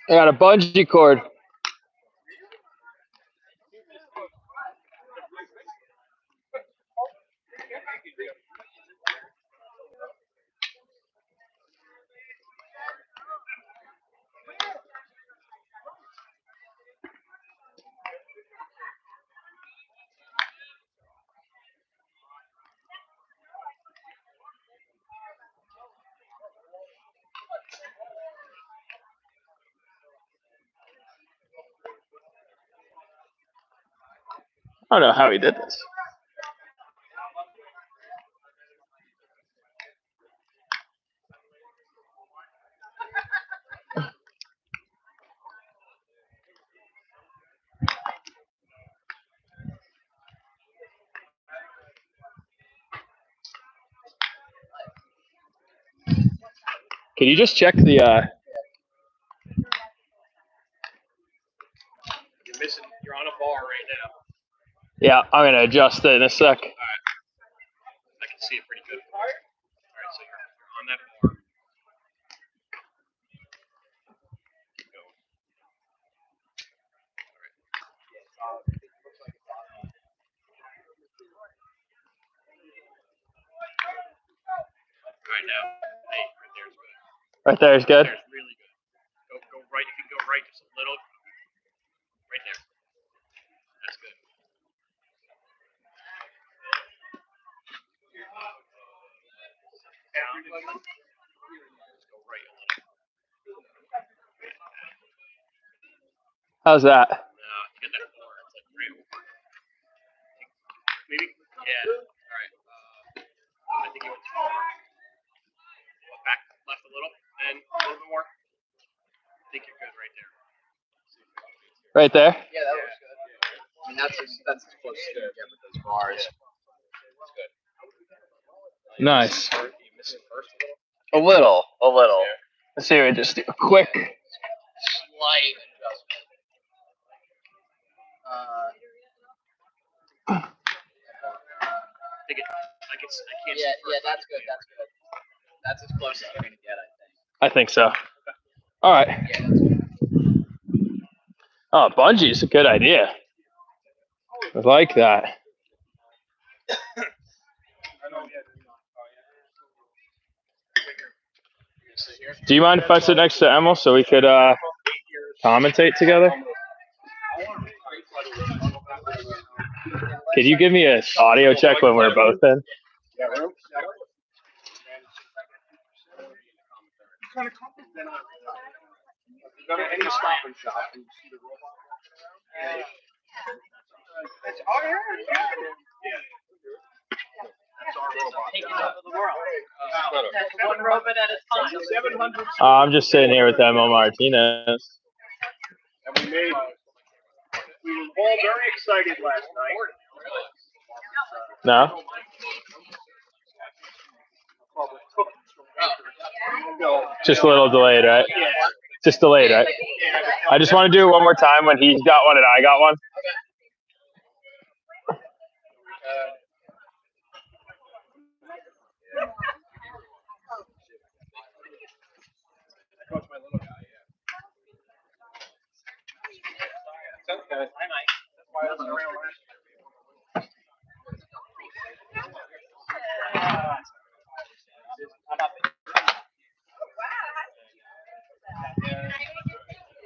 I got a bungee cord. I don't know how he did this. Can you just check the You're missing. You're on a bar right now. Yeah, I'm gonna adjust it in a sec. All right. I can see it pretty good. All right, so you're on that bar. Keep going. All right. All right, now. Hey, right there's good. Right there is good. There's really good. Go right. If you can go right just a little. Right there. That's good. Down. Just go right a little. How's that? No, you get that bar. It's like right over. Maybe. Yeah. All right. I think you went too far. Back left a little, and a little bit more. I think you're good right there. Right there? Yeah, that looks good. I mean, that's as close as you get with those bars. That's good. Nice. You missed it first A a little. little. Let's see. We just do a quick. Slight adjustment. I think I can't see Yeah, first. that's good. That's good. That's as close as you're gonna get, I think so. All right. I think. Yeah, that's good. Oh, bungee's a good idea. I like that. Do you mind if I sit next to Emil so we could commentate together? Could you give me an audio check when we're both in? Go to any stop and shop and see the robot. It's our taking over the world. That's one robot at a time. 700. I'm just sitting here with Emil Martinez. And we were all very excited last night. No? Just a little delayed, right? Yeah. Just delayed, right? I just want to do it one more time when he's got one and I got one. Coach, my little guy, yeah. It's okay. That's why I wasn't around last year.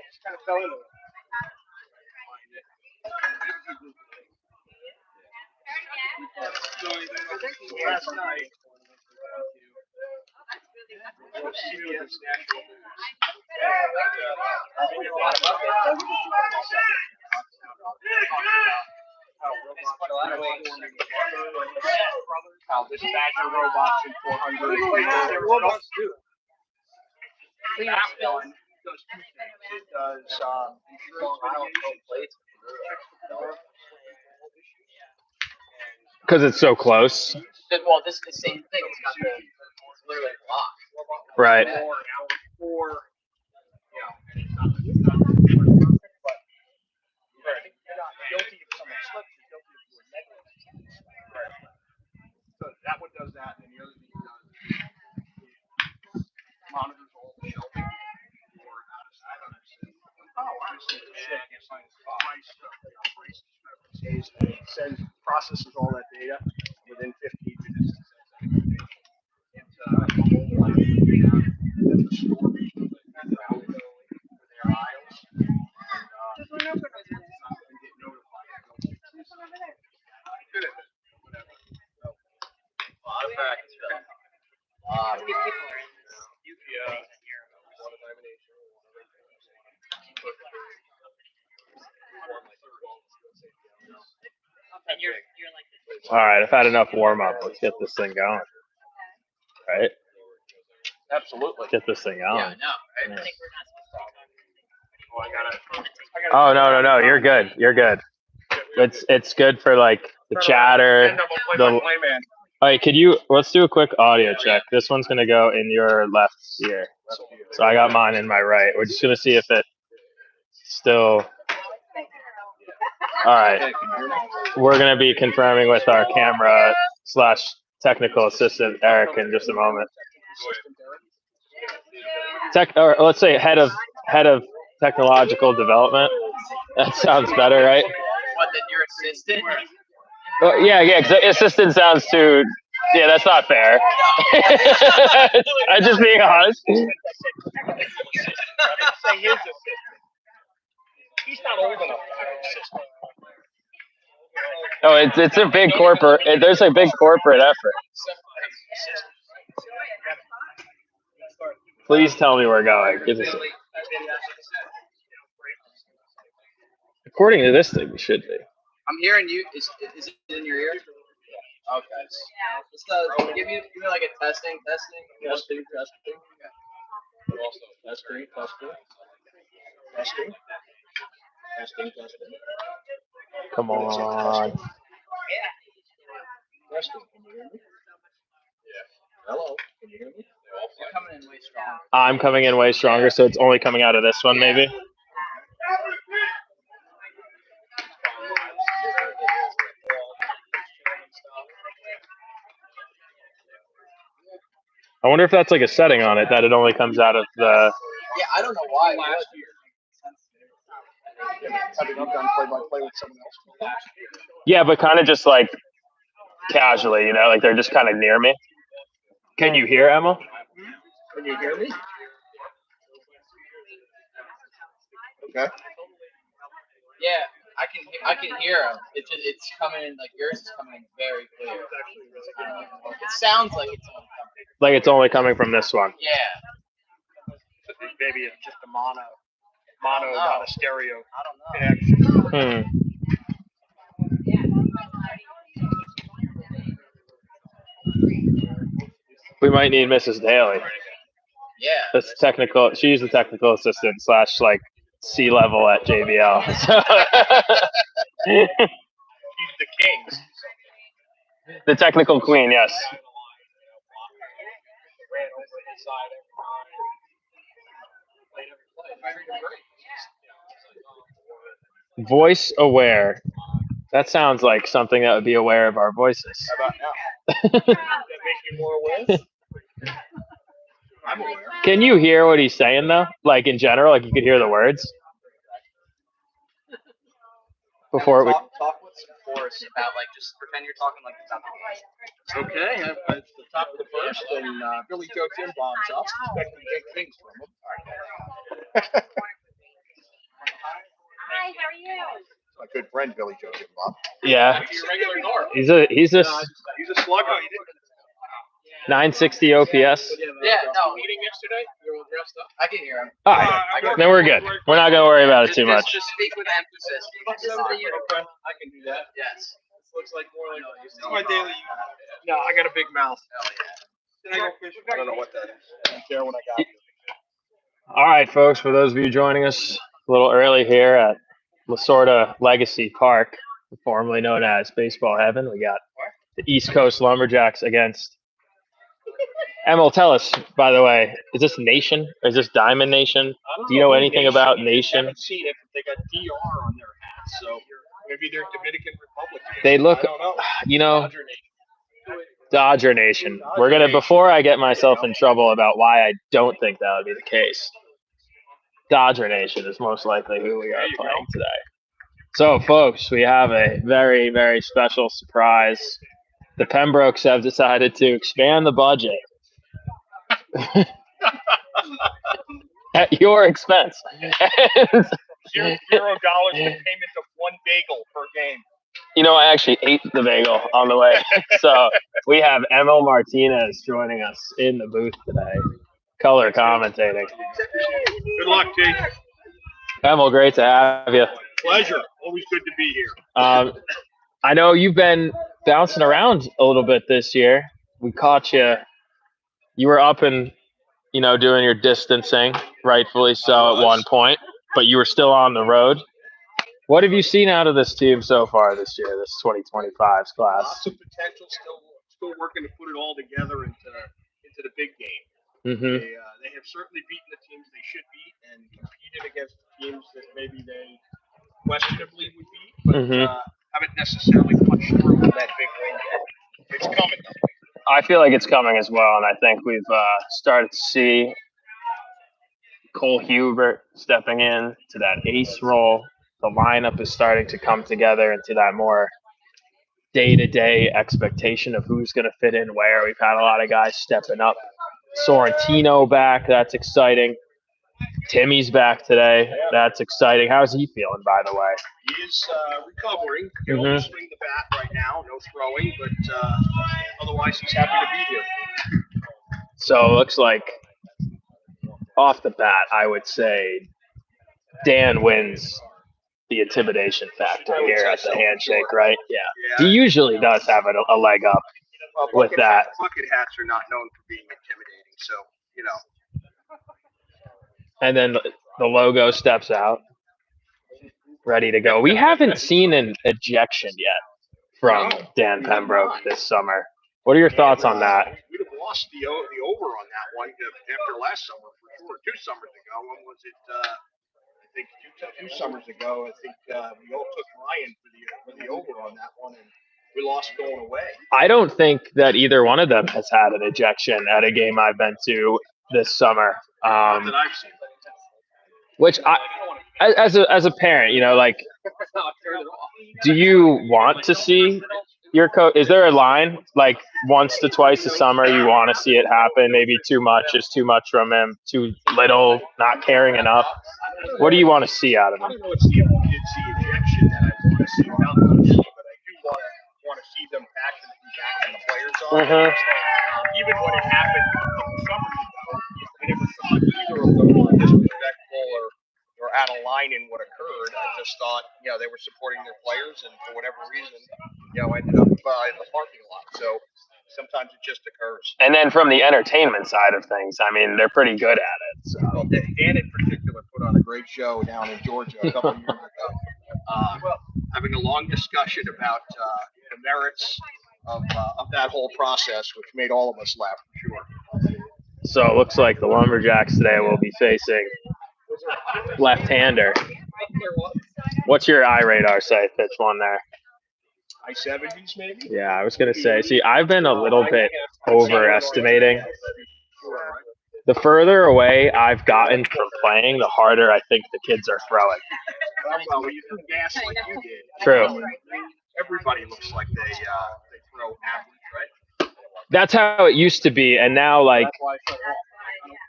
Just kind of fell into it. Last night, CBS National how dispatcher robots in 400 robots do. That one does two things. It does insurance Because it's so close. Well, this is the same thing. It's got it's literally locked. Right. Or, you know, and it's not perfect, but you're not guilty if someone slips, you're guilty if you're negligent. So that one does that, and the other thing it does is it monitors all the shelving for out of stock. Sends processes all that data within 15 minutes. All right, I've had enough warm up. Let's get this thing going. Right? Absolutely. Get this thing going. Yeah, I know, right? Oh no, you're good. You're good. It's good for like the chatter. All right, let's do a quick audio check. This one's gonna go in your left ear. So I got mine in my right. We're just gonna see if it still. All right. We're gonna be confirming with our camera / technical assistant Eric in just a moment. Or let's say head of technological development. That sounds better, right? What, then your assistant? Well, yeah. Cause assistant sounds too. Yeah, that's not fair. I'm just being honest. Say his assistant. He's not old enough to have an assistant. Oh, it's a big corporate. There's a big corporate effort. Please tell me we're going. According to this thing, we should be. I'm hearing you. Is it in your ear? Okay. Just give me like a testing. Testing. Come on. Hello, can you hear me? You're coming in way strong. I'm coming in way stronger, so it's only coming out of this one, maybe. I wonder if that's like a setting on it that it only comes out of the. Yeah, I don't know why. Last year. Having not done play-by-play with someone else. Yeah, but kind of just like casually, like they're just kind of near me. Can you hear Emma? Can you hear me? Okay. Yeah, I can hear him. It's coming in like yours is coming in very clear. It sounds like it's only coming. Like it's only coming from this one. Yeah. Maybe it's just a mono, not a stereo. I don't know. Connection. We might need Mrs. Daly. Yeah. That's technical. She's the technical assistant / like C-level at JBL. She's the king. The technical queen, yes. Voice aware. That sounds like something that would be aware of our voices. How about now? That makes you more aware? I'm aware. Can you hear what he's saying though? Like in general, like you could hear the words? Before talk with Forrest about like just pretend you're talking like about the Okay, it's the top of the first, and Billy Joe Tim bombs up, expecting big things from him. Hi, how are you? My good friend Billy Joe Tim Bob. Yeah. He's a regular North. He's a He's a slugger. 960 OPS. Yeah, no. Meeting yesterday. You're all dressed up. I can hear him. All right. Then we're good. We're not gonna worry about it too much. Just speak with emphasis. Okay, I can do that. Yes. This looks like more like my daily. No, I got a big mouth. Hell yeah. Did I go fishing? I don't know what that is. I don't care when I got it. All right, folks. For those of you joining us a little early here at Lasorda Legacy Park, formerly known as Baseball Heaven, we got the East Coast Lumberjacks against. Emil, tell us, by the way, is this Nation? Or is this Diamond Nation? Do you know anything about Nation? I haven't seen it, but they got DR on their hats, so maybe they're Dominican Republic. They look, I don't know. Dodger Nation. We're gonna, before I get myself in trouble about why I don't think that would be the case, Dodger Nation is most likely who we are playing today. So, folks, we have a very, very special surprise. The Pembrokes have decided to expand the budget at your expense. And, $0 for payment of one bagel per game. you know, I actually ate the bagel on the way. So we have Emil Martinez joining us in the booth today, color commentating. Good luck, T. Emil, great to have you. Pleasure. Always good to be here. I know you've been bouncing around a little bit this year. We caught you. You were up and, doing your distancing, rightfully so, at one point, but you were still on the road. What have you seen out of this team so far this year, this 2025's class? Lots of potential. Still working to put it all together into the big game. Mm-hmm. They have certainly beaten the teams they should beat and competed against the teams that maybe they questionably would beat, but haven't necessarily punched through in that big win yet. It's coming, though. I feel like it's coming as well, and I think we've started to see Cole Hubert stepping in to that ace role. The lineup is starting to come together into that more day-to-day expectation of who's going to fit in where. We've had a lot of guys stepping up. Sorrentino back. That's exciting. Timmy's back today. That's exciting. How's he feeling, by the way? He is recovering. Can only swing the bat right now. No throwing, but otherwise he's happy to be here. So it looks like off the bat, I would say Dan wins the intimidation factor here at the handshake, right? Yeah. He usually does have a leg up with that. Bucket hats are not known for being intimidating, so, And then the logo steps out, ready to go. We haven't seen an ejection yet from Dan Pembroke this summer. What are your thoughts on that? We'd have lost the over on that one after last summer, for sure. 2 summers ago. When was it? I think two summers ago. I think we all took Ryan for the over on that one, and we lost going away. I don't think that either one of them has had an ejection at a game I've been to this summer. Not that I've seen. Which as a parent, like, do you want to see your coach? Is there a line like once to twice a summer you want to see it happen? Maybe too much is too much from him, too little, not caring enough. What do you want to see out of him? I don't know it's the ejection that I want to see out of the but I do want to see them passionately backing the players on. Even when it happened a couple summers ago, I never thought either of them were disrespectful or out of line in what occurred. I just thought, they were supporting their players, and for whatever reason, ended up in the parking lot. So sometimes it just occurs. And then from the entertainment side of things, I mean, they're pretty good at it. So. Well, Dan in particular put on a great show down in Georgia a couple of years ago, having a long discussion about the merits of that whole process, which made all of us laugh for sure. So it looks like the Lumberjacks today will be facing left-hander. What's your eye radar say? Pitch one there. High 70s, maybe? Yeah, I was going to say. See, I've been a little bit overestimating. The further away I've gotten from playing, the harder I think the kids are throwing. Well, when you threw gas like you did. True. Everybody looks like they throw average, right? That's how it used to be, and now, like,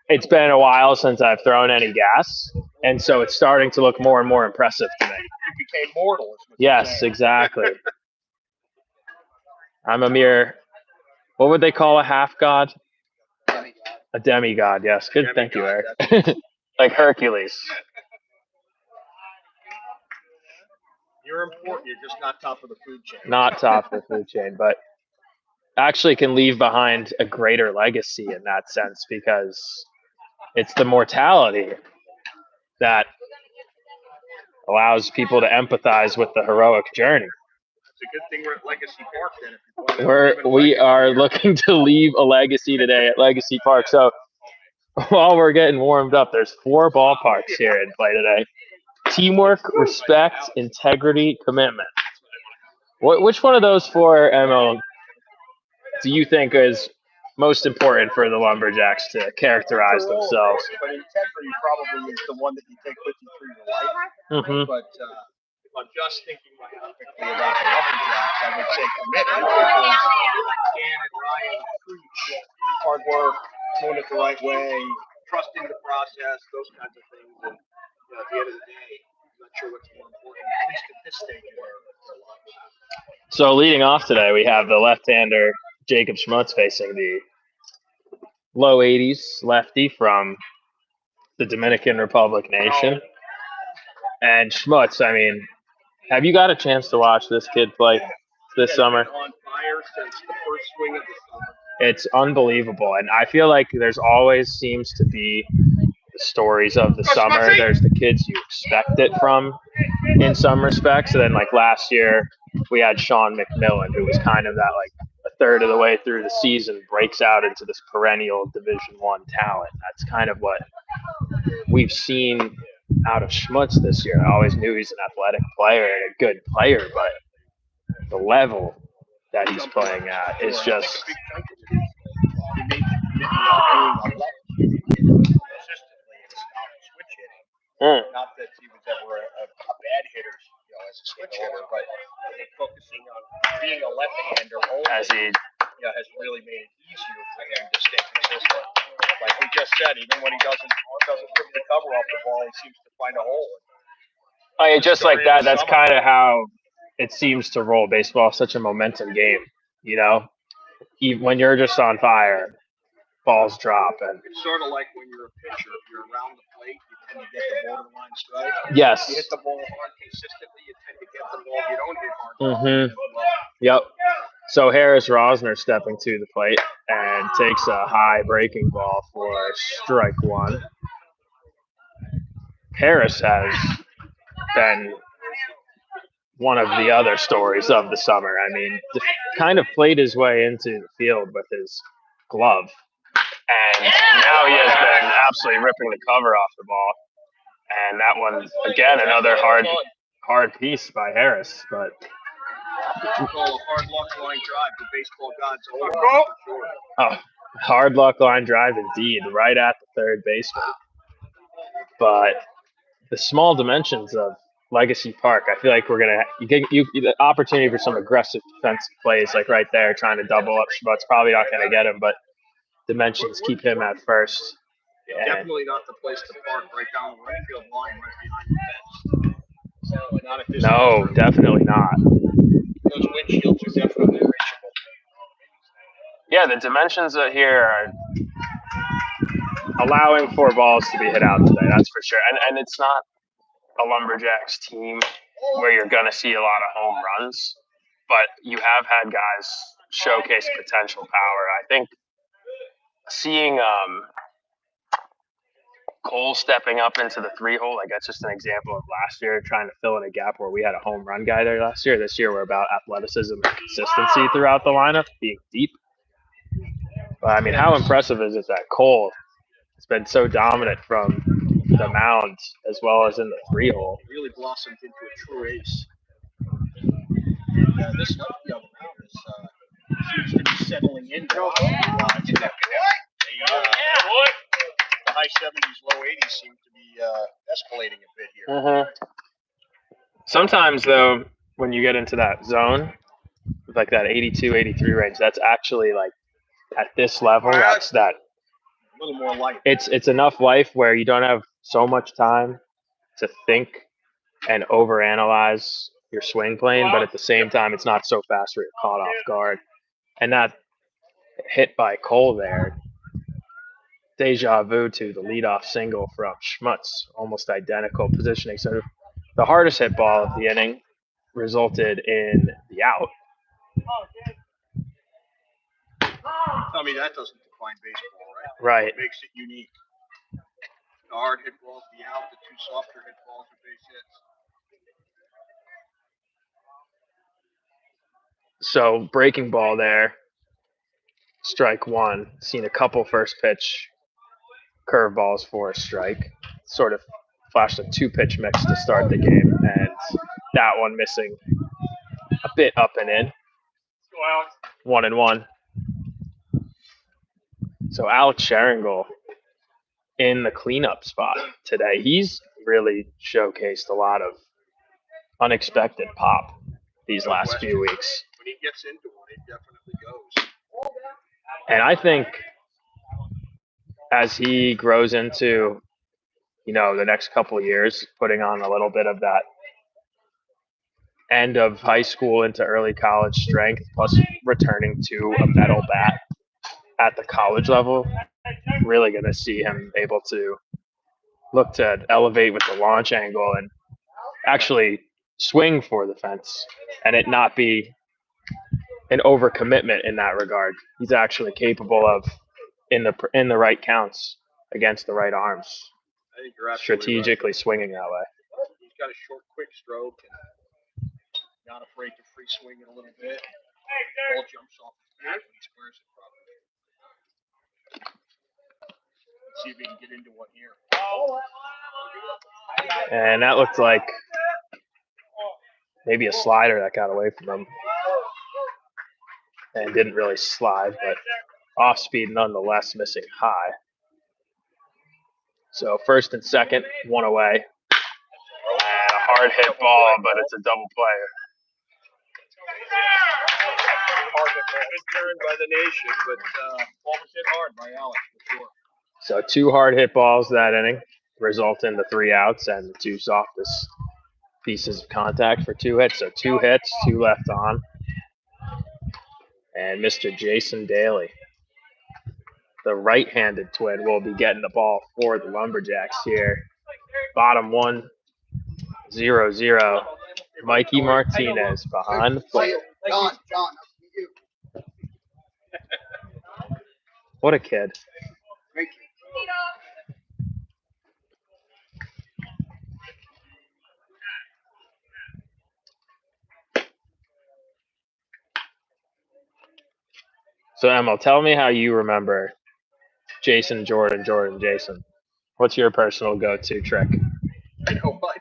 it's been a while since I've thrown any gas, and so it's starting to look more and more impressive to me. You became mortal. Yes, exactly. I'm a mere, what would they call a half god? A demigod, yes. Good, thank you, Eric. Like Hercules. You're important. You're just not top of the food chain. Not top of the food chain, but actually can leave behind a greater legacy in that sense, because it's the mortality that allows people to empathize with the heroic journey. It's a good thing we're at Legacy Park then. We are looking to leave a legacy today at Legacy Park. So while we're getting warmed up, there's 4 ballparks here in play today. Teamwork, respect, integrity, commitment. Which one of those 4, Emil, do you think is most important for the Lumberjacks to characterize It's a role, themselves. But integrity probably is the one that you take with you through your life. Mm-hmm. But if I'm just thinking quickly about the Lumberjacks, I would say commitment because Dan and Ryan preach hard work, doing it the right way, trusting the process, those kinds of things. And at the end of the day, I'm not sure what's more important, at least at this stage of their lives. So leading off today, we have the left-hander Jacob Schmutz facing the low 80s lefty from the Dominican Republic nation. And Schmutz, I mean, have you got a chance to watch this kid play this summer? On fire since the first swing of the summer. It's unbelievable. And I feel like there's always seems to be the stories of the summer. There's the kids you expect it from in some respects. And then like last year, we had Sean McMillan, who was kind of that like a third of the way through the season, breaks out into this perennial Division I talent. That's kind of what we've seen out of Schmutz this year. I always knew he's an athletic player and a good player, but the level that he's playing at is just Not that he was ever a bad hitter, as a switch hitter, but I think focusing on being a left-hander only as he has really made it easier for him to stay consistent. Like we just said, even when he doesn't rip the cover off the ball, he seems to find a hole. I mean, just like that, that's kind of how it seems to roll. Baseball is such a momentum game, Even when you're just on fire, balls drop. And it's sort of like when you're a pitcher, if you're around the plate, you tend to get the borderline strike. Yes. If you hit the ball hard consistently, you tend to get the ball you don't hit hard. Mm-hmm. Yep. So Harris Rosner stepping to the plate and takes a high breaking ball for strike one. Harris has been one of the other stories of the summer. I mean, kind of played his way into the field with his glove. And now he has been absolutely ripping the cover off the ball. And that one, again, another hard piece by Harris. But you call a hard luck line drive, the baseball gods. Oh, hard luck line drive indeed, right at the third baseman. But the small dimensions of Legacy Park, I feel like we're gonna get the opportunity for some aggressive defensive plays, like right there, trying to double up Schmutz. Probably not gonna get him, but dimensions keep him at first. Definitely not the place to park right down the right field line, right behind the fence. Not at this no, definitely not. Those windshields are definitely reachable. Yeah, the dimensions here are allowing for balls to be hit out today, that's for sure. And it's not a Lumberjacks team where you're going to see a lot of home runs, but you have had guys showcase potential power. I think seeing Cole stepping up into the 3-hole, like that's just an example of last year trying to fill in a gap where we had a home run guy there last year. This year we're about athleticism and consistency throughout the lineup, being deep. But I mean, how impressive is it that Cole has been so dominant from the mound as well as in the 3-hole? Really blossomed into a true ace. And this the mound seems to be settling in. The high 70s, low 80s seem to be escalating a bit here. Mm-hmm. Sometimes, though, when you get into that zone, like that 82, 83 range, that's actually like at this level, that's that. A little more life. It's enough life where you don't have so much time to think and overanalyze your swing plane, but at the same time, it's not so fast where you're caught off guard. And that hit by Cole there, deja vu to the leadoff single from Schmutz, almost identical positioning. So the hardest hit ball of the inning resulted in the out. I mean, that doesn't define baseball, right? Right. It makes it unique. The hard hit balls, the out, the two softer hit balls are base hits. So breaking ball there, strike one. Seen a couple first pitch curveballs for a strike. Sort of flashed a 2-pitch mix to start the game, and that one missing a bit up and in. 1-1. So Alex Sharingal in the cleanup spot today. He's really showcased a lot of unexpected pop these last few weeks. When he gets into it, it definitely goes. And I think as he grows into, the next couple of years, putting on a little bit of that end of high school into early college strength, plus returning to a metal bat at the college level, really going to see him able to look to elevate with the launch angle and actually swing for the fence and it not be an overcommitment in that regard. He's actually capable of in the right counts against the right arms, I think you're strategically right. swinging that way. He's got a short, quick stroke and not afraid to free swing it a little bit. Ball jumps off his bat when he squares it properly. Let's see if we can get into one here. And that looked like maybe a slider that got away from him and didn't really slide, but off speed nonetheless, missing high. So first and second, one away. And a hard hit ball, but it's a double player. Hard hit turned by the nation, but ball was hit hard by Alex for sure. So 2 hard hit balls that inning result in the 3 outs and the 2 softest pieces of contact for 2 hits. So 2 hits, 2 left on. And Mr. Jason Daly, the right-handed twin, will be getting the ball for the Lumberjacks here. Bottom 1, 0-0. Mikey Martinez behind the plate. John. What a kid. Great kid. So, Emil, tell me how you remember Jason, Jordan, Jason. What's your personal go-to trick? You know what?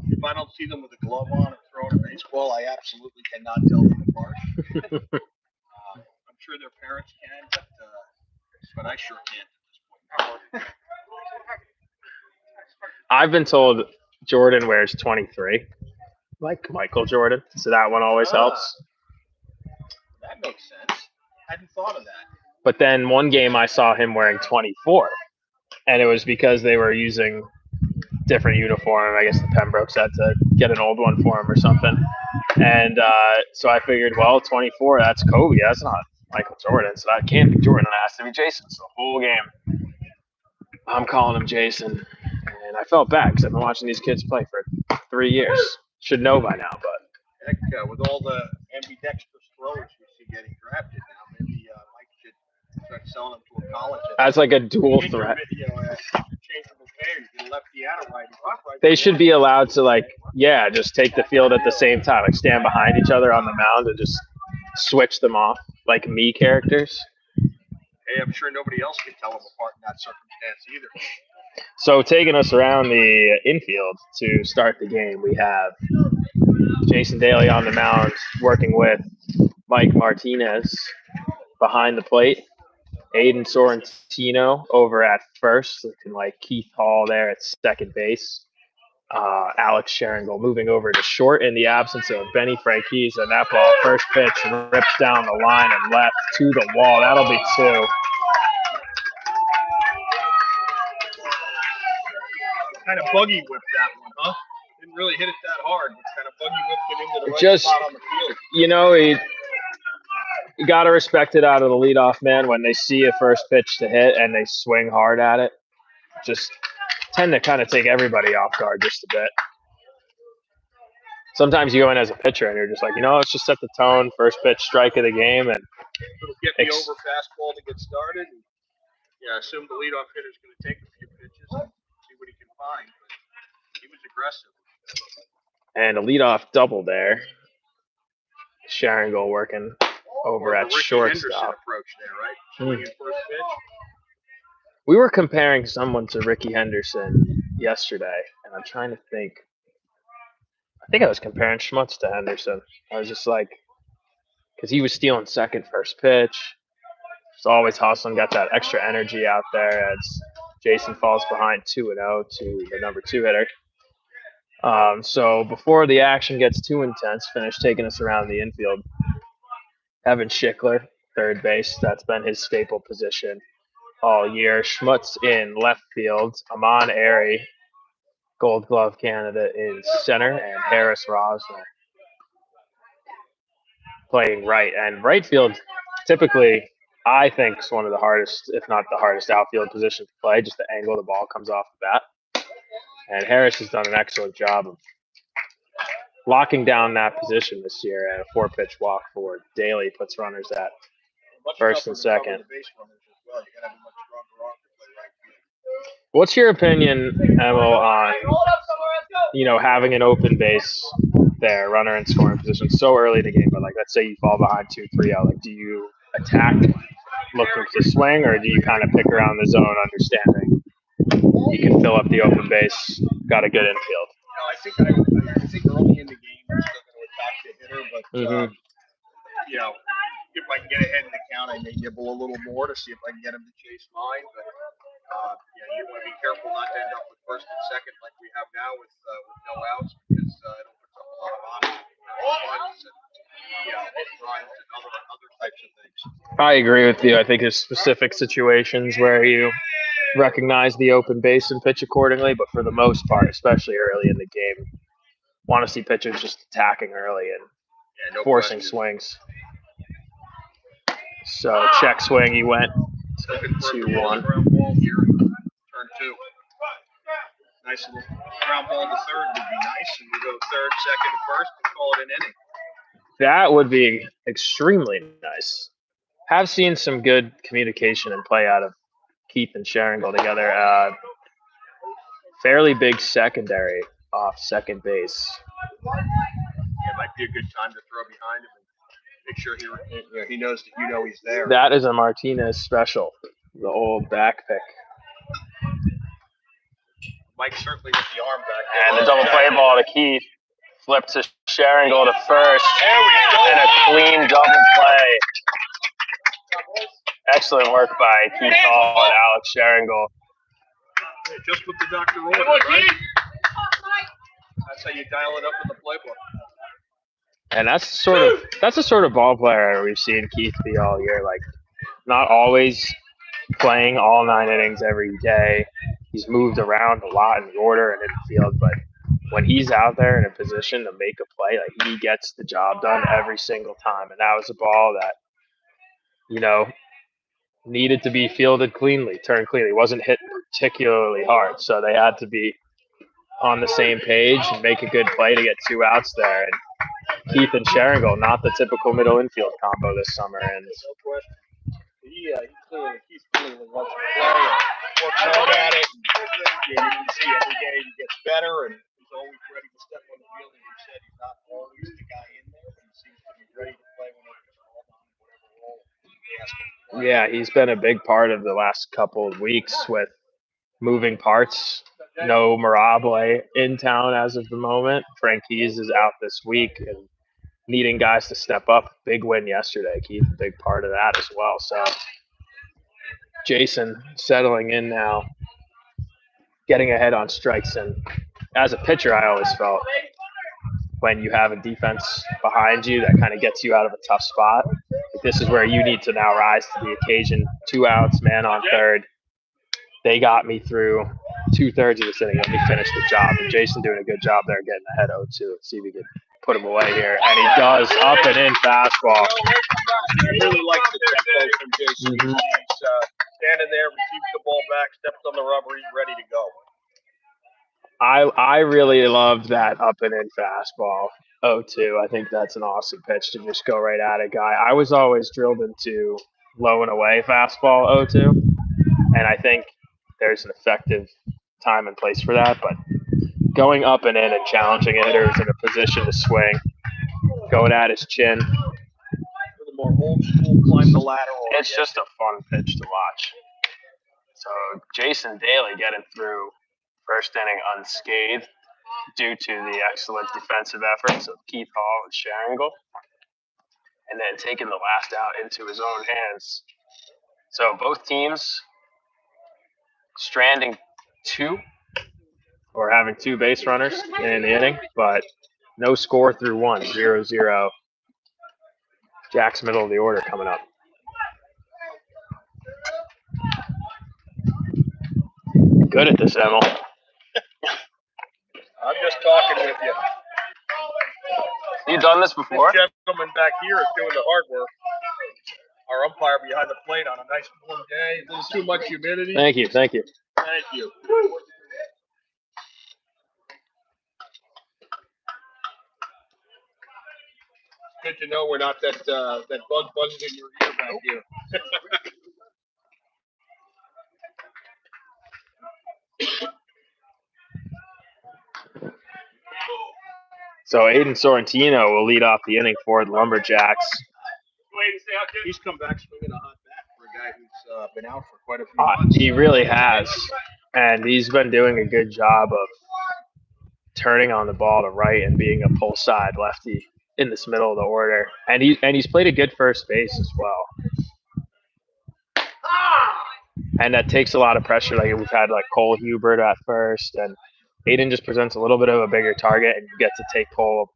If I don't see them with a glove on and throwing a baseball, I absolutely cannot tell them apart. I'm sure their parents can, but I sure can't at this point. I've been told Jordan wears 23, like Michael Jordan, so that one always helps. That makes sense. I hadn't thought of that. But then one game I saw him wearing 24, and it was because they were using different uniform. I guess the Pembrokes had to get an old one for him or something. And so I figured, well, 24, that's Kobe. That's not Michael Jordan, so that can't be Jordan. It has to be Jason. So the whole game, I'm calling him Jason. And I felt bad because I've been watching these kids play for 3 years. Should know by now, but. Heck, with all the ambidextrous throwers we see getting drafted now, maybe Mike should start selling them to a college. As like a dual threat. Interchangeable players, you can lefty and a righty. They should be allowed to, just take the field at the same time, like stand behind each other on the mound and just switch them off, like me characters. Hey, I'm sure nobody else can tell them apart in that circumstance either. So taking us around the infield to start the game, we have Jason Daly on the mound working with Mike Martinez behind the plate. Aiden Sorrentino over at first, looking like Keith Hall there at second base. Alex Sharingal moving over to short in the absence of Benny Franquise, and that ball, first pitch, rips down the line and left to the wall. That'll be 2. Kind of buggy whipped that one, huh? Didn't really hit it that hard, but kind of buggy whipped it into the right spot on the field. You got to respect it out of the leadoff man when they see a first pitch to hit and they swing hard at it. Just tend to kind of take everybody off guard just a bit. Sometimes you go in as a pitcher and you're just like, let's just set the tone, first pitch, strike of the game. And it'll get the over fastball to get started. And, I assume the leadoff hitter's going to take a few pitches and see what he can find. But he was aggressive. And a leadoff double there. Sharingal working over at shortstop. Approach there, right? First pitch. We were comparing someone to Ricky Henderson yesterday, and I'm trying to think. I think I was comparing Schmutz to Henderson. I was just like, because he was stealing second first pitch, It's always hustling, got that extra energy out there as Jason falls behind 2-0 to the number 2 hitter. So before the action gets too intense, finish taking us around the infield. Evan Schickler, third base. That's been his staple position all year. Schmutz in left field. Amon Airy, Gold Glove candidate, in center, and Harris Rosner playing right. And right field, typically, I think is one of the hardest, if not the hardest, outfield position to play. Just the angle the ball comes off the bat. And Harris has done an excellent job of locking down that position this year, and a 4-pitch walk forward. Daly puts runners at first and second. What's your opinion, Emil, on having an open base there, runner in scoring position so early in the game? But like, let's say you fall behind 2-3 out. Like, do you attack looking to swing, or do you kind of pick around the zone, understanding you can fill up the open base, got a good infield? No, I think early in the game I'm still going to attack the hitter, but if I can get ahead in the count, I may nibble a little more to see if I can get him to chase mine. But you want to be careful not to end up with first and second like we have now with no outs, because it opens up a lot of options, runs and other types of things. I agree with you. I think there's specific situations where you recognize the open base and pitch accordingly, but for the most part, especially early in the game, want to see pitchers just attacking early and forcing swings. So check swing, he went 2-1. Ground ball here, turn 2. Nice little ground ball to third would be nice, and we go third, second, first, and call it an inning. That would be extremely nice. Have seen some good communication and play out of Keith and Sharingle together. Fairly big secondary off second base. It might be a good time to throw behind him and make sure he knows that he's there. That is a Martinez special, the old back pick. Mike certainly with the arm back. And the double play ball to Keith. Flip to Sharingle to first. There we go. And a clean double play. Excellent work by Keith Hall and Alex Sharingle. Just what the doctor ordered, right? That's how you dial it up in the playbook. And that's the sort of ball player we've seen Keith be all year. Like, not always playing all 9 innings every day. He's moved around a lot in the order and in the field, but when he's out there in a position to make a play, like, he gets the job done every single time. And that was a ball that, needed to be fielded cleanly, turned cleanly. It wasn't hit particularly hard, so they had to be on the same page and make a good play to get 2 outs there. And Keith and Sharingle, not the typical middle infield combo this summer. And He clearly wants to play and works hard at it. And, you can see every day he gets better, and he's always ready to step on the field. And he said he's not always the guy in there, but he seems to be ready to play whenever he's called on, whatever role he has to play. Yeah, he's been a big part of the last couple of weeks with moving parts. No Mirable in town as of the moment. Frank Keys is out this week and needing guys to step up. Big win yesterday. Keith, a big part of that as well. So Jason settling in now, getting ahead on strikes. And as a pitcher, I always felt when you have a defense behind you that kind of gets you out of a tough spot, this is where you need to now rise to the occasion. 2 outs, man on third. They got me through 2/3 of this inning. Let me finish the job. And Jason doing a good job there getting ahead 0-2. Let's see if we can put him away here. And he does. Up and in fastball. I really like the tempo from Jason. He's standing there, receives the ball back, steps on the rubber, he's ready to go. I really loved that up and in fastball 0-2. I think that's an awesome pitch to just go right at it, guy. I was always drilled into low and away fastball 0-2, and I think there's an effective time and place for that. But going up and in and challenging a hitter who's in a position to swing, going at his chin. For the more old school, climb the ladder. It's just a fun pitch to watch. So Jason Daly getting through first inning unscathed due to the excellent defensive efforts of Keith Hall and Sharingle, and then taking the last out into his own hands So both teams stranding 2 or having 2 base runners in the inning, but no score through 1, 0-0. Jack's middle of the order coming up. Good at this, Emil. I'm just talking with you. You done this before? This gentleman back here is doing the hard work. Our umpire behind the plate on a nice warm day. There's too much humidity. Thank you. Thank you. Good to know we're not that bug buzzing in your ear back here. So Aiden Sorrentino will lead off the inning for the Lumberjacks. He's come back swinging a hot bat for a guy who's been out for quite a few months. He really has, and he's been doing a good job of turning on the ball to right and being a pull side lefty in this middle of the order. And he's played a good first base as well. And that takes a lot of pressure. Like we've had like Cole Hubert at first, and Aiden just presents a little bit of a bigger target, and you get to take Cole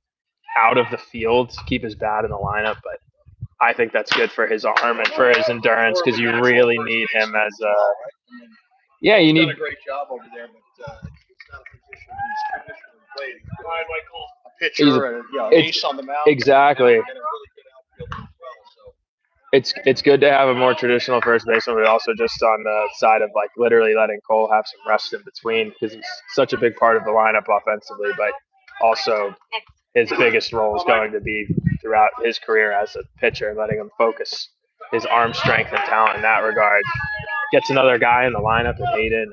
out of the field to keep his bat in the lineup. But I think that's good for his arm and for his endurance because you really need him as a. Yeah, you need. He's done a great job over there, but it's not a position he's traditionally played. A pitcher and ace on the mound. Exactly. And a really good outfielder as well. So. It's good to have a more traditional first baseman, but also just on the side of like literally letting Cole have some rest in between because he's such a big part of the lineup offensively, but also his biggest role is going to be throughout his career as a pitcher, letting him focus his arm strength and talent in that regard. Gets another guy in the lineup with Aiden.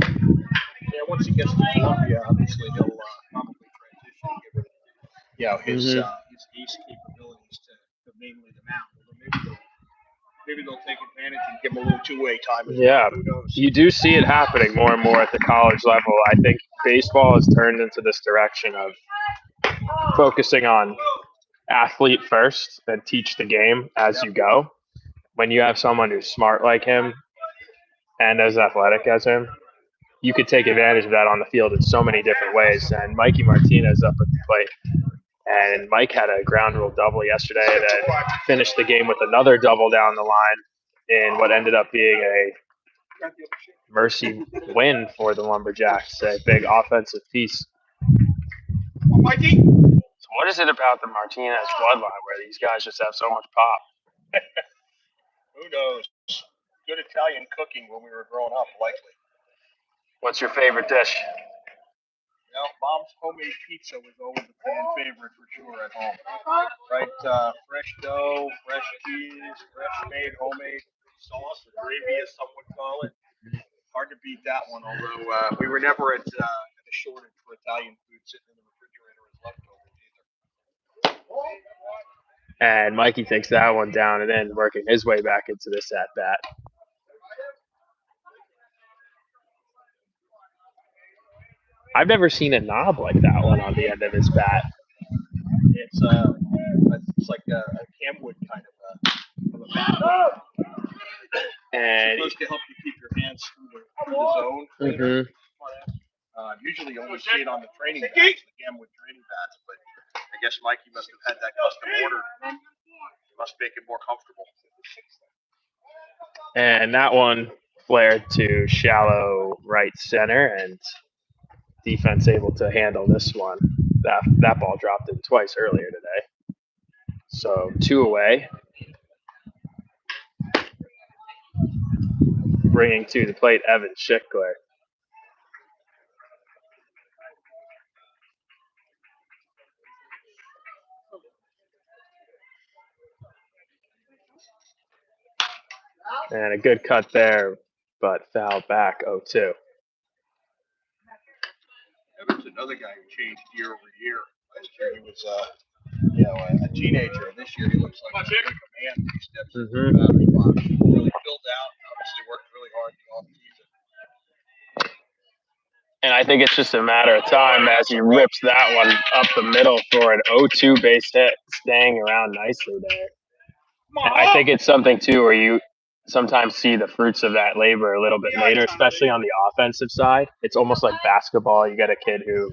Yeah, once he gets to Columbia, obviously he'll probably transition and get rid of his ace capabilities to mainly the mound. Maybe they'll take advantage and give him a little two-way time. Yeah, you do see it happening more and more at the college level. I think baseball has turned into this direction of focusing on athlete first and teach the game as you go. When you have someone who's smart like him and as athletic as him, you could take advantage of that on the field in so many different ways. And Mikey Martinez up at the plate. And Mike had a ground rule double yesterday that finished the game with another double down the line in what ended up being a mercy win for the Lumberjacks, a big offensive piece. Mikey? So what is it about the Martinez bloodline where these guys just have so much pop? Who knows? Good Italian cooking when we were growing up, likely. What's your favorite dish? Mom's homemade pizza was always a fan favorite for sure at home. Right? Fresh dough, fresh cheese, fresh made homemade sauce or gravy, as some would call it. Hard to beat that one, although we were never at a shortage for Italian food sitting in the refrigerator as leftovers either. And Mikey takes that one down and then working his way back into this at-bat. I've never seen a knob like that one on the end of his bat. It's like a camwood kind of a bat. And it's supposed to help you keep your hands through the zone. Usually you only see it on the training bats, the camwood training bats, but I guess Mikey must have had that custom ordered. It must make it more comfortable. And that one flared to shallow right center, and defense able to handle this one. That ball dropped in twice earlier today. So 2 away. Bringing to the plate Evan Schickler. And a good cut there, but foul back 0-2. Evan's another guy who changed year over year. Last year he was a teenager. This year he looks like a man. He steps into the batter's box. Really filled out. Obviously worked really hard in the offseason. And I think it's just a matter of time as he rips that one up the middle for an 0-2 base hit, staying around nicely there. I think it's something too where sometimes see the fruits of that labor a little bit later, especially on the offensive side. It's almost like basketball. You get a kid who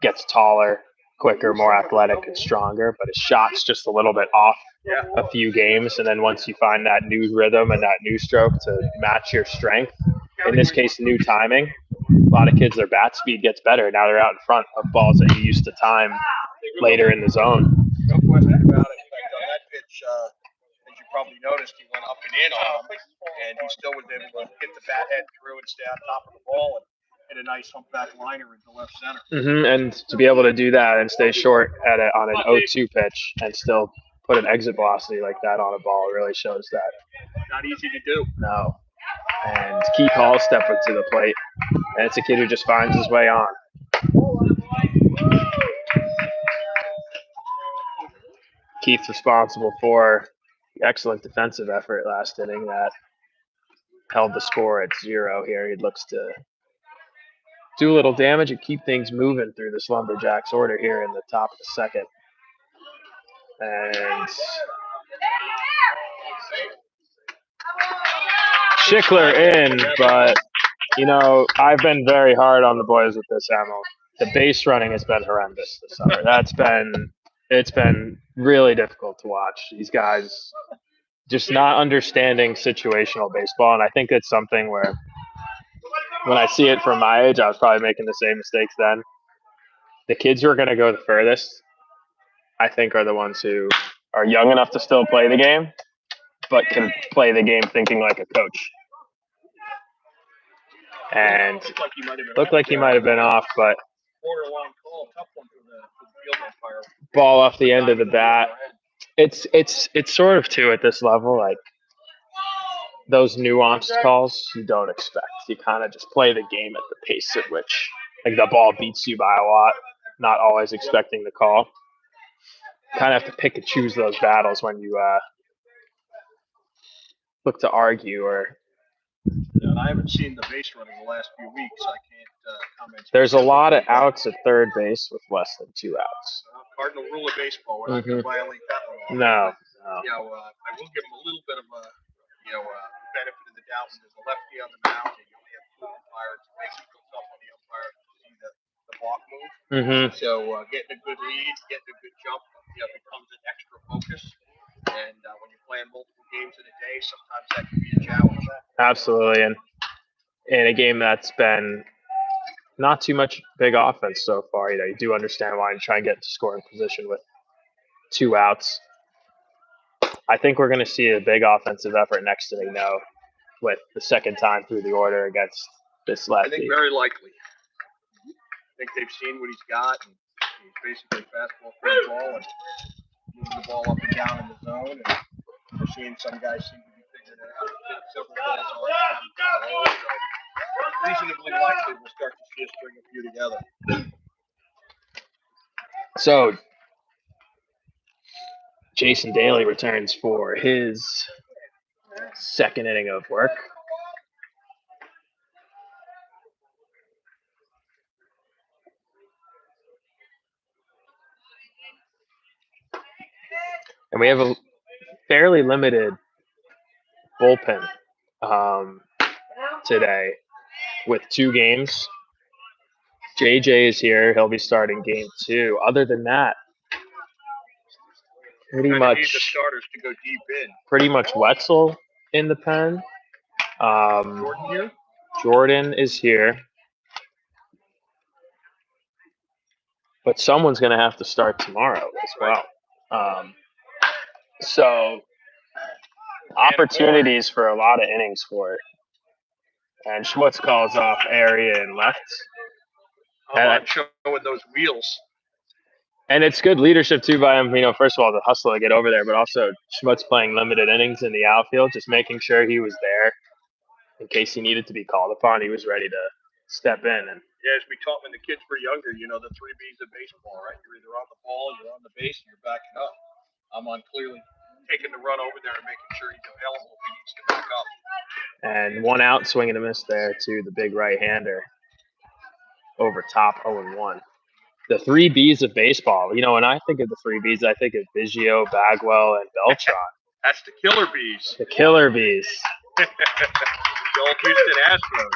gets taller, quicker, more athletic, and stronger, but his shot's just a little bit off a few games. And then once you find that new rhythm and that new stroke to match your strength, in this case, new timing, a lot of kids, their bat speed gets better. Now they're out in front of balls that you used to time later in the zone. No question about it. In fact, on that pitch, as you probably noticed, he went up and in on him, and he still was able to get the bat head through and stay on top of the ball and hit a nice humpback liner into left center. And to be able to do that and stay short on an 0-2 pitch and still put an exit velocity like that on a ball really shows that. Not easy to do. No. And Keith Hall stepping to the plate. And it's a kid who just finds his way on. Keith's responsible for the excellent defensive effort last inning that held the score at 0 here. He looks to do a little damage and keep things moving through this Lumberjacks order here in the top of the second. And Schickler in, but, I've been very hard on the boys with this ammo. The base running has been horrendous this summer. It's been really difficult to watch. These guys just not understanding situational baseball, and I think it's something where when I see it from my age, I was probably making the same mistakes then. The kids who are going to go the furthest, I think, are the ones who are young enough to still play the game, but can play the game thinking like a coach. And looked like he might have been off, but Borderline call, tough one for the field umpire. Ball off the end of the bat. It's sort of too at this level, like those nuanced calls you don't expect. You kind of just play the game at the pace at which, like, the ball beats you by a lot, not always expecting the call. Kind of have to pick and choose those battles when you look to argue or. And I haven't seen the base running the last few weeks. I can't comment. There's a lot of outs at third base with less than 2 outs. Cardinal rule of baseball. We're not going to violate that one. No. I will give him a little bit of a benefit of the doubt when there's a lefty on the mound and you only have 2 umpires. It makes it go tough on the umpire to see the block move. So getting a good lead, getting a good jump, becomes an extra focus. And when you're playing multiple games in a day, sometimes that can be a challenge. Absolutely. And in a game that's been not too much big offense so far, you do understand why and try and get into scoring position with 2 outs. I think we're going to see a big offensive effort next inning, though, with the second time through the order against this lefty. I think very likely. I think they've seen what he's got. And he's basically fastball, curveball, and moving the ball up and down in the zone. And we're seeing some guys seem to be figuring it out. Several balls already. So reasonably likely we'll start to see us string a few together. So Jason Daly returns for his second inning of work. And we have a fairly limited bullpen today with 2 games. JJ is here. He'll be starting game 2. Other than that, pretty much need the starters to go deep in. Pretty much Wetzel in the pen. Jordan here? Jordan is here. But someone's going to have to start tomorrow as well. So opportunities for a lot of innings for it. And Schmutz calls off area and left. I'm showing those wheels. And it's good leadership, too, by him. First of all, the hustle to get over there, but also Schmutz playing limited innings in the outfield, just making sure he was there in case he needed to be called upon. He was ready to step in. And yeah, as we taught when the kids were younger, the 3 B's of baseball, right? You're either on the ball, you're on the base, and you're backing up. I'm on clearly taking the run over there and making sure he's available if he needs to back up. And 1 out, swing and a miss there to the big right-hander over top 0-1. The 3 B's of baseball. When I think of the 3 B's, I think of Biggio, Bagwell, and Beltran. That's the killer bees. The killer bees. The old Houston Astros.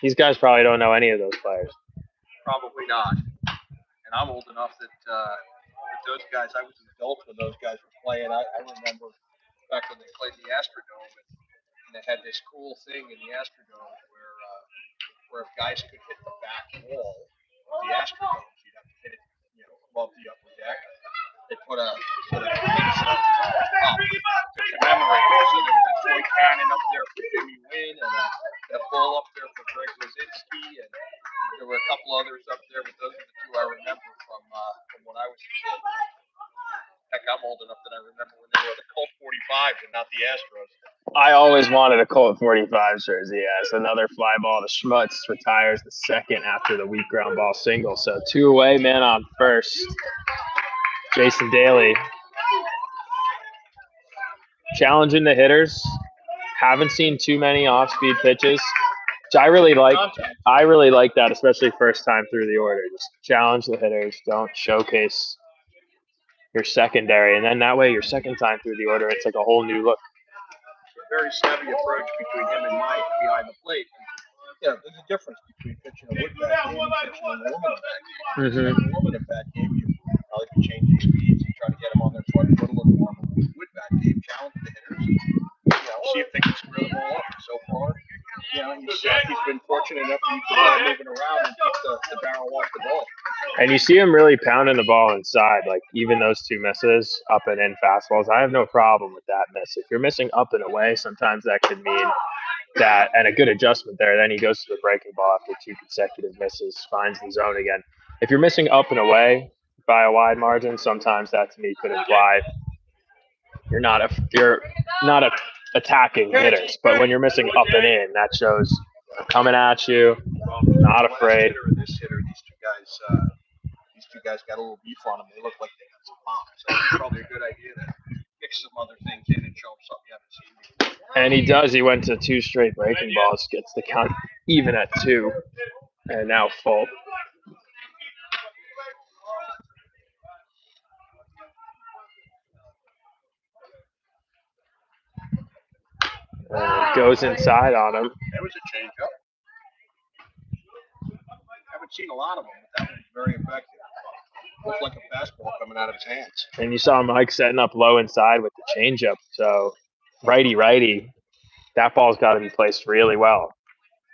These guys probably don't know any of those players. Probably not. And I'm old enough that with those guys, I was an adult when those guys were playing. I remember back when they played the Astrodome, and they had this cool thing in the Astrodome where if guys could hit the back wall of the Astrodome, you'd have to hit it, above the upper deck. They put a piece up to commemorate it. So there was a toy cannon up there for Jimmy Wynn and a bull up there for Greg Wazinski, and there were a couple others up there, but those are the two I remember from when I was a kid. Heck, I'm old enough that I remember when they were the Colt 45s and not the Astros. I always wanted a Colt 45 jersey as another fly ball to Schmutz retires the second after the weak ground ball single. So 2 away, man on first. Jason Daly challenging the hitters. Haven't seen too many off-speed pitches, which I really like. I really like that, especially first time through the order. Just challenge the hitters. Don't showcase your secondary, and then that way your second time through the order, it's like a whole new look. Very savvy approach between him and Mike behind the plate. Yeah, there's a difference between pitching a wood bat game and pitching an aluminum bat game. Mm-hmm. An aluminum bat game, you probably can change the speeds and try to get them on their front foot a little more. Wood bat game, challenge the hitters. See if they can square the ball up. So far, he's been fortunate enough to keep the ball moving around and keep the barrel off the ball. And you see him really pounding the ball inside, like even those 2 misses, up and in fastballs. I have no problem with that miss. If you're missing up and away, sometimes that could mean that, and a good adjustment there. Then he goes to the breaking ball after 2 consecutive misses, finds the zone again. If you're missing up and away by a wide margin, sometimes that to me could imply you're not attacking hitters. But when you're missing up and in, that shows coming at you, not afraid. This hitter, these two guys got a little beef on them. They look like they got some pop. So it's probably a good idea to mix some other things in and show them something you haven't seen before. And he does. He went to 2 straight breaking balls, gets the count even at 2, and now full. And goes inside on him. That was a changeup. Haven't seen a lot of them, but that was very effective. Looked like a fastball coming out of his hands. And you saw Mike setting up low inside with the changeup. So righty, that ball's got to be placed really well.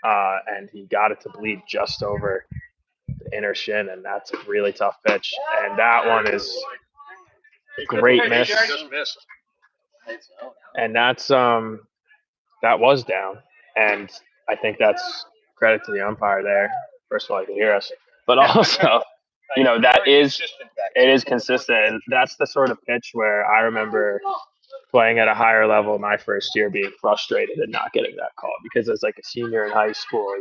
And he got it to bleed just over the inner shin, and that's a really tough pitch. And that one is a great miss. Just missed. And that's that was down. And I think that's credit to the umpire there. First of all, he can hear us. But also, it is consistent. And that's the sort of pitch where I remember playing at a higher level my first year being frustrated and not getting that call, because as like a senior in high school,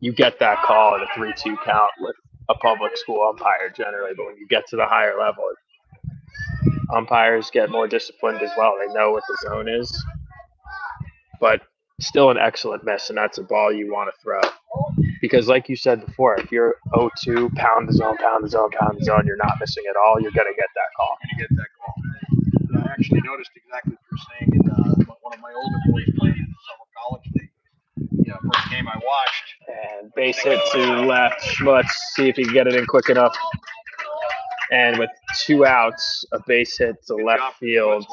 you get that call at a 3-2 count with a public school umpire generally. But when you get to the higher level, umpires get more disciplined as well. They know what the zone is. But still an excellent miss, and that's a ball you want to throw. Because like you said before, if you're 0-2, pound the zone, you're not missing at all, you're going to get that call. I actually noticed exactly what you're saying in one of my older boys playing in the summer college league. First game I watched. And base hit to left. Schmutz, see if he can get it in quick enough. And with 2 outs, a base hit to left field.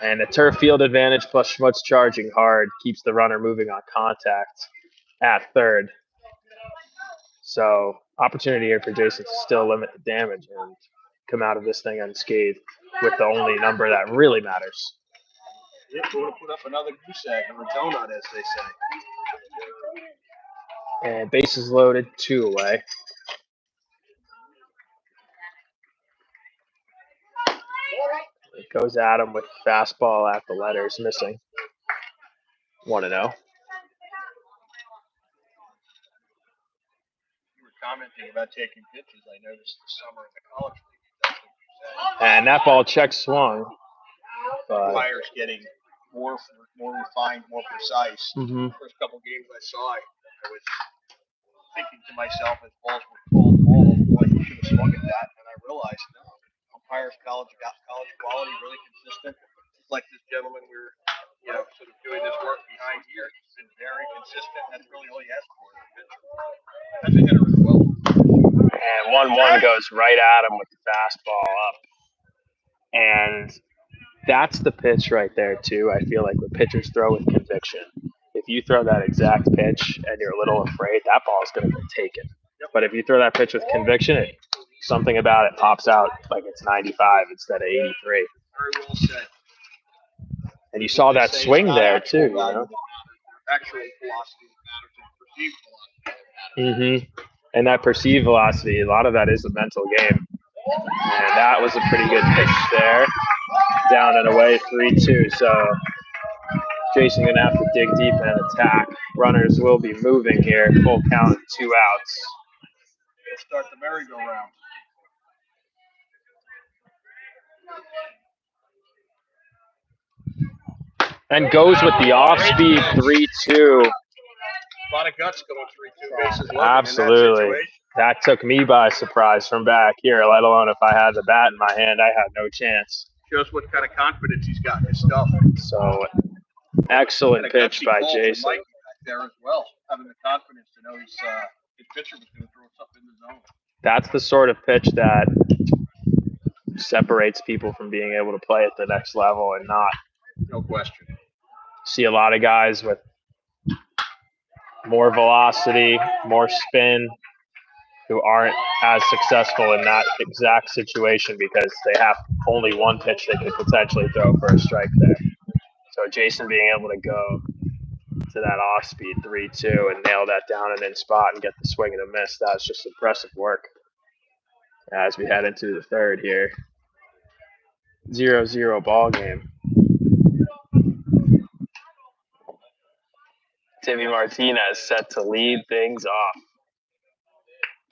And the turf field advantage plus Schmutz charging hard keeps the runner moving on contact at third. So opportunity here for Jason to still limit the damage and come out of this thing unscathed with the only number that really matters. Yeah, we're going to put up another goose egg or a donut, as they say. And bases loaded, 2 away. It goes at him with fastball at the letters, missing. 1-0. You were commenting about taking pitches. I noticed this summer in the college league. That's what you said. And that ball check swung. Umpires getting more refined, more precise. Mm-hmm. First couple games I saw, I was thinking to myself, as balls were called balls, boy, you should have swung at that. And I realized, no, umpires, college quality, really consistent. like this gentleman we're, sort of doing this work behind here. He's been very consistent. That's really all he has for him. As a hitter as well. And 1-1 goes right at him with the fastball up. And that's the pitch right there, too. I feel like when pitchers throw with conviction. If you throw that exact pitch and you're a little afraid, that ball is going to get taken. But if you throw that pitch with conviction, something about it pops out like it's 95 instead of 83. Very well said. And you saw that swing there, too. Actual velocity and perceived velocity. And that perceived velocity, a lot of that is a mental game. And that was a pretty good pitch there. Down and away, 3-2. So Jason going to have to dig deep and attack. Runners will be moving here. Full count, 2 outs. We'll start the merry-go-round. And goes with the off-speed 3-2. A lot of guts going 3-2 bases loaded. Absolutely. That took me by surprise from back here, let alone if I had the bat in my hand, I had no chance. Shows what kind of confidence he's got in his stuff. So, excellent pitch by Jason. Back there as well, having the confidence to know his pitcher was going to throw something in the zone. That's the sort of pitch that separates people from being able to play at the next level and not. No question. See a lot of guys with more velocity, more spin, who aren't as successful in that exact situation because they have only one pitch they could potentially throw for a strike there. So Jason being able to go to that off-speed 3-2 and nail that down and in spot and get the swing and a miss, that's just impressive work. As we head into the third here. 0-0 ball game. Timmy Martinez set to lead things off.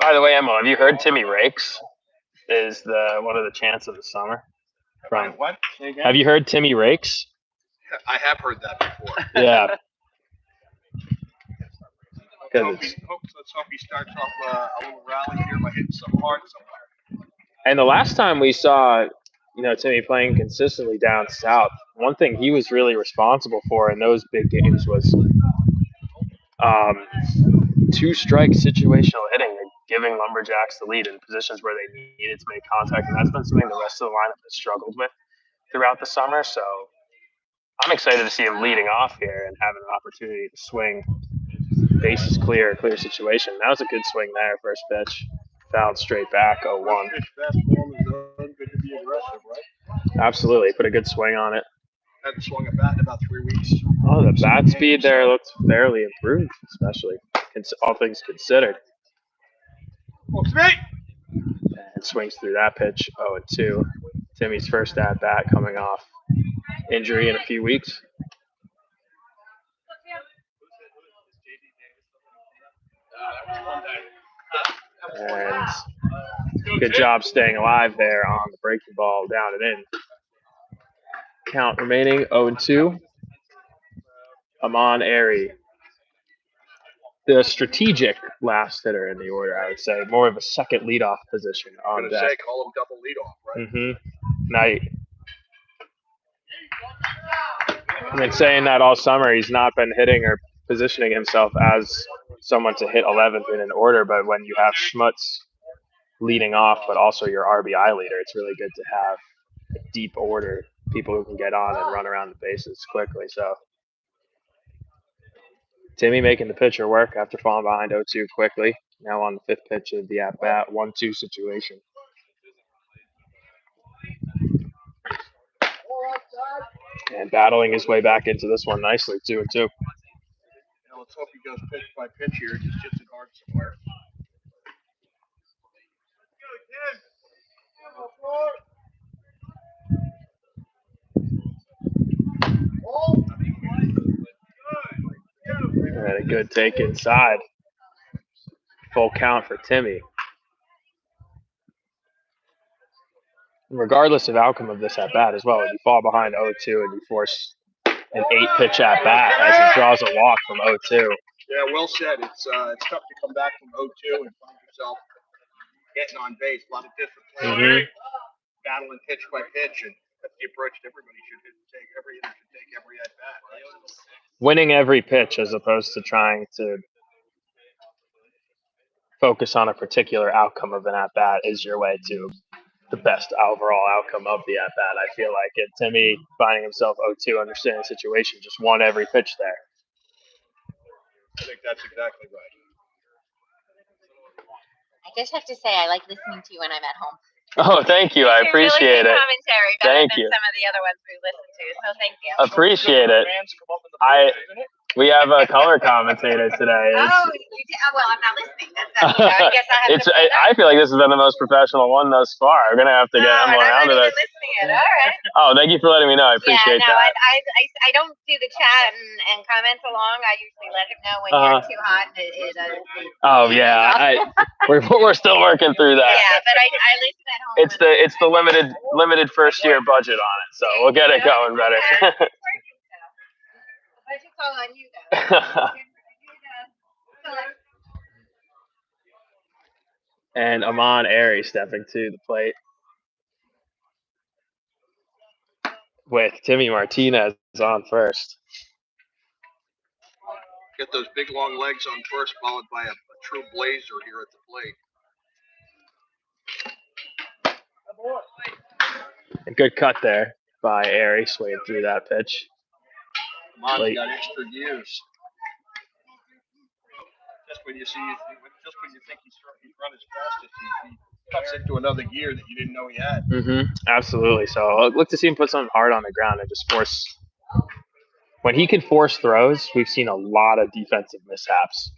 By the way, Emma, have you heard Timmy Rakes is one of the chants of the summer? What? Have you heard Timmy Rakes? I have heard that before. Yeah. Let's hope he starts off a little rally here by hitting some hard somewhere. And the last time we saw, Timmy playing consistently down south, one thing he was really responsible for in those big games was 2-strike situational hitting, giving Lumberjacks the lead in positions where they needed to make contact, and that's been something the rest of the lineup has struggled with throughout the summer. So I'm excited to see him leading off here and having an opportunity to swing. Bases clear situation. That was a good swing there, first pitch. Fouled straight back, 0-1. Absolutely, put a good swing on it. Hadn't swung a bat in about 3 weeks. Oh, the bat speed there looks fairly improved, especially all things considered. And swings through that pitch, 0-2. Timmy's first at bat coming off injury in a few weeks. And good job staying alive there on the breaking ball, down and in. Count remaining 0-2. Amon Airy, the strategic last hitter in the order, I would say. More of a second leadoff position on deck. Call him double leadoff, right? Now, I've been saying that all summer. He's not been hitting or positioning himself as someone to hit 11th in an order, but when you have Schmutz leading off, but also your RBI leader, it's really good to have a deep order, people who can get on and run around the bases quickly. So Timmy making the pitcher work after falling behind 0-2 quickly. Now on the fifth pitch of the at-bat, 1-2 situation. And battling his way back into this one nicely, 2-2. Let's hope he goes pitch by pitch here. Just hits it hard somewhere. And a good take inside. Full count for Timmy. Regardless of outcome of this at-bat as well, if you fall behind 0-2 and you force an 8-pitch at-bat as he draws a walk from 0-2. Yeah, well said. It's tough to come back from 0-2 and find yourself getting on base. A lot of discipline, battling pitch by pitch, and That's the approach that everybody should take. Every hitter should take every at bat. Right? Winning every pitch as opposed to trying to focus on a particular outcome of an at bat is your way to the best overall outcome of the at bat. I feel like it. Timmy finding himself 0-2, understanding the situation, just won every pitch there. I think that's exactly right. I just have to say, I like listening to you when I'm at home. Oh, thank you. I appreciate it. Commentary better than some of the other ones we listen to. So thank you. Appreciate it. We have a color commentator today. Oh, you did? Well, I'm not listening. I guess I have to. I feel like this has been the most professional one thus far. We're gonna have to get Emily onto this. Listening it. All right. Oh, thank you for letting me know. I appreciate that. I don't do the chat and comments along. I usually let him know when you're too hot. Oh yeah, we're still working through that. Yeah, but I listen at home. It's the limited first year budget on it, so we'll get it going better. Budget's all on you, though. And Amon Airy stepping to the plate with Timmy Martinez on first. Get those big long legs on first, followed by a true blazer here at the plate. A good cut there by Airy, swinging through that pitch. Amon's got extra years. Just when you think he's run his fastest, he cuts into another gear that you didn't know he had. Absolutely. So I'll look to see him put something hard on the ground and just force. When he can force throws, we've seen a lot of defensive mishaps.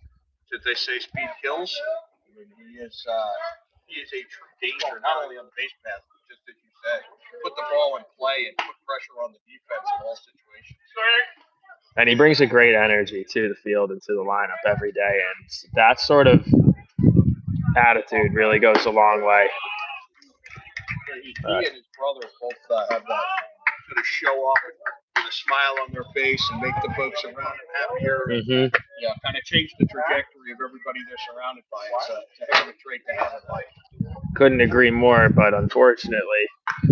Did they say speed kills? I mean, he is a true danger, not only on the base path, but just as you said, put the ball in play and put pressure on the defense in all situations. And he brings a great energy to the field and to the lineup every day, and that sort of attitude really goes a long way. He and his brother both have that sort of show off with a smile on their face and make the folks around them happier. Yeah, kind of change the trajectory of everybody they're surrounded by. It's a heck of a trait to have in life. Couldn't agree more, but unfortunately,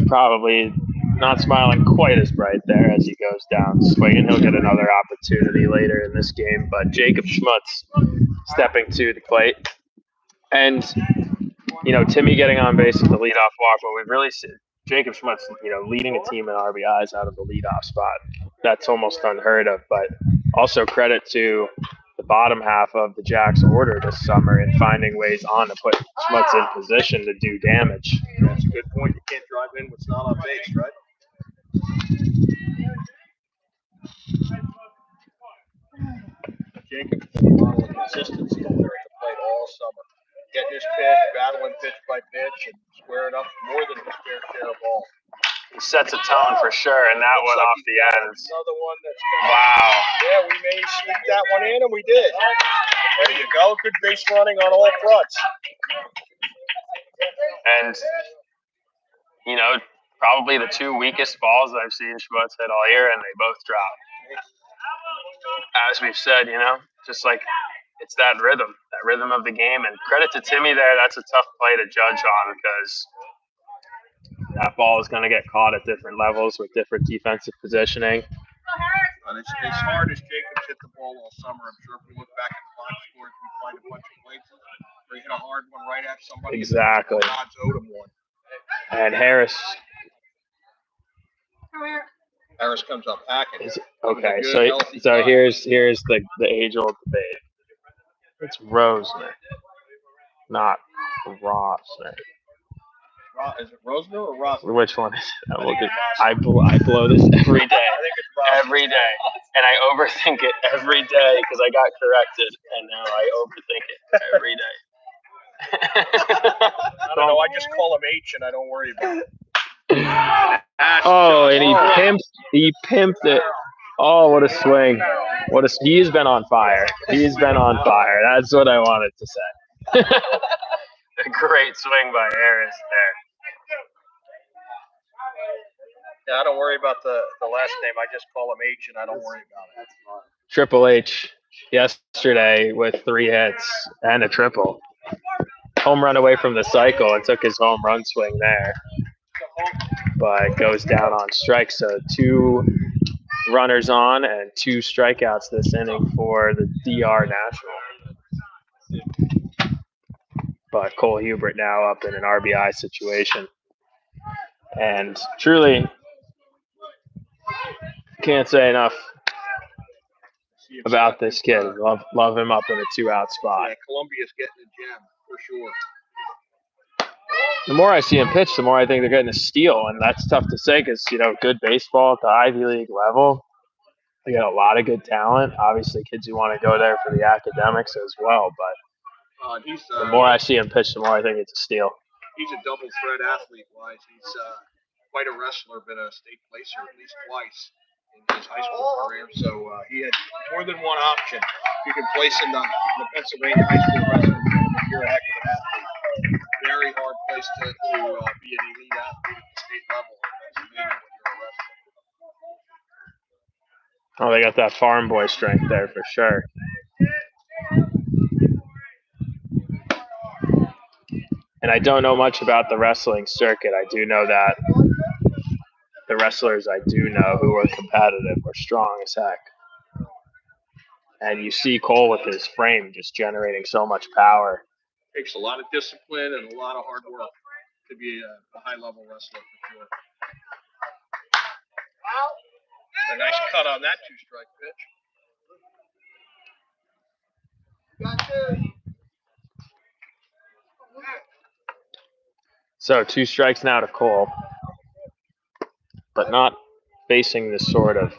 probably not smiling quite as bright there as he goes down swinging. He'll get another opportunity later in this game, but Jacob Schmutz stepping to the plate. And, Timmy getting on base with the leadoff walk, but we've really seen Jacob Schmutz, leading a team in RBIs out of the leadoff spot. That's almost unheard of, but also credit to the bottom half of the Jacks order this summer in finding ways on to put Schmutz in position to do damage. That's a good point. You can't drive in what's not on base, right? Jacob's been a model of consistency there at the plate all summer. Getting his pitch, battling pitch by pitch, and squaring up more than his fair share of balls. He sets a tone for sure, and that one off the ends. Another one that's wow. Yeah, we may sneak that one in, and we did. There you go. Good base running on all fronts. And, probably the two weakest balls I've seen Schmutz hit all year, and they both dropped. As we've said, just like it's that rhythm of the game. And credit to Timmy there. That's a tough play to judge on because that ball is going to get caught at different levels with different defensive positioning. But as hard as Jacobs hit the ball all summer, I'm sure if we look back at the box scores, we find a bunch of places where he hit a hard one right at somebody. Exactly. Odds owed him one. And Harris comes up packing. Okay, so here's the age-old debate. It's Rosner, not Rosner. Is it Rosner or Rosner? Which one is it? I blow this every day. Every day. And I overthink it every day because I got corrected, and now I overthink it every day. I don't know. I just call him H, and I don't worry about it. Oh, and he pimped it. Oh, what a swing. He's been on fire. He's been on fire. That's what I wanted to say. A great swing by Harris there. Yeah, I don't worry about the last name. I just call him H, and I don't worry about it. Triple H yesterday with 3 hits and a triple. Home run away from the cycle and took his home run swing there. but goes down on strikes. So 2 runners on and 2 strikeouts this inning for the DR National. But Cole Hubert now up in an RBI situation. And truly can't say enough about this kid. Love him up in a 2-out spot. Yeah, Columbia's getting a gem for sure. The more I see him pitch, the more I think they're getting a steal, and that's tough to say because, good baseball at the Ivy League level, they got a lot of good talent. Obviously, kids who want to go there for the academics as well, but the more I see him pitch, the more I think it's a steal. He's a double threat athlete-wise. He's quite a wrestler, been a state placer at least twice in his high school career. So he had more than one option. You can place in the Pennsylvania high school wrestling tournament. You're a heck of an athlete. Very hard place to be an elite athlete at the state level in Pennsylvania when you're a wrestler. Oh, they got that farm boy strength there for sure. And I don't know much about the wrestling circuit. I do know that the wrestlers I do know who are competitive are strong as heck. And you see Cole with his frame just generating so much power. Takes a lot of discipline and a lot of hard work to be a high-level wrestler for sure. A nice cut on that 2-strike pitch. So 2 strikes now to Cole, but not facing the sort of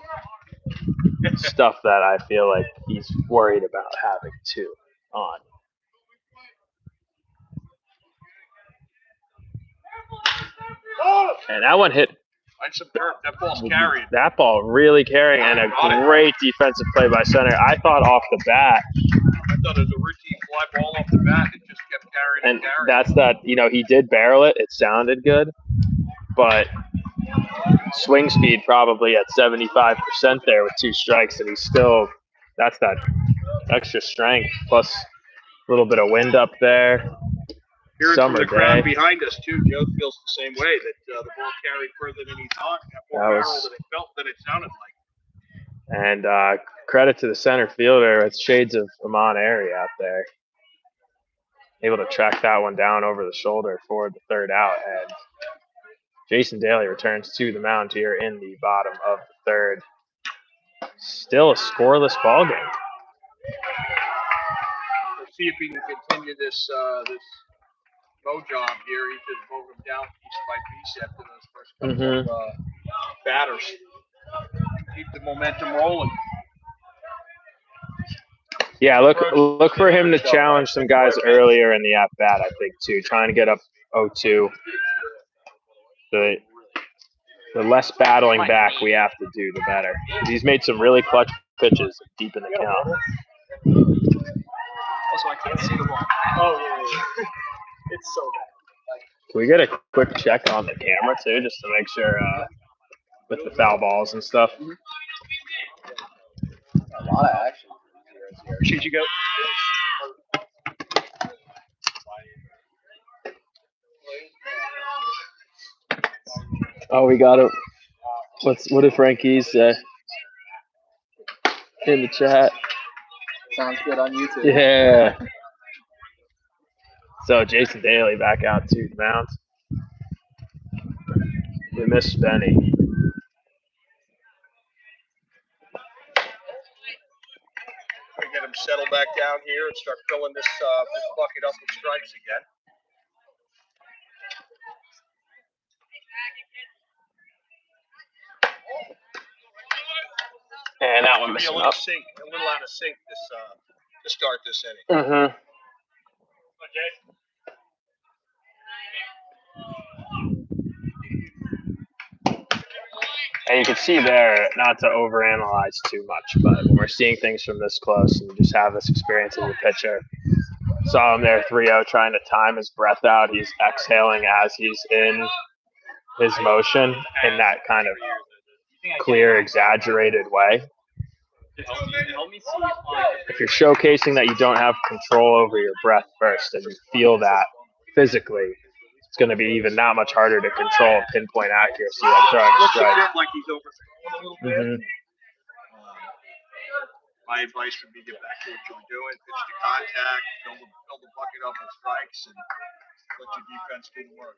stuff that I feel like he's worried about having 2 on. And that one hit. That ball's carried. That ball really carrying, and a great defensive play by center. I thought off the bat. I thought it was a routine fly ball off the bat. It just kept carrying and that's that. He did barrel it. It sounded good, but swing speed probably at 75% there with 2 strikes, and he's still. That's that extra strength plus a little bit of wind up there. Hearing from the crowd behind us too, Joe feels the same way that the ball carried further than he thought. Got more barrel than it felt than it sounded like. And credit to the center fielder with shades of Amon Airy out there, able to track that one down over the shoulder for the 3rd out. And Jason Daly returns to the mound here in the bottom of the 3rd. Still a scoreless ball game. We'll see if he can continue this go job here. He just broke him down piece by piece after those first couple of batters. Keep the momentum rolling. Yeah, look for him to challenge some guys earlier in the at-bat, I think, too. Trying to get up 0-2. The less battling back we have to do, the better. He's made some really clutch pitches deep in the count. Also, I can't see the ball. Oh, yeah. It's so bad. Can we get a quick check on the camera, too, just to make sure with the foul balls and stuff? A lot of action. Should you go? Oh, we got it. What did Frankie's say in the chat? Sounds good on YouTube. Yeah. So Jason Daly back out to the mound. We missed Benny. We get him settled back down here and start filling this bucket up with strikes again. And that one missing a little up. A little out of sync to start this inning. Mm-hmm. And you can see there, not to overanalyze too much, but when we're seeing things from this close and you just have this experience as a pitcher, saw him there 3-0 trying to time his breath out. He's exhaling as he's in his motion in that kind of clear, exaggerated way. If you're showcasing that you don't have control over your breath first and you feel that physically, it's going to be even that much harder to control pinpoint accuracy of throwing a Looks a strike. bit like he's overthrowing a little bit. Mhm. My advice would be get back to what you were doing, pitch to contact, fill the bucket up with strikes, and let your defense do the work.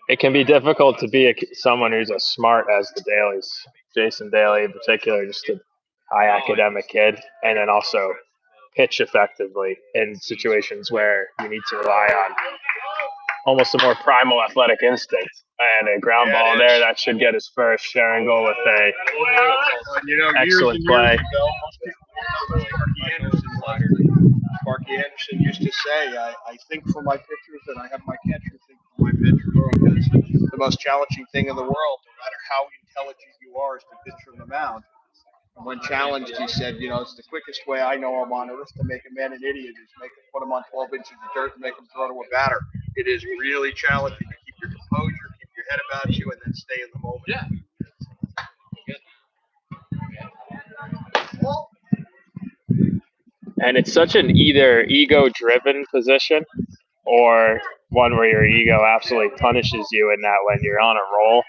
It can be difficult to be someone who's as smart as the Dailies. Jason Daly in particular, just a high academic kid, and then also pitch effectively in situations where you need to rely on almost a more primal athletic instinct. And a ground ball there that should get his first sharing goal with a excellent play. Sparky Anderson used to say, I think for my pitchers and I have my catcher think for my pitchers, because the most challenging thing in the world, no matter how intelligent you are, is to pitch from the mound. And when challenged, he said, it's the quickest way I know I'm on earth to make a man an idiot is put him on 12 inches of dirt and make him throw to a batter. It is really challenging to keep your composure, keep your head about you, and then stay in the moment. Yeah. And it's such an either ego-driven position or one where your ego absolutely punishes you in that when you're on a roll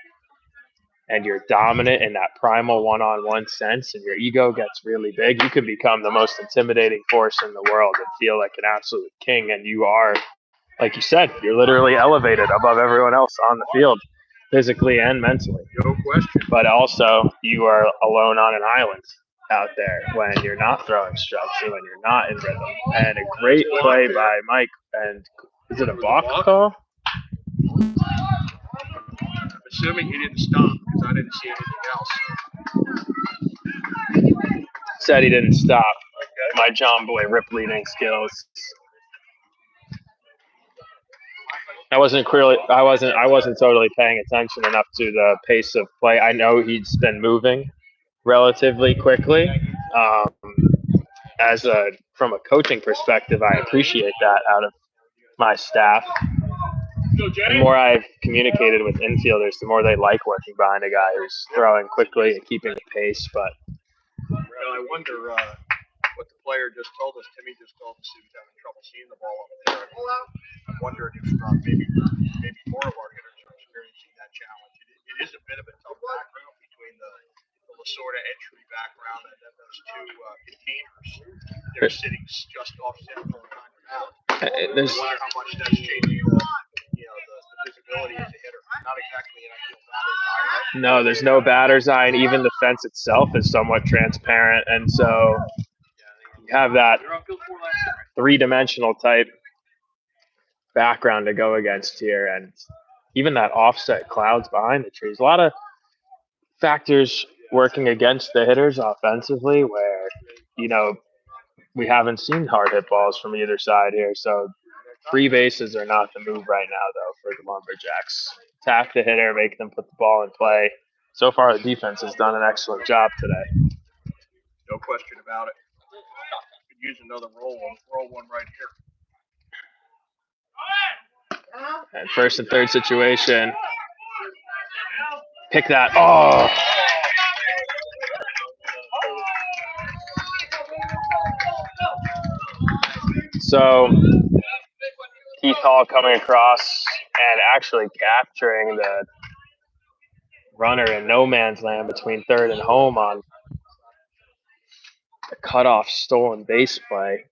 and you're dominant in that primal one-on-one sense and your ego gets really big, you can become the most intimidating force in the world and feel like an absolute king. And you are, like you said, you're literally elevated above everyone else on the field, physically and mentally. No question. But also, you are alone on an island out there when you're not throwing strikes and when you're not in rhythm. And a great play by Mike. And is it a balk call? I'm assuming he didn't stop because I didn't see anything else. Said he didn't stop. My John Boy rip leading skills. I wasn't totally paying attention enough to the pace of play. I know he's been moving relatively quickly. From a coaching perspective, I appreciate that out of my staff. The more I've communicated with infielders, the more they like working behind a guy who's throwing quickly and keeping the pace. But I wonder what the player just told us. Timmy just told us he was having trouble seeing the ball up there. I'm wondering if maybe more of our hitters are experiencing that challenge. It is a bit of a tough background between the Lasorda entry background and then those two containers. They're sitting just off center from time out. I wonder how much that's changing the visibility as a hitter. Not exactly an ideal batter's eye, right? No, there's no batter's eye, and even the fence itself is somewhat transparent, and so you have that three-dimensional type background to go against here, and even that offset clouds behind the trees. A lot of factors working against the hitters offensively where, we haven't seen hard hit balls from either side here. So free bases are not the move right now, though, for the Lumberjacks. Attack the hitter, make them put the ball in play. So far, the defense has done an excellent job today. No question about it. Could use another roll one right here. And first and third situation. Pick that. Oh! So Keith Hall coming across and actually capturing the runner in no man's land between third and home on the cutoff stolen base play.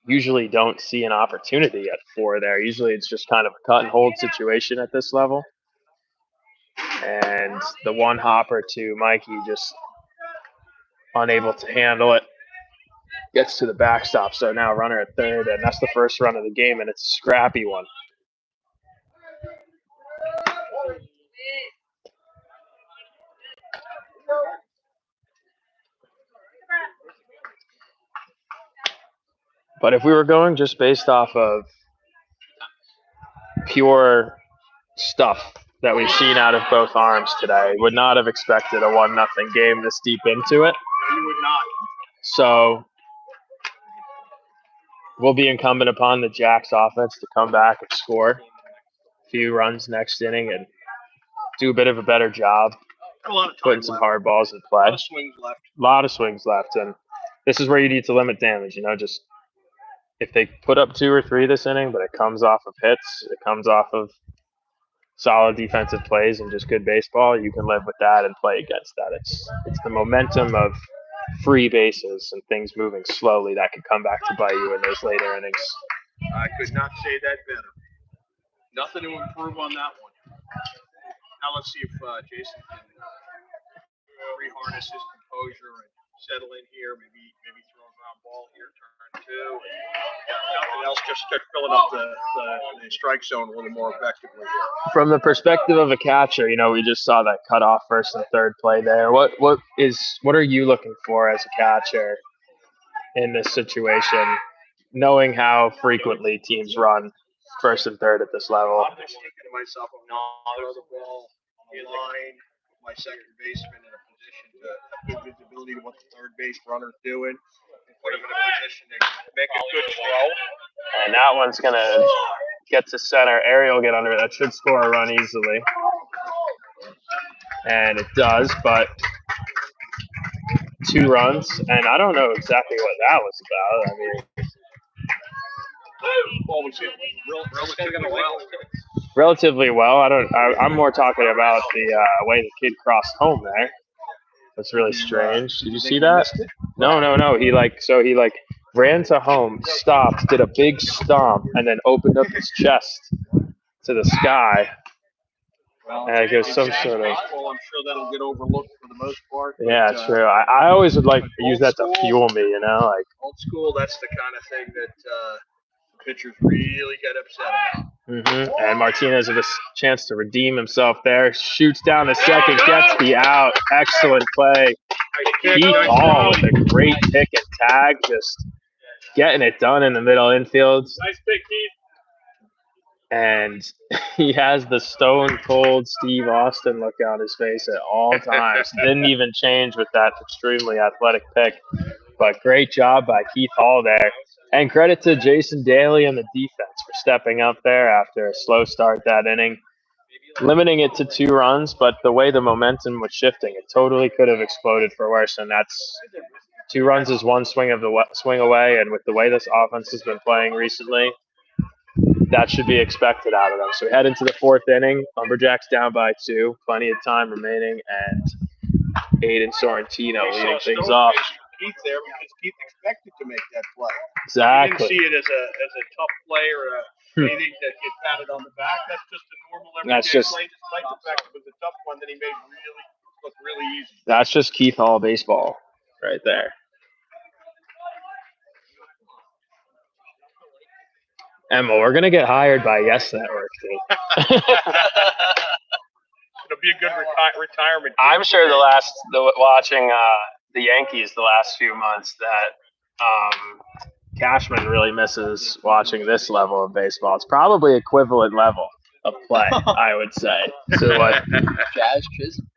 Usually don't see an opportunity at 4 there. Usually it's just kind of a cut and hold situation at this level. And the one hopper to Mikey just unable to handle it. Gets to the backstop, so now runner at third, and that's the first run of the game, and it's a scrappy one. But if we were going just based off of pure stuff that we've seen out of both arms today, would not have expected a 1-0 game this deep into it. You would not. So will be incumbent upon the Jacks offense to come back and score a few runs next inning and do a bit of a better job putting some hard balls in play. A lot of swings left. And this is where you need to limit damage. Just if they put up 2 or 3 this inning, but it comes off of hits, it comes off of solid defensive plays and just good baseball, you can live with that and play against that. It's the momentum of free bases and things moving slowly that could come back to bite you in those later innings. I could not say that better. Nothing to improve on that one. Now let's see if Jason can re-harness his composure and settle in here. Maybe throw a ground ball here, turn two. Nothing else, just start filling up the strike zone a little more effectively. From the perspective of a catcher, we just saw that cutoff first and third play there. What are you looking for as a catcher in this situation, knowing how frequently teams run first and third at this level? I'm just thinking to myself, I'm not throw the ball in line, my second baseman in a position to have good visibility to what the third base runner's doing, and put him in a position to make a good throw. And that one's going to get to center. Ariel will get under it. That should score a run easily. And it does, but 2 runs. And I don't know exactly what that was about. I mean, relatively well. I'm more talking about the way the kid crossed home there. That's really strange. Did you see that? No. He ran to home, stopped, did a big stomp, and then opened up his chest to the sky. And it goes some sort of. I'm sure that'll get overlooked for the most part. Yeah, true. I always would like to use that to fuel me, like old school. That's the kind of thing that pitchers really get upset about. Mm-hmm. And Martinez with a chance to redeem himself there. Shoots down to second, gets the out. Excellent play. Keith Hall with a great pick and tag, just getting it done in the middle infield. Nice pick, Keith. And he has the stone cold Steve Austin look on his face at all times. Didn't even change with that extremely athletic pick. But great job by Keith Hall there. And credit to Jason Daly and the defense for stepping up there after a slow start that inning. Limiting it to 2 runs, but the way the momentum was shifting, it totally could have exploded for worse. And that's 2 runs is one swing away. And with the way this offense has been playing recently, that should be expected out of them. So we head into the 4th inning. Lumberjacks down by 2. Plenty of time remaining. And Aiden Sorrentino leading things off. Keith there because Keith expected to make that play. Exactly. He didn't see it as a tough play or anything that get patted on the back. That's just a normal everyday play. Despite the fact it was a tough one that he made look really easy. That's just Keith Hall baseball right there. Emma, we're gonna get hired by Yes Network too. It'll be a good retirement. I'm sure watching the Yankees the last few months that Cashman really misses watching this level of baseball. It's probably equivalent level of play, I would say. So what? Jazz Chisholm.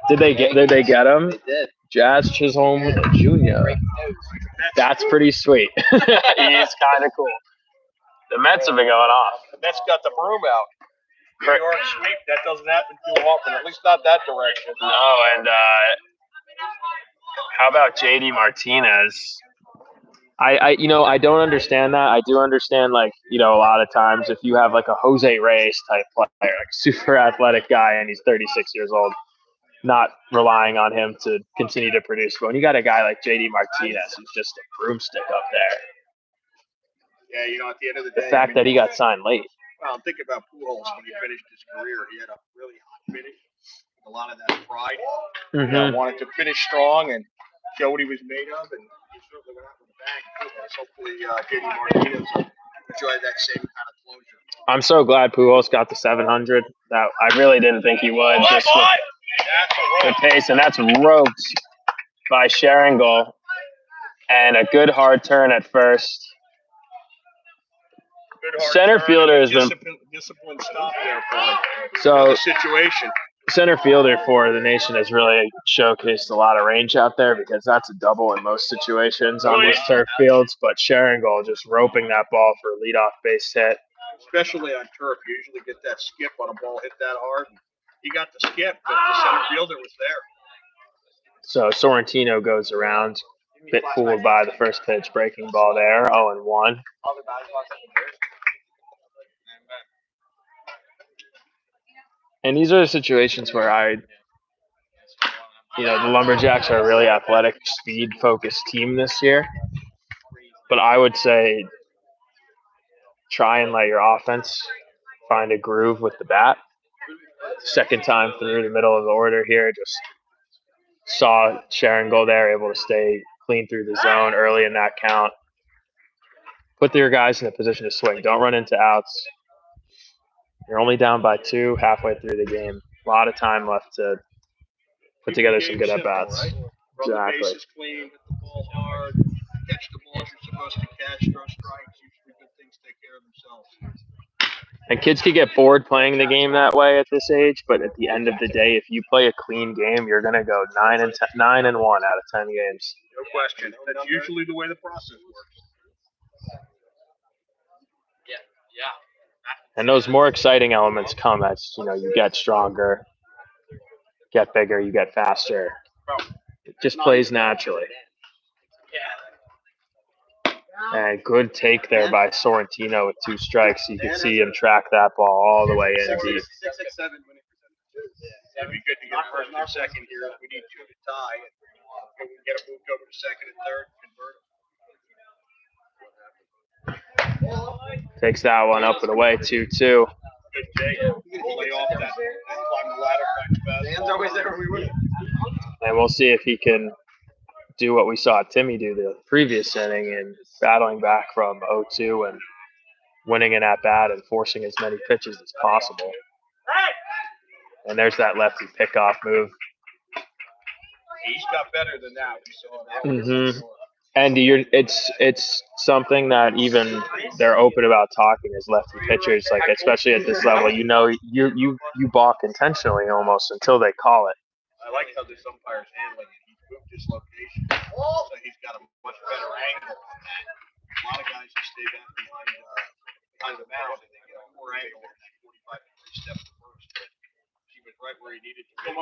Did they get him? They did. Jazz Chisholm Jr. That's pretty sweet. He's kind of cool. The Mets have been going off. The Mets got the broom out. New York sweep. That doesn't happen too often, at least not that direction. No, and how about JD Martinez? I don't understand that. I do understand, a lot of times if you have like a Jose Reyes type player, like super athletic guy, and he's 36 years old, not relying on him to continue to produce. But when you got a guy like JD Martinez, who's just a broomstick up there. Yeah, at the end of the day. The fact that he got signed late. Well, think about Pujols when he finished his career. He had a really hot finish. A lot of that pride. Mm-hmm. Wanted to finish strong and show what he was made of, and he certainly went out with a bang. Hopefully, JD Martinez will enjoy that same kind of closure. I'm so glad Pujols got the 700. That I really didn't think he would. Just with pace, and that's roped by Sharingal, and a good hard turn at first. Center fielder has been disciplined stop there for the situation. Center fielder for the nation has really showcased a lot of range out there because that's a double in most situations on these turf fields. But Sharingal just roping that ball for a leadoff base hit. Especially on turf, you usually get that skip on a ball hit that hard. He got the skip, but the center fielder was there. So Sorrentino goes around, a bit fooled by the first pitch breaking ball there, 0-1. And these are the situations where the Lumberjacks are a really athletic, speed-focused team this year. But I would say try and let your offense find a groove with the bat. Second time through the middle of the order here, just saw Sharon go there, able to stay clean through the zone early in that count. Put your guys in a position to swing. Don't run into outs. You're only down by 2 halfway through the game. A lot of time left to put together some good at-bats. Right? Run the bases clean, hit the ball hard, catch the balls you're supposed to catch, throw strikes. Usually good things take care of themselves. And kids could get bored playing the game that way at this age, but at the end of the day, if you play a clean game, you're going to go 9 and 1 out of 10 games. No question. That's usually the way the process works. Yeah. And those more exciting elements come as you get stronger, get bigger, you get faster. It just plays naturally. And good take there by Sorrentino with 2 strikes. You can see him track that ball all the way in deep. 6, 7. It'd be good to get first or second here. We need 2 to tie. And we can get it moved over to second and third and convert. Takes that one up and away, 2-2. Good take. Lay off that. Climb the ladder. Dan's always there when we win. And we'll see if he can do what we saw Timmy do the previous inning and battling back from 0-2 and winning an at-bat and forcing as many pitches as possible. And there's that lefty pickoff move. He's got better than that. We saw that. And it's something that even they're open about talking as lefty pitchers, like especially at this level. You balk intentionally almost until they call it. I like how this umpire's handling it. He's moved his location, so he's got a much better angle on that. A lot of guys just stay back behind the mound and they get a more angle, 45 degree step to first. But he was right where he needed to be.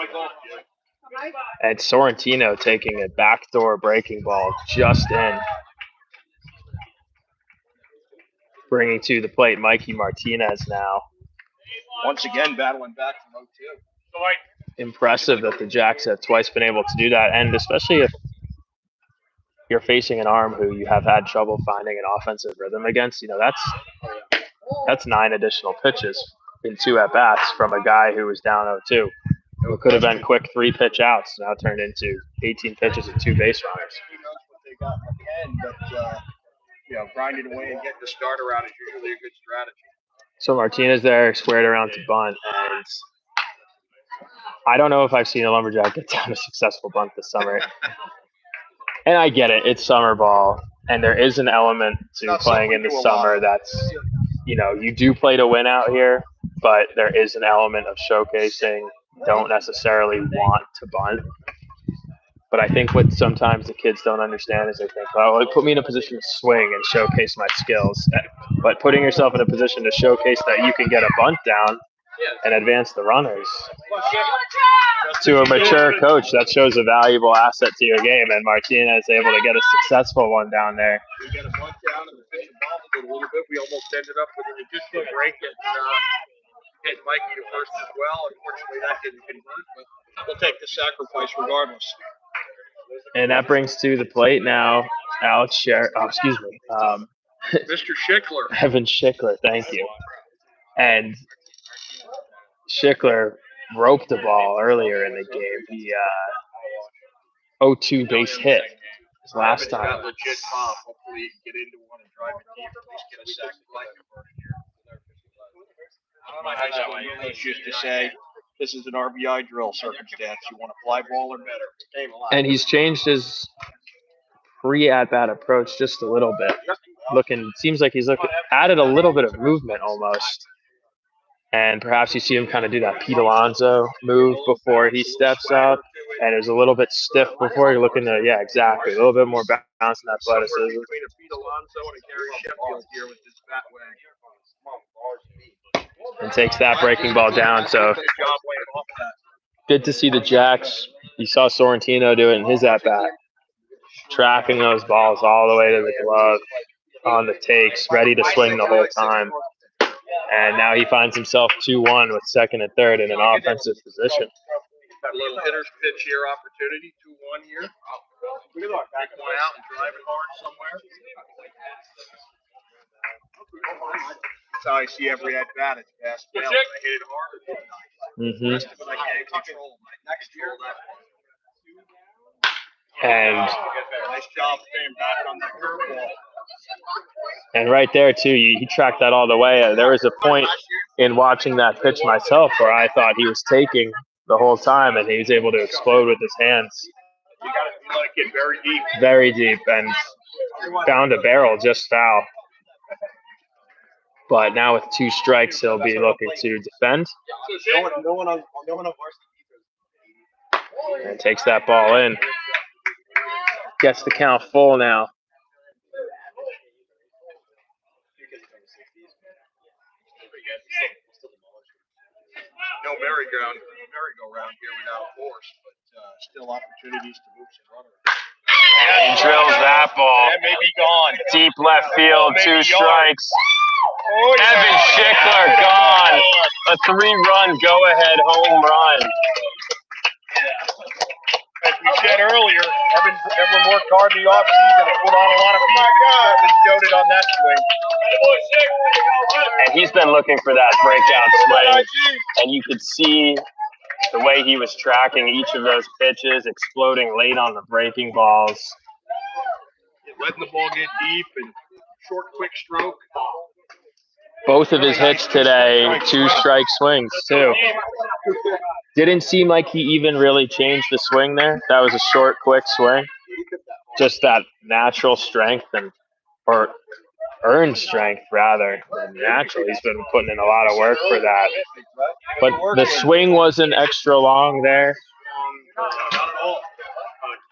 And Sorrentino taking a backdoor breaking ball just in. Bringing to the plate Mikey Martinez now. Once again, battling back from 0-2. Impressive that the Jacks have twice been able to do that, and especially if you're facing an arm who you have had trouble finding an offensive rhythm against, that's 9 additional pitches in 2 at-bats from a guy who was down 0-2. It could have been quick 3 pitch outs, now turned into 18 pitches and 2 base runners. Who knows what they got in the pen, but grinding away and getting the starter out is usually a good strategy. So Martinez there squared around to bunt, and I don't know if I've seen a Lumberjack get down a successful bunt this summer. And I get it, it's summer ball, and there is an element to playing in the summer that's, you do play to win out here, but there is an element of showcasing. Don't necessarily want to bunt. But I think what sometimes the kids don't understand is they think, well, put me in a position to swing and showcase my skills. But putting yourself in a position to showcase that you can get a bunt down and advance the runners. To a mature coach, that shows a valuable asset to your game, and Martinez able to get a successful one down there. We got a bunt down and the pitch bobbled a little bit. We almost ended up with an additional break and hit Mikey to first as well. Unfortunately, that didn't convert, but we'll take the sacrifice regardless. And that brings to the plate now Mr. Schickler. Evan Schickler, thank you. And Schickler roped the ball earlier in the game. He 0-2 base hit his last time. Got legit pop. Hopefully he can get into one and drive it deep, at least get a sack of life converted here. My high school coach used to say, this is an RBI drill circumstance. You want a fly ball or better. And he's changed his pre-at-bat approach just a little bit. Seems like he's added a little bit of movement almost. And perhaps you see him kind of do that Pete Alonso move before he steps out. And it was a little bit stiff before. You're looking to, exactly. A little bit more bounce and athleticism. Between a Pete Alonso and a Gary Sheffield here with this bat wag. And takes that breaking ball down. So good to see the Jacks. You saw Sorrentino do it in his at-bat. Tracking those balls all the way to the glove on the takes, ready to swing the whole time. And now he finds himself 2-1 with second and third in an offensive position. That little hitter's pitch here opportunity, 2-1 here. Take one out and drive it hard somewhere. That's how I see every at bat. It's fast. I hit it hard. Mm-hmm. But I can't control next year. And Nice job staying back on that curveball. And right there, too, he tracked that all the way. There was a point in watching that pitch myself where I thought he was taking the whole time, and he was able to explode with his hands. You let it get very deep. Very deep, and found a barrel just foul. But now with 2 strikes, he'll be looking to defend. No one on And takes that ball in. Gets the count full now. No merry-go-round here without a force, but still opportunities to move some runners. And he drills that ball. That may be gone. Deep left field, 2 strikes. Evan Schickler gone. A 3-run go-ahead home run. As we said earlier, Evan worked hard in the offseason and put on a lot of beat. Certainly showed it on that swing. And he's been looking for that breakout swing. And you could see the way he was tracking each of those pitches, exploding late on the breaking balls. Letting the ball get deep and short, quick stroke. Both of his hits today, 2-strike swings, too. Didn't seem like he even really changed the swing there. That was a short, quick swing. Just that natural strength or earned strength, rather, than natural. He's been putting in a lot of work for that. But the swing wasn't extra long there. Not at all.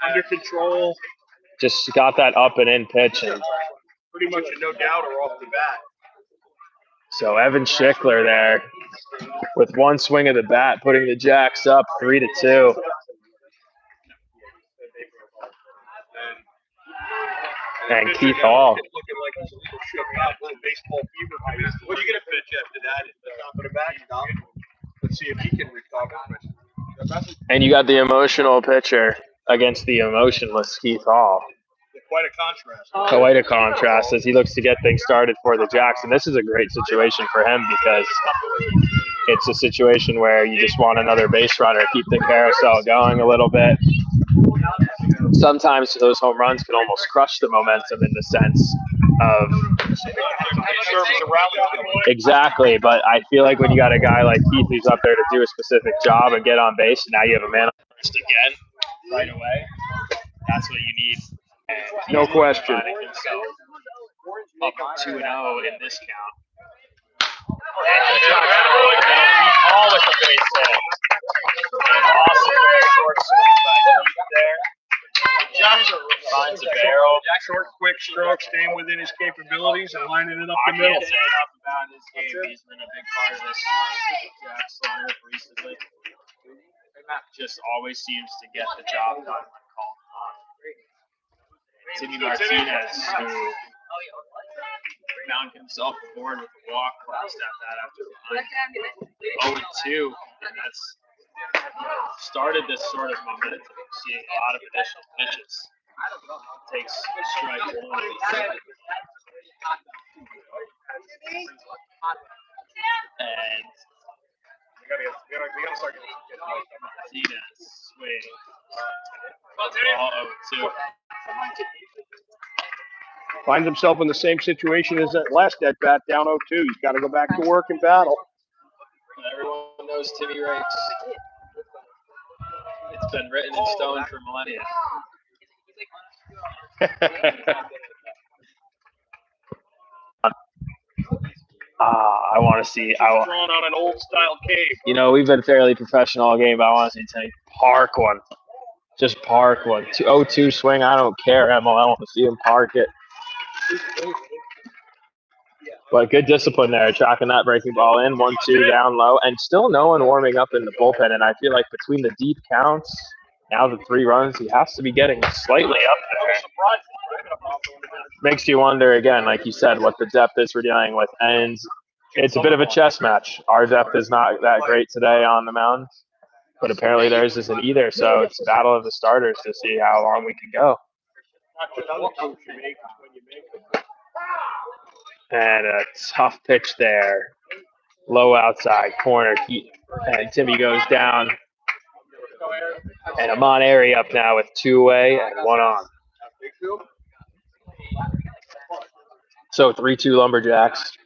Under control. Just got that up and in pitch. And pretty much a no doubter off the bat. so Evan Schickler there with 1 swing of the bat, putting the Jacks up 3-2. And Keith Hall. Looking like he's a little shook up, a little baseball fever coming. What are you going to pitch after that? At the top of the backstop. Let's see if he can recover. And you got the emotional pitcher against the emotionless Keith Hall. Quite a contrast. Quite a contrast as he looks to get things started for the Jacks. And this is a great situation for him because it's a situation where you just want another base runner, keep the carousel going a little bit. Sometimes those home runs can almost crush the momentum in the sense of exactly, but I feel like when you got a guy like Keith who's up there to do a specific job and get on base, and now you have a man on first again right away, that's what you need. And no question. Up 2-0 in this count. And all with the base hit. Awesome short swing by Keith there. Finds a barrel. Short, quick stroke, staying within his capabilities and lining it up the I middle. can't say enough about his game. He's been a big part of this Jacks lineup recently. Just always seems to get the job done when called on. Timmy Martinez, who found himself aboard with a walk last at that after behind 0-2, and that's started this sort of momentum, seeing a lot of additional pitches. Takes strike 1. And Martinez swing. All 0-2. Finds himself in the same situation as that last at bat, down 0-2. He's got to go back to work and battle. Everyone knows Timmy rakes. It's been written in stone for millennia. I want to see. Drawn on an old style cave. You know, we've been fairly professional all game, but I want to see Timmy park one. Just park one. 0-2 swing. I don't care, Emil. I want to see him park it. But good discipline there, tracking that breaking ball in, 1-2 down low, and still no one warming up in the bullpen. And I feel like between the deep counts, now the 3 runs, he has to be getting slightly up there. Makes you wonder again, like you said, what the depth is we're dealing with. And It's a bit of a chess match. Our depth is not that great today on the mound, but apparently theirs isn't either. So it's a battle of the starters to see how long we can go. And a tough pitch there. Low outside corner. And Timmy goes down. And Amon Airy up now with 2 away and 1 on. So 3-2 Lumberjacks.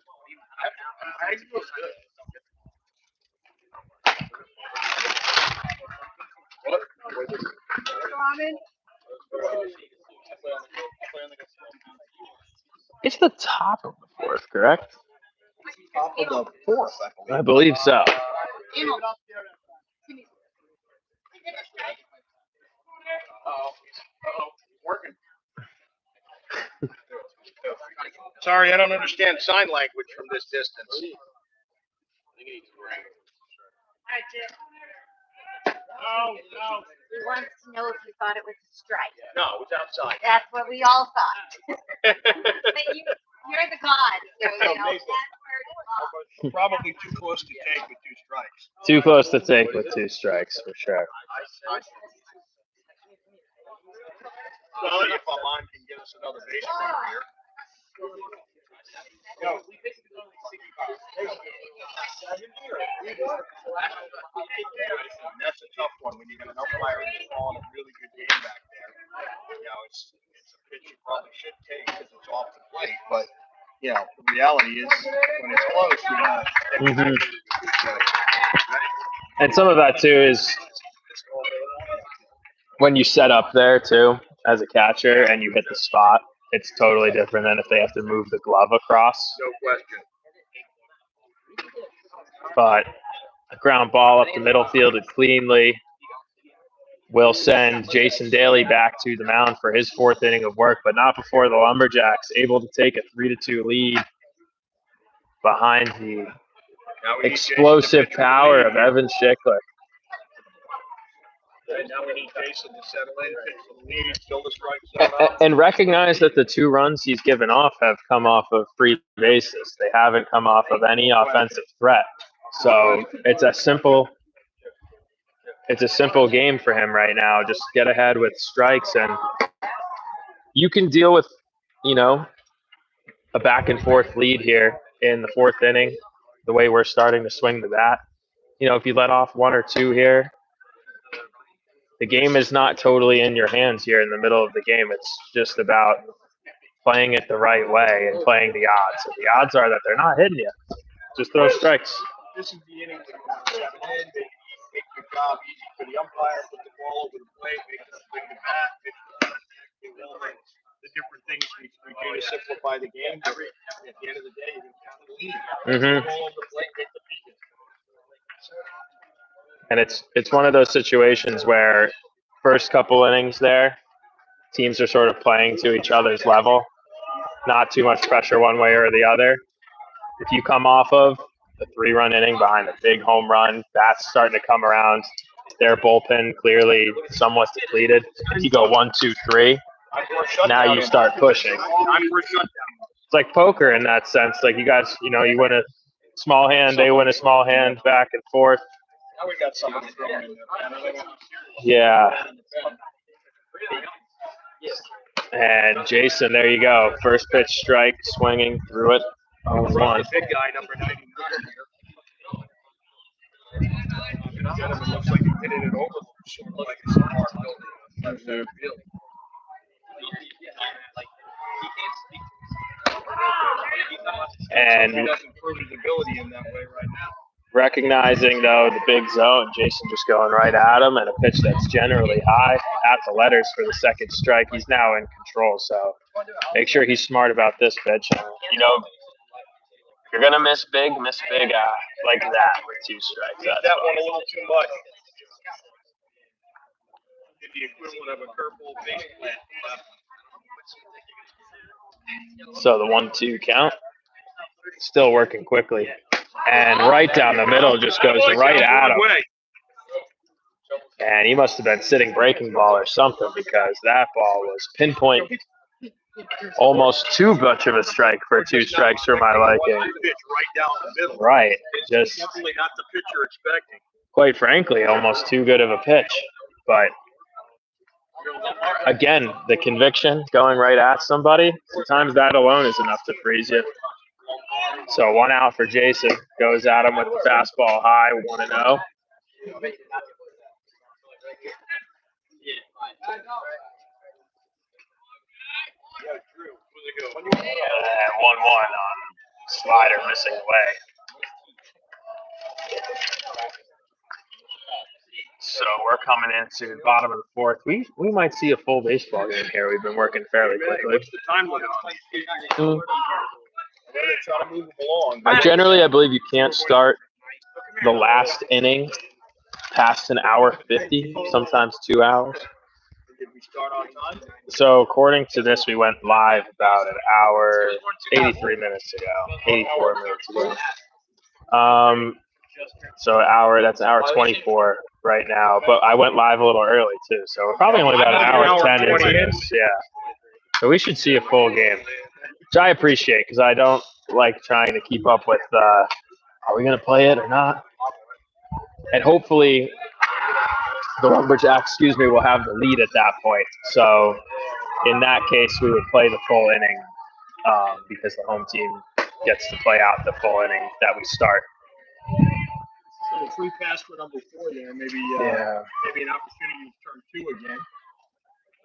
It's the top of the 4th, correct? Top of the 4th, I believe so. Working. Sorry, I don't understand sign language from this distance. He wants to know if you thought it was a strike. No, it was outside. That's what we all thought. But you're the god, so you know that's where Probably too close to take with 2 strikes. Too close to take with 2 strikes, for sure. Well, if Amon can get us another base runner here. That's a tough one when you got an umpire who's calling a really good game back there. You know, it's a pitch you probably should take because it's off the plate, but you know, the reality is when it's close, you want to. And some of that too is when you set up there too as a catcher and you hit the spot, it's totally different than if they have to move the glove across. No question. But a ground ball up the middle, fielded cleanly, will send Jason Daly back to the mound for his 4th inning of work, but not before the Lumberjacks able to take a 3-2 lead behind the explosive power of Evan Schickler. And now we need Jason to settle in, pitch the lead, fill the strike zone up. And recognize that the 2 runs he's given off have come off of free bases. They haven't come off of any offensive threat. So it's a simple game for him right now. Just get ahead with strikes, and you can deal with, you know, a back and forth lead here in the 4th inning, the way we're starting to swing the bat. You know, if you let off 1 or 2 here, the game is not totally in your hands here in the middle of the game. It's just about playing it the right way and playing the odds. And the odds are that they're not hitting you. Just throw strikes. This is the inning where you want to set it in, make your job easy for the umpire, put the ball over the plate, make them swing the bat, pitch the different things we do to simplify the game. At the end of the day, you can count the lead. Ball over the plate, make the beat. And it's one of those situations where first couple innings there, teams are sort of playing to each other's level. Not too much pressure one way or the other. If you come off of the 3-run inning behind a big home run, that's starting to come around. Their bullpen clearly somewhat depleted. You go 1, 2, 3. Now you start pushing. It's like poker in that sense. Like you guys, you know, you win a small hand, they win a small hand, back and forth. Now we got somebody throwing in there. Yeah. And Jason, there you go. First pitch strike, swinging through it. 0-1. Big guy, number 99 here. It looks like he hit it over, sort of like a smart building. And he doesn't prove his ability in that way right now. Recognizing, though, the big zone, Jason just going right at him, and a pitch that's generally high at the letters for the second strike. He's now in control, so make sure he's smart about this pitch. You know, if you're going to miss big like that with 2 strikes. Leave that one a little too much. Give the equivalent of a curveball base plant. So the 1-2 count, still working quickly. And right down the middle, just goes right at him. And he must have been sitting breaking ball or something, because that ball was pinpoint Almost too much of a strike for 2 strikes for my liking. Pitch right down the middle. Right. Just Definitely not the pitch you're expecting. quite frankly, almost too good of a pitch. But again, the conviction going right at somebody, sometimes that alone is enough to freeze you. So 1 out for Jason. Goes at him with the fastball high, 1-0. And 1-1 on slider missing away. So we're coming into the bottom of the 4th. We might see a full baseball game here. We've been working fairly quickly. What's the time limit on these? I believe you can't start the last inning past an hour 50, sometimes 2 hours. Did we start on time? So according to this, we went live about an hour, 83 minutes ago, 84 minutes ago. So that's an hour 24 right now, but I went live a little early too, so we're probably only about an hour 10 into this. Yeah. So we should see a full game, which I appreciate because I don't like trying to keep up with, are we going to play it or not? And hopefully the Lumberjacks, will have the lead at that point. So in that case, we would play the full inning because the home team gets to play out the full inning that we start. So if we pass for number 4 there, maybe an opportunity to turn 2 again.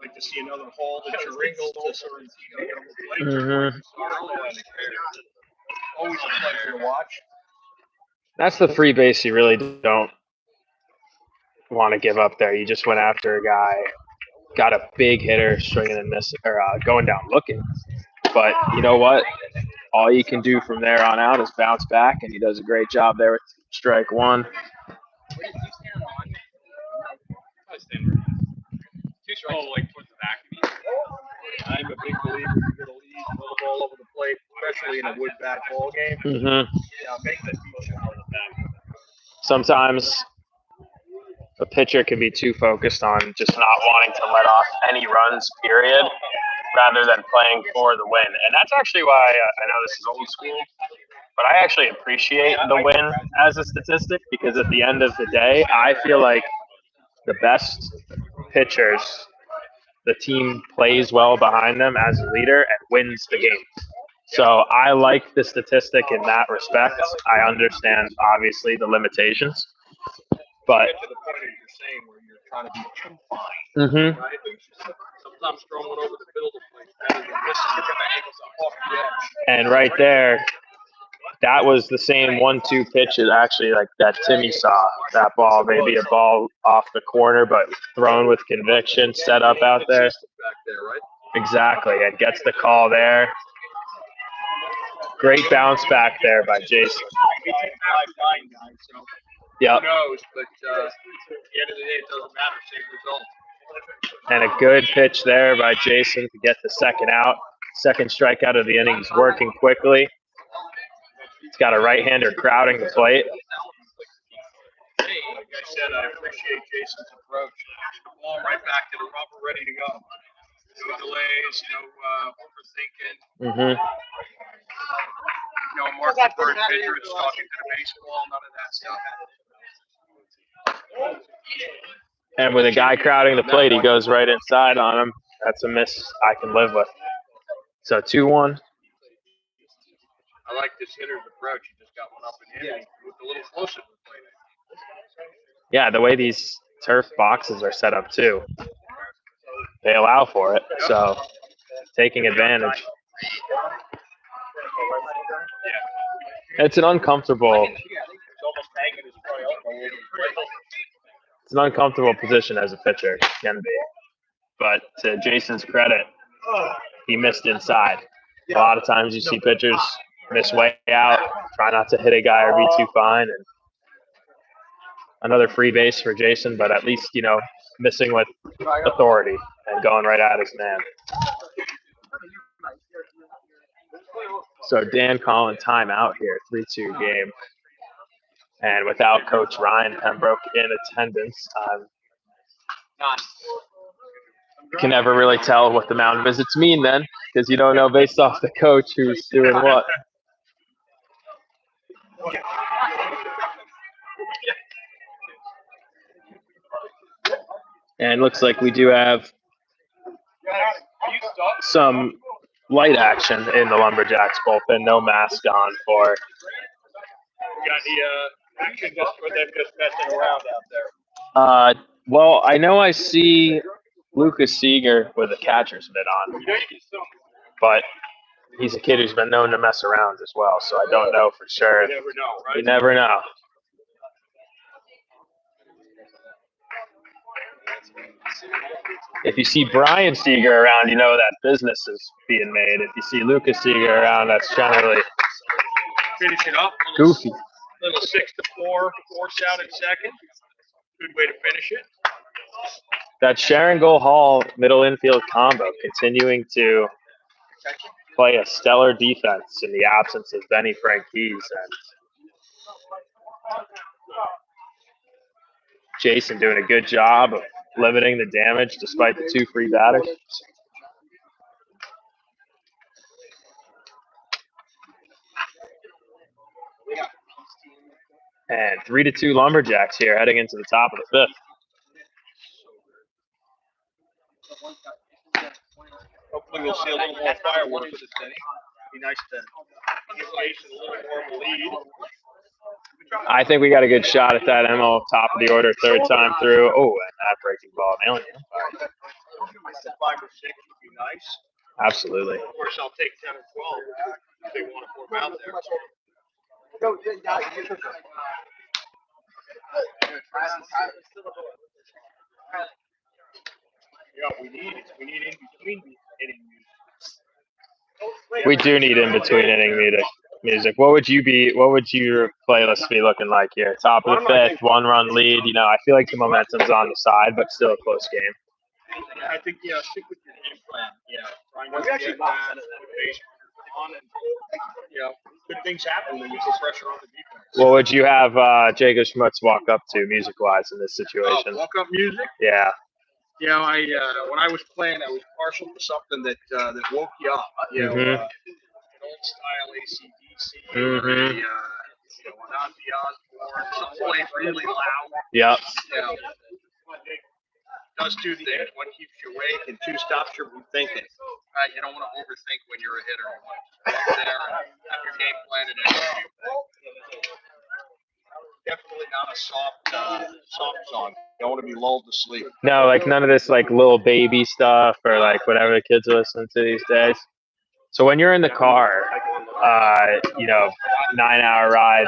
Like to see another hold at Chiringle to sort of play. Always a pleasure to watch. That's the free base you really don't want to give up there. You just went after a guy, got a big hitter swinging and missing, or going down looking. But you know what? All you can do from there on out is bounce back, and he does a great job there with strike 1. I'm a big believer you get a lead, throw the ball over the plate, especially in a wood bat ball game. Make that deep shot on the back. Sometimes a pitcher can be too focused on just not wanting to let off any runs, period, rather than playing for the win. And that's actually why I know this is old school, but I actually appreciate the win as a statistic because at the end of the day, I feel like the best pitchers, the team plays well behind them as a leader and wins the game. So I like the statistic in that respect. I understand, obviously, the limitations. But to the point that you're saying where you're trying to be confined, right? Sometimes throwing over the middle of the plate rather than missing off the edge. And right there, that was the same 1-2 pitch actually like that Timmy saw. That ball, maybe a ball off the corner, but thrown with conviction, set up out there. Exactly, and gets the call there. Great bounce back there by Jason. Yep. Who knows, but at the end of the day, it doesn't matter. Same result. And a good pitch there by Jason to get the second out. Second strikeout of the inning. He's working quickly. He's got a right-hander crowding the plate. Like I said, I appreciate Jason's approach. Ball right back to the rubber, ready to go. No delays, no overthinking. No market bird pitcher is talking to the baseball, none of that stuff. And with a guy crowding the plate, he goes right inside on him. That's a miss I can live with. So 2-1. I like this hitter's approach. He just got one up in him. He moved a little closer to the plate. Yeah, the way these turf boxes are set up too, they allow for it. So taking advantage. It's an uncomfortable position as a pitcher, can be. But to Jason's credit, he missed inside. A lot of times you see pitchers miss way out, try not to hit a guy or be too fine. And another free base for Jason, but at least, missing with authority and going right at his man. So Dan calling timeout here, 3-2 game. And without Coach Ryan Pembroke in attendance, You can never really tell what the mound visits mean then, because you don't know based off the coach who's doing what. And looks like we do have some light action in the Lumberjacks bullpen. No mask on for. Got the action just for them just messing around out there. Well, I know I see Lucas Seeger with a catcher's mitt on, but he's a kid who's been known to mess around as well, so I don't know for sure. You never know, right? You never know. If you see Brian Seeger around, you know that business is being made. If you see Lucas Seeger around, that's generally Finish it up. goofy. Little 6-4, force out in second. Good way to finish it. That Sharon Goal Hall middle infield combo continuing to play a stellar defense in the absence of Benny Franquise and Jason doing a good job of limiting the damage despite the 2 free batters. And 3-2 Lumberjacks here heading into the top of the 5th. Hopefully we'll see a little more fireworks this inning. Be nice to give Jason a little more of a lead. I think we got a good shot at that MO top of the order, 3rd time through. Oh, and that breaking ball nailing you. 5 or 6 would be nice. Absolutely. Of course, I'll take 10 or 12 if they want to pour them out there. Yeah, we need in between inning music. We do need in between inning music. What would your playlist be looking like here? Top of the 5th, 1-run lead. You know, I feel like the momentum's on the side, but still a close game. I think stick with your game plan. Try not to get bad motivation on, and good things happen when you put pressure on the defense. What would you have Jacob Schmutz walk up to music-wise in this situation? Walk up music. Yeah. I when I was playing, I was partial to something that woke you up. An old style AC/DC, or an Ozzy Osbourne, something played really loud. Yep. Does 2 things. 1 keeps you awake, and 2 stops you from thinking. You don't want to overthink when you're a hitter. You want to go out there and have your game plan and execute. Definitely not a soft song. You don't want to be lulled to sleep. No, like none of this like little baby stuff or like whatever the kids are listening to these days. So when you're in the car, 9-hour ride,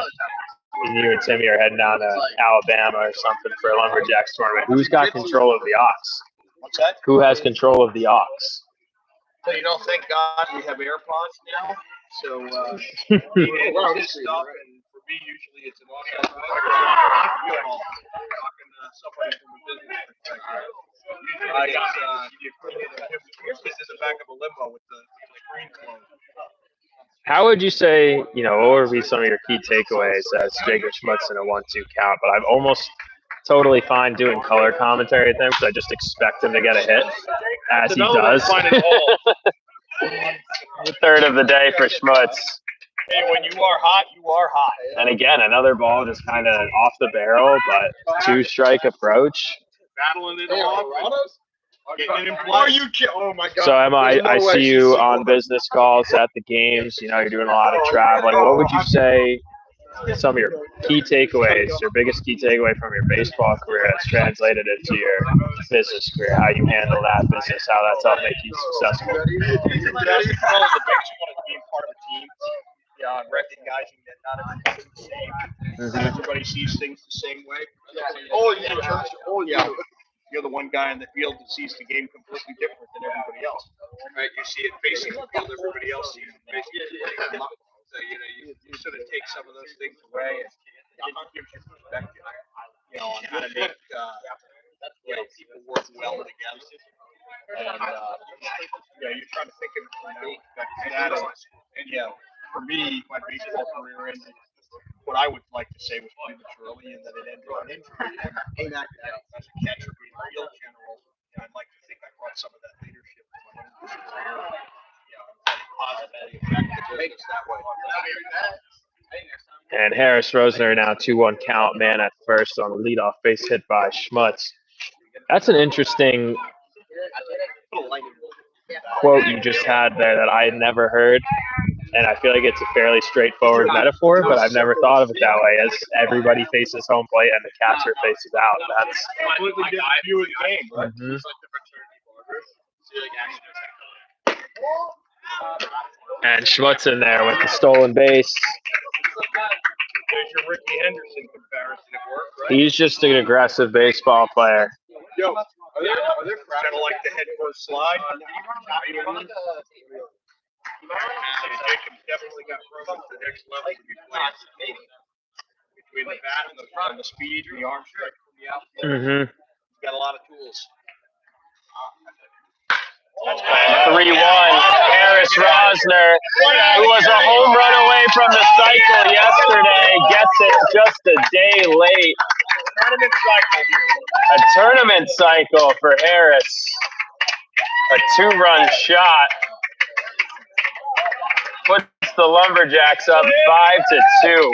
and you and Timmy are heading down to Alabama or something for a Lumberjacks tournament, who's got control of the aux? What's that? Who has control of the aux? So thank God we have AirPods now. So this stuff, and for me, usually it's an audio. Talking to somebody from a business perspective. Usually it's in the back of a limo with the screen closed. How would you say, what would be some of your key takeaways as Jacob Schmutz in a 1-2 count? But I'm almost totally fine doing color commentary with him because I just expect him to get a hit, as he does. The 3rd of the day for Schmutz. Hey, when you are hot, you are hot. And again, another ball just kind of off the barrel, but 2-strike approach. Battling it off. Getting it in play. Oh my God. So Emma, I see you on business calls at the games. You're doing a lot of traveling. What would you say some of your key takeaways, your biggest key takeaway from your baseball career that's translated into your business career, how you handle that business, how that's helped make you successful? The biggest one is being part of a team. Recognizing that not everybody's the same. Not everybody sees things the same way. You're the one guy in the field that sees the game completely different than everybody else. Right? You see it facing the field, everybody else sees it facing the field. So you sort of take some of those things away, and it gives you perspective. On how to make people work well together. And you're trying to think of it from that perspective. For me, my baseball career ended what I would like to say was prematurely, and that it ended on injury. As a catcher, being a field general, I'd like to think I brought want some of that leadership. Positive effect the business that way. And Harris Rosner now 2-1 count, man at first on a leadoff base hit by Schmutz. That's an interesting quote you just had there that I had never heard. And I feel like it's a fairly straightforward metaphor, but I've never thought of it that way. As everybody faces home plate and the catcher faces out. That's completely different view of the game, right? Mhm. And Schmutz in there with the stolen base. There's your Ricky Henderson comparison at work, right? He's just an aggressive baseball player. Yo, are there kind of like the head first slide? Jacob definitely got thrown to the next level between the bat and the speed and the arm strike from the outfield. He's got a lot of tools. 3-1. Harris Rosner, who was a home run away from the cycle yesterday, gets it just a day late. Tournament cycle here. A tournament cycle for Harris. A 2-run shot puts the Lumberjacks up 5-2.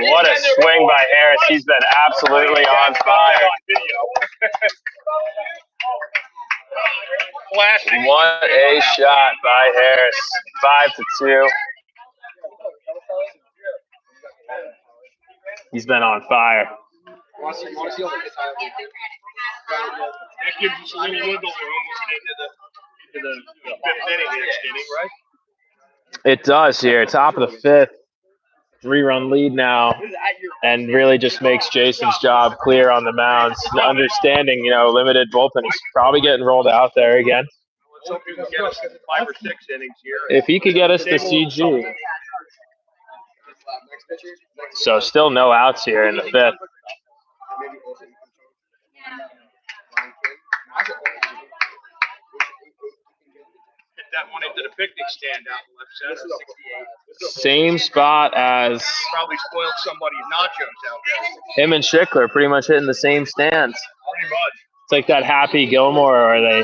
What a swing by Harris. He's been absolutely on fire. What a shot by Harris. 5-2. He's been on fire. That gives us a little wiggle. We're almost into the fifth inning, next inning, right? It does here. Top of the fifth. 3-run lead now. And really just makes Jason's job clear on the mound. Understanding, limited bullpen. He's probably getting rolled out there again. Let's hope you can get us 5 or 6 innings here. If he could get us to CG. So still no outs here in the fifth. Hit that one into the picnic stand out in left center. Same spot as Probably spoiled somebody's nachos out there. him and Schickler, pretty much hitting the same stands. Pretty much. It's like that Happy Gilmore where they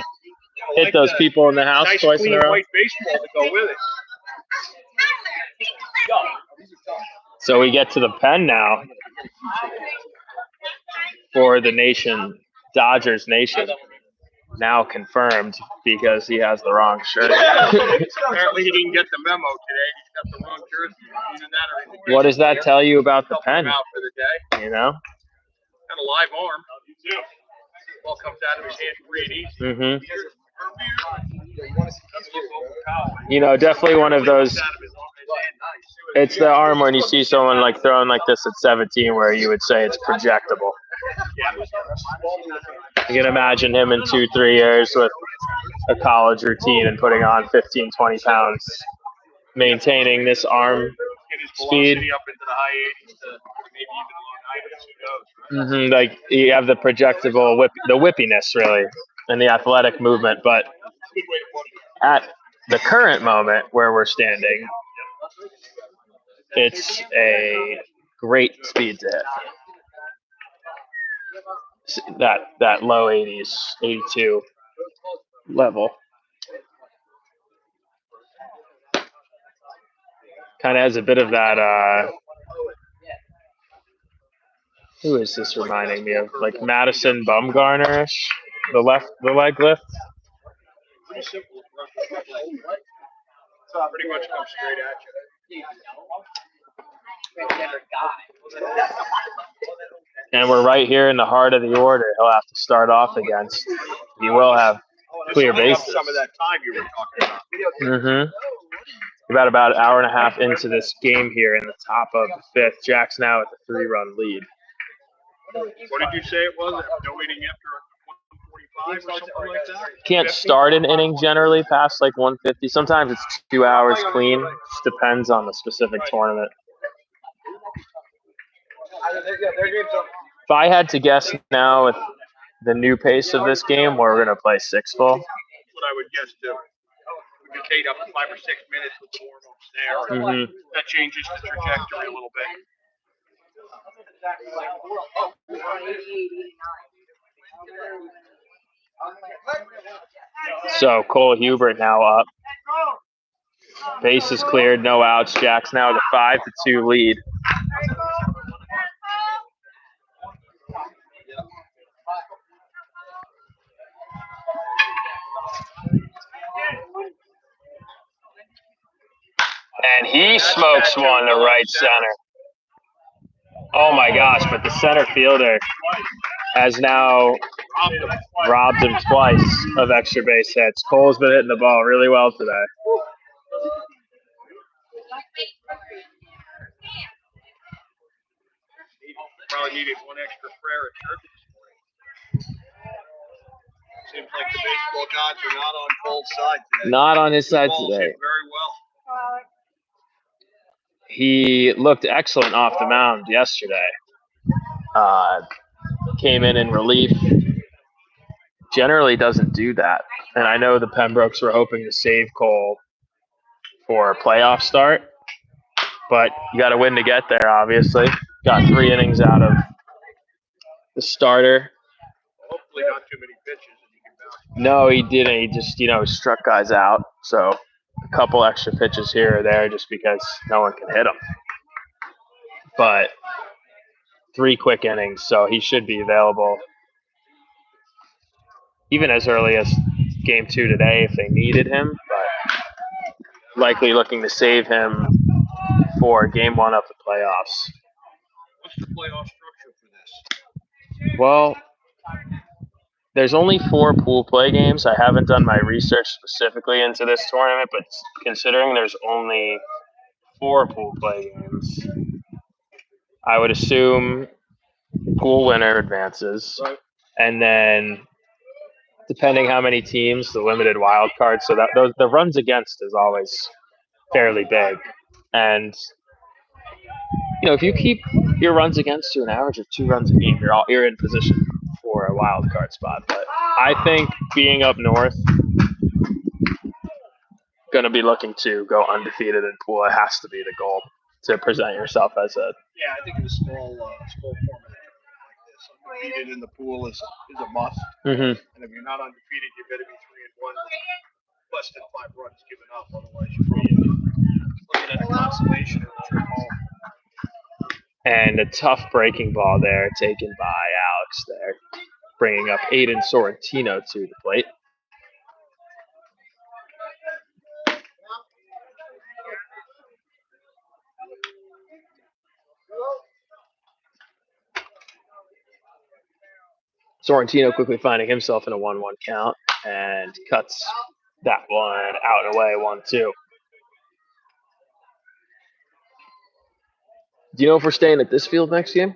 hit those people in the house nice, twice in a clean row. white baseball to go with it. So we get to the pen now for the nation, Dodgers Nation. Now confirmed because he has the wrong shirt. Apparently he didn't get the memo today. He's got the wrong jersey. Either that or What does that tell you about the pen? out for the day. You know? Got a live arm. Ball comes out of his hand free and easy. Definitely one of those. It's the arm when you see someone like throwing like this at 17 where you would say it's projectable. You can imagine him in 2-3 years with a college routine and putting on 15, 20 pounds, maintaining this arm speed. Like you have the projectable the whippiness really and the athletic movement, but at the current moment where we're standing, it's a great speed to hit. That low 80s, 82 level. Kind of has a bit of that. Who is this reminding me of? Like Madison Bumgarner-ish, the leg lift. Pretty simple approach. Pretty much comes straight at you. And we're right here in the heart of the order. He'll have to start off against. He will have clear bases. Some of that time you were talking about. About an hour and a half into this game here in the top of the fifth. Jack's now at the 3-run lead. What did you say it was? No inning after 145 or something like that? Can't start an inning generally past like 150. Sometimes it's 2 hours clean. Just depends on the specific tournament. If I had to guess now with the new pace of this game, we're going to play 6 full. That's what I would guess too. We could take up to 5 or 6 minutes with the warm-ups there. That changes the trajectory a little bit. So Cole Hubert now up. Base is cleared, no outs. Jacks now with a 5-2 lead. And he smokes one to right center. Oh my gosh, but the center fielder has now robbed him twice of extra base hits. Cole's been hitting the ball really well today. Probably needed one extra prayer at church this morning. Seems like the baseball gods are not on Cole's side today. Not on his side Balls today. hit very well. He looked excellent off the mound yesterday. Came in relief. Generally doesn't do that. And I know the Pembrokes were hoping to save Cole for a playoff start. But you got to win to get there, obviously. Got 3 innings out of the starter. Hopefully not too many pitches. And you can bounce. No, he didn't. He just, struck guys out. So a couple extra pitches here or there just because no one can hit him. But 3 quick innings, so he should be available even as early as game 2 today if they needed him. But likely looking to save him for game 1 of the playoffs. What's the playoff structure for this? Well, there's only 4 pool play games. I haven't done my research specifically into this tournament, but considering there's only 4 pool play games, I would assume pool winner advances. Right. And then, depending how many teams, the limited wild card. So that the runs against is always fairly big. And if you keep your runs against to an average of 2 runs a game, you're in position for a wild card spot. But I think being up north, going to be looking to go undefeated in pool. It has to be the goal to present yourself as a. Yeah, I think in a small format like this, undefeated in the pool is a must. Mm-hmm. And if you're not undefeated, you better be 3-1, less than 5 runs given up. Otherwise, you're looking at a consolation or a trip home. And a tough breaking ball there taken by Alex there, bringing up Aiden Sorrentino to the plate. Sorrentino quickly finding himself in a 1-1 count and cuts that one out and away, 1-2. Do you know if we're staying at this field next game?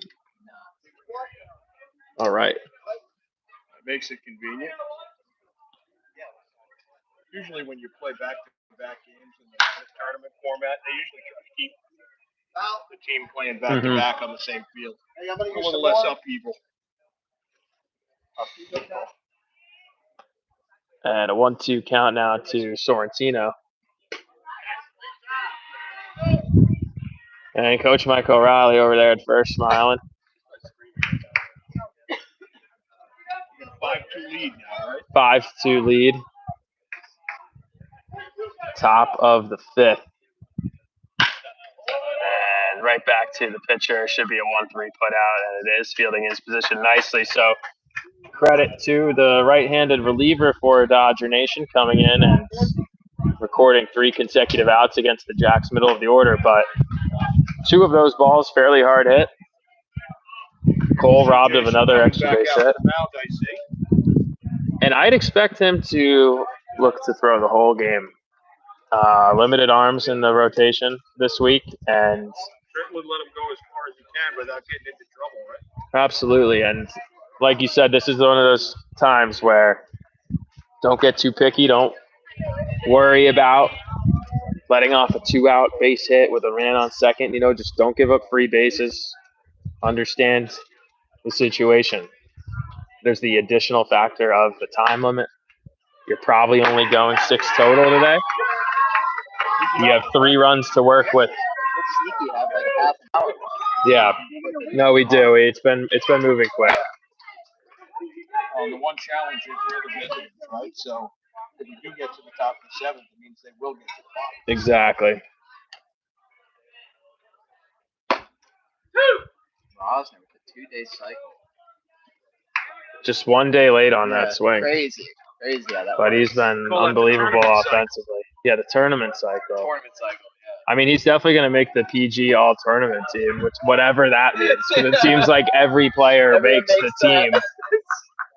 All right. It makes it convenient. Usually when you play back-to-back games in the tournament format, they usually try to keep the team playing back-to-back on the same field. A little less upheaval. And a 1-2 count now to Sorrentino. And Coach Mike O'Reilly over there at first smiling. 5-2 lead now, right? 5-2 lead. Top of the 5th. And right back to the pitcher. Should be a 1-3 put out, and it is fielding his position nicely. So credit to the right-handed reliever for Dodger Nation coming in and recording 3 consecutive outs against the Jacks middle of the order. But 2 of those balls fairly hard hit. Cole robbed of another extra base hit. And I'd expect him to look to throw the whole game. Limited arms in the rotation this week, and certainly let him go as far as he can without getting into trouble, right? Absolutely, and like you said, this is one of those times where don't get too picky. Don't worry about letting off a 2-out base hit with a man on second. Just don't give up free bases. Understand the situation. There's the additional factor of the time limit. You're probably only going 6 total today. You have 3 runs to work with. Yeah, no, we do. It's been moving quick. and the one challenge is we're the visitors, right? So if we do get to the top of the 7th, it means they will get to the bottom. Exactly. Rosner with a 2-day cycle. Just 1 day late on that swing. Crazy how that But works. he's been Call that the unbelievable tournament cycle. offensively. Yeah, the tournament cycle. Tournament cycle, I mean, he's definitely going to make the PG All-Tournament team, which whatever that means. Because it seems like every player Everyone makes the makes that. team.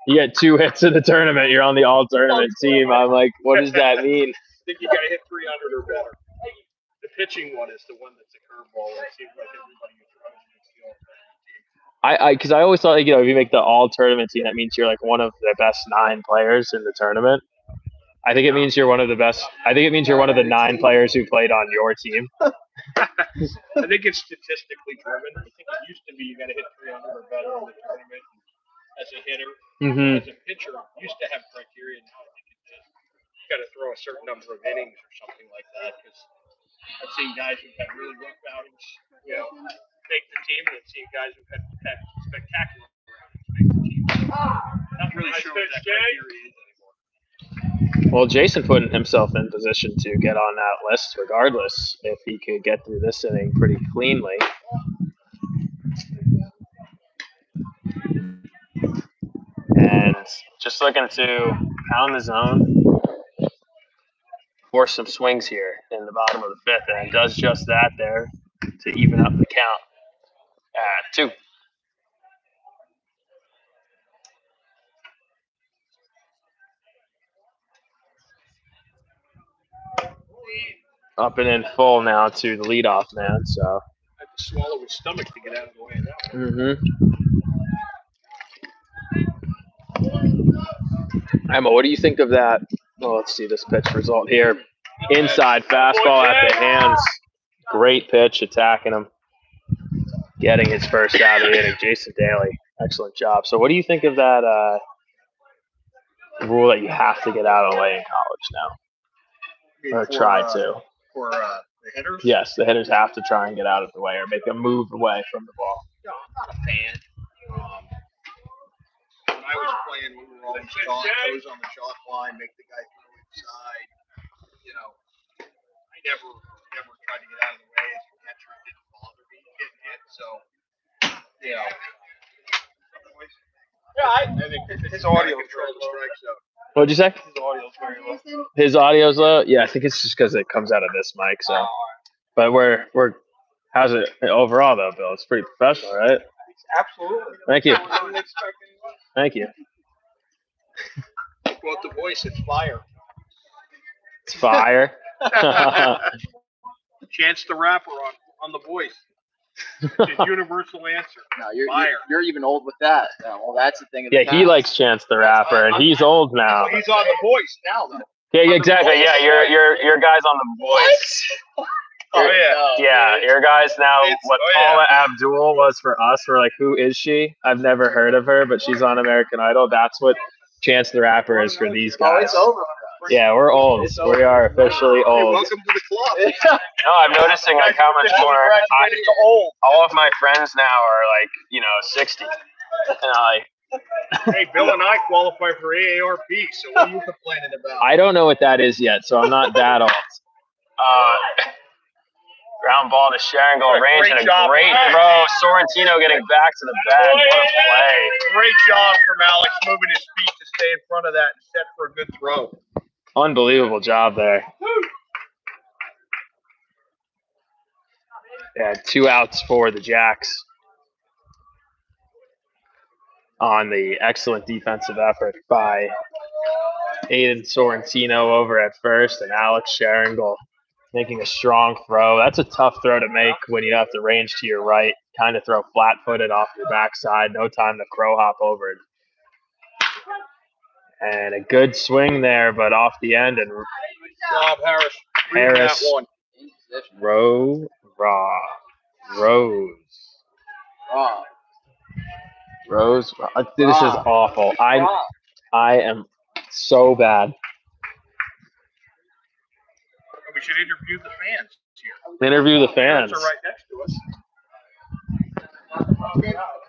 You get 2 hits in the tournament, you're on the All-Tournament team. I'm like, what does that mean? I think you got to hit 300 or better. The pitching one is the one that's a curveball. It seems like everybody gets running against the All-Tournament team. Because I always thought, like, if you make the All-Tournament team, that means you're like one of the best 9 players in the tournament. I think it means you're one of the best. I think it means you're one of the 9 players who played on your team. I think it's statistically driven. I think it used to be you got to hit 300 or better in the tournament as a hitter. Mm-hmm. As a pitcher, you used to have criteria. Now I think it's just you got to throw a certain number of innings or something like that. Because I've seen guys who've had really rough outings, make the team, and I've seen guys who've had spectacular outings make the team. So I'm not really sure what that criteria is anymore. Well, Jason put himself in position to get on that list regardless if he could get through this inning pretty cleanly. And just looking to pound the zone, force some swings here in the bottom of the 5th, and it does just that there to even up the count at 2. Up and in full now to the leadoff man. So. I have to swallow his stomach to get out of the way of that one. Emma, what do you think of that? Well, let's see this pitch result here. Inside fastball at the hands. Great pitch, attacking him. Getting his first out of the inning. Jason Daly, excellent job. So what do you think of that rule that you have to get out of the way in college now? Or try to. For the hitters? Yes, the hitters have to try and get out of the way or make a move away from the ball. No, I'm not a fan. When I was playing, we were always taught toes on the chalk line, make the guy throw inside. I never tried to get out of the way. As a catcher, it didn't bother me getting hit. So, I think his audio control the strike zone. What'd you say? His audio's very low. His audio's low? Yeah, I think it's just because it comes out of this mic. So, but we're how's it overall though, Bill? It's pretty professional, right? Absolutely. Thank you. I wouldn't expect anyone. Thank you. Quote the voice, it's fire. It's fire. Chance the Rapper on the voice. It's a universal answer. No, fire. you're even old with that. Well, that's the thing. Yeah, he likes Chance the Rapper, and he's old now. He's on the voice now, though. Yeah, exactly. Yeah, your guy's on the voice. Oh yeah. Yeah, your guys now. What Paula Abdul was for us. We're like, who is she? I've never heard of her, but she's on American Idol. That's what Chance the Rapper is for these guys. Oh, it's over. Yeah, we're old. We are officially old. Welcome to the club. No, I'm noticing like how much more. All of my friends now are 60. And Hey, Bill and I qualify for AARP, so what are you complaining about? I don't know what that is yet, so I'm not that old. Ground ball to Sharingal, range, and a great throw. Sorrentino getting back to the bag. What a play. Great job from Alex moving his feet to stay in front of that and set for a good throw. Unbelievable job there. Yeah, 2 outs for the Jacks on the excellent defensive effort by Aiden Sorrentino over at first and Alex Sharingal making a strong throw. That's a tough throw to make when you have to range to your right, kind of throw flat-footed off your backside, no time to crow hop over it. And a good swing there, but off the end. And good job, Harris. Harris. That one. Rose. This is awful. I am so bad. We should interview the fans here. Interview the fans. Are right next to us.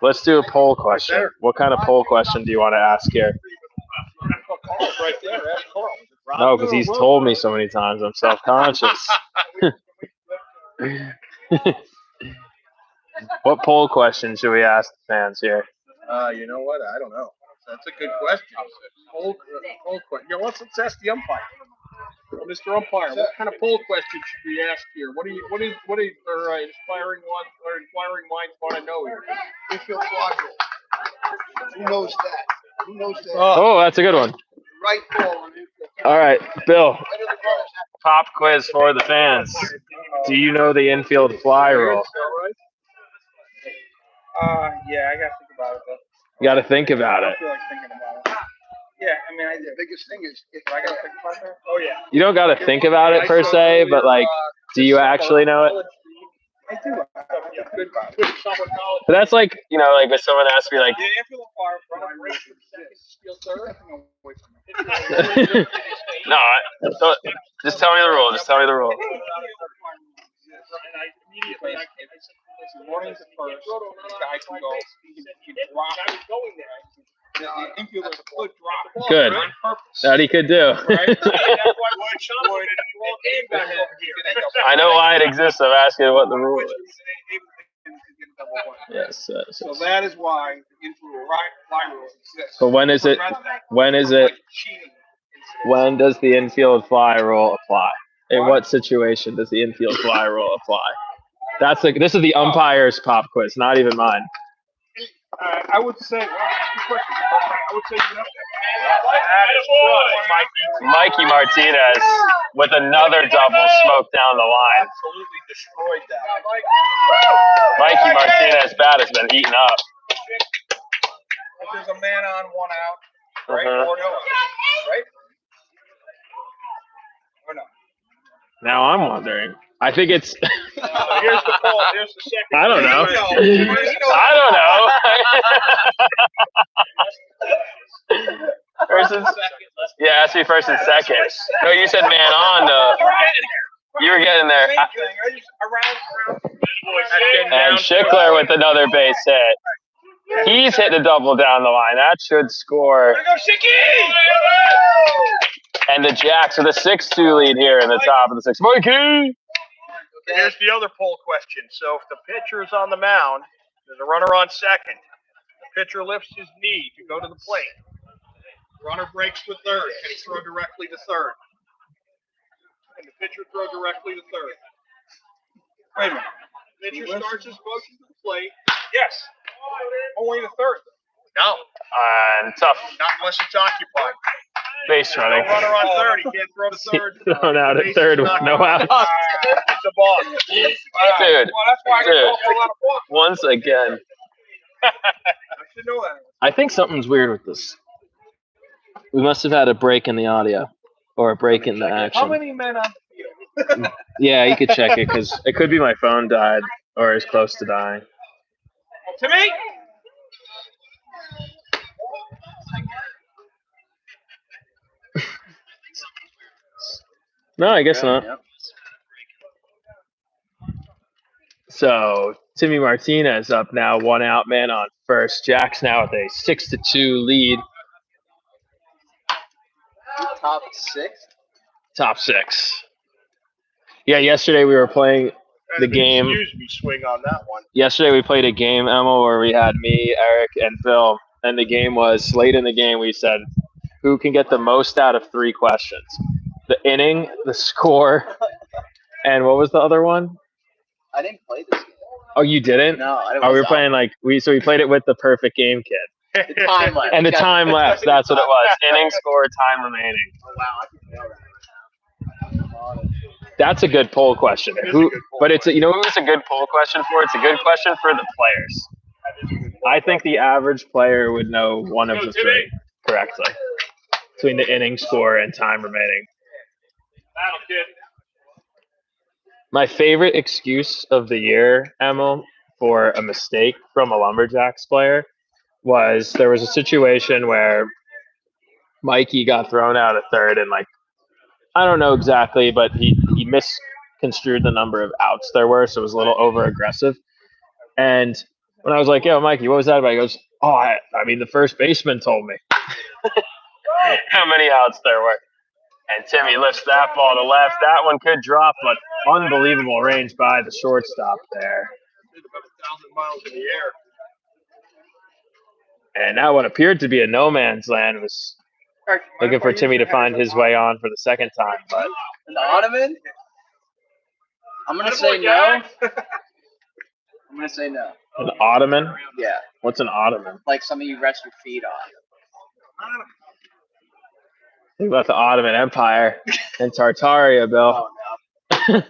Let's do a poll question. What kind of poll question do you want to ask here? right there. That's Carl. No, because he's told me so many times. I'm self-conscious. What poll question should we ask the fans here? You know what? I don't know. That's a good question. Poll question. You know, let's ask the umpire. Well, Mr. Umpire, what kind of poll question should we ask here? What are inspiring minds want to know here? Infield quadruple. Who knows that? Who knows that? Oh, that's a good one. Right ball. All right, Bill. Pop quiz for the fans. Do you know the infield fly rule? Yeah, I gotta think about it though. You got to think about I it. feel like thinking about it. Yeah, I mean, the biggest thing is if I gotta think about that. Oh yeah. You don't got to think about it per se, but like, do you actually know it? I do. But that's like, you know, like if someone asks me, like, no, so just tell me the rule. Just tell me the rule. And I immediately, I said, morning's the first. This guy can go. He can drop. I was going there. The infielder could drop. Good. On purpose. That he could do. Right? I know why it exists. I'm asking what the rule is. Yes. So that is why the infield fly rule exists. So when is it? When is it? When does the infield fly rule apply? In what situation does the infield fly rule apply? That's like this is the umpire's pop quiz, not even mine. I would say. I would say you know. Mikey Martinez with another double smoke down the line. Absolutely destroyed that. Mikey Martinez's bat has been eaten up. If there's a man on, one out, right? Or no, right? Or no? Now I'm wondering. I think it's. So here's the ball. Here's the second. I don't know. Versus, yeah, ask me first and second. No, you said man on though. You were getting there. And Schickler with another base hit. He's hitting a double down the line. That should score. And the Jacks with a 6-2 lead here in the top of the sixth. Mikey! Here's the other poll question. So if the pitcher is on the mound, there's a runner on second. The pitcher lifts his knee to go to the plate. Runner breaks to third. Can he throw directly to third? And the pitcher throw directly to third. Wait a minute. Pitcher starts his motion to the plate. Yes. Only to third. No. Tough. Not unless it's occupied. Base running. No runner on third. He can't throw to third. Thrown out at third with no out. It's a ball. Dude. Well, that's why I got a lot of balls. Once again. I should know that. I think something's weird with this. We must have had a break in the audio. Or a break in the action. How many men on the field? Yeah, you could check it because it could be my phone died or is close to dying. To me? No, I guess not. So Timmy Martinez up now, 1 out, man on first. Jack's now with a 6-2 lead. Top six? Top six. Yeah, yesterday we were playing the game. Excuse me, swing on that one. Yesterday we played a game, Emma, where we had me, Eric, and Phil. And the game was, late in the game, we said, who can get the most out of 3 questions? The inning, the score, and what was the other one? I didn't play this game. Oh, you didn't? No, I didn't. Oh, we were playing we played it with the perfect game kid. The time left. And the time left, that's what it was. Inning, score, time remaining. Oh, wow, I can tell that. That's a good poll question. But it's you know who it's a good poll question for? It's a good question for the players. I think the average player would know one of the 3 correctly. Between the inning, score, and time remaining. My favorite excuse of the year, Emil, for a mistake from a Lumberjacks player was there was a situation where Mikey got thrown out at third and I don't know exactly, but he misconstrued the number of outs there were, so it was a little over aggressive. And when I was like, yo, Mikey, what was that about? He goes, oh, I mean, the first baseman told me. how many outs there were. And Timmy lifts that ball to left. That one could drop, but unbelievable range by the shortstop there. It's about 1,000 miles in the air. And that one appeared to be a no man's land. Was looking for Timmy to find his way on for the second time, but An ottoman? I'm gonna say no. I'm gonna say no. an ottoman? Yeah, What's an ottoman? like something you rest your feet on. Think about the Ottoman Empire and Tartaria, Bill. Oh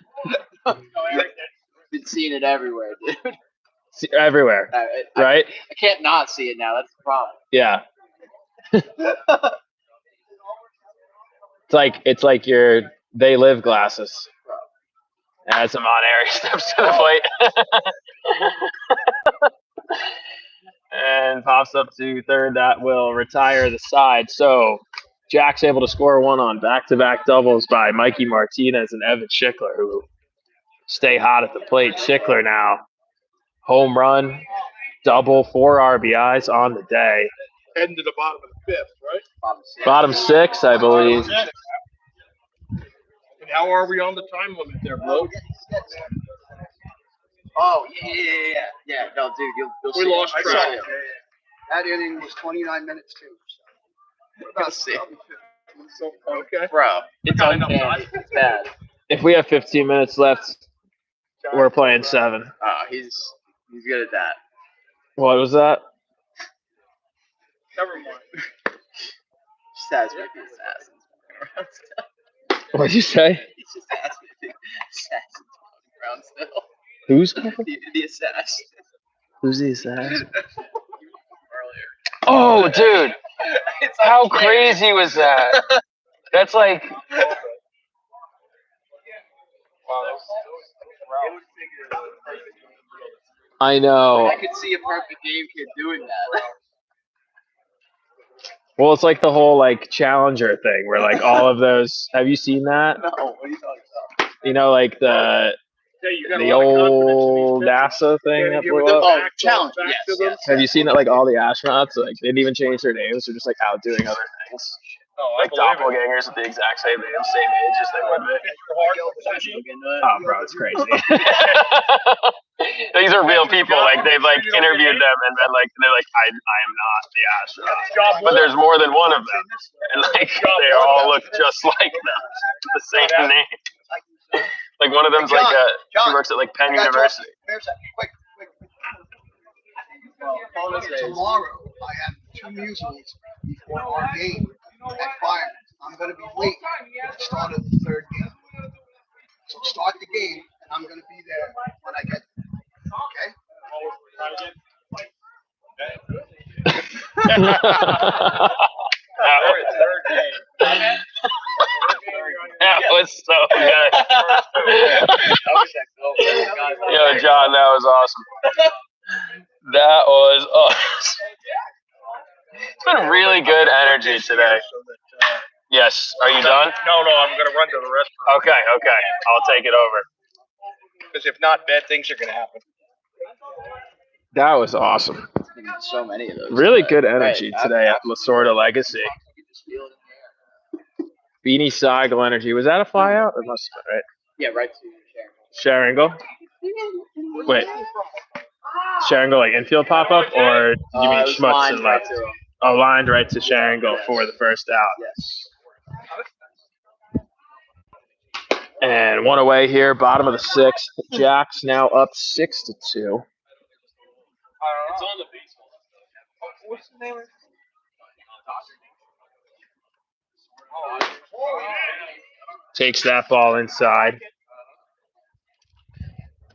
no. Been seeing it everywhere, dude. Everywhere, right? I can't not see it now. That's the problem. Yeah. It's like your they live glasses. As Amon steps to the plate. And pops up to third. That will retire the side. So Jack's able to score one on back-to-back doubles by Mikey Martinez and Evan Schickler, who stay hot at the plate. Schickler now home run, double, 4 RBIs on the day. Heading to the bottom of the fifth, right? Bottom 6, I believe. And how are we on the time limit there, bro? Oh, yeah. No, dude, you'll see. We lost I track. saw it. That inning was 29 minutes too. You'll see. So, okay. Bro, it's uncanny. It's bad. If we have 15 minutes left, we're playing 7. Oh, he's good at that. What was that? Never mind. Stats might be assassins. What'd you say? He's just asking assassins around still. Who's The assassin. Who's the assassin? Earlier. Oh, dude! It's How uncanny. crazy was that? That's like I know. I could see a perfect game kid doing that. Well, it's like the whole like Challenger thing where like all of those. Have you seen that? No, what are you talking about? You know, like the Hey, you got the a lot of confidence old in these pitches. NASA thing Yeah, that you blew give it up. Oh, back challenge. to Yes, them. yes. Have you seen that? Like all the astronauts, like they didn't even change their names; they're just like out doing other things. Oh, I Like believe it. doppelgangers with the exact same name, same age as they would be. Oh, bro, it's crazy. These are real people. Like they've like interviewed them, and then like they're like, I am not the astronaut, but there's more than one of them, and like they all look just like them, the same name. Like one of them's like she works at like Penn University. Quick. Tomorrow, I have 2 musicals before our game at Fire. I'm going to be late for the start of the 3rd game. So start the game, and I'm going to be there when I get there. Okay? That was so good. Yo, John, that was awesome. That was awesome. It's been really good energy today. Yes. Are you done? No, I'm going to run to the restaurant. Okay. I'll take it over. Because if not, bad things are going to happen. That was awesome. So many of those. Really good energy Right, today at Lasorda Legacy. You just feel it in the air. Beanie Seigel energy. Was that a flyout? It must have been, right? Yeah, right to share. Sharingle? Wait. Sharingle like infield pop up, or you mean It was Schmutz lined and right left? to him. Oh, lined right to Sharingle for the first out. Yes. And one away here, bottom of the 6th. Jacks now up 6-2. It's on the baseball. What's the name of it? Takes that ball inside.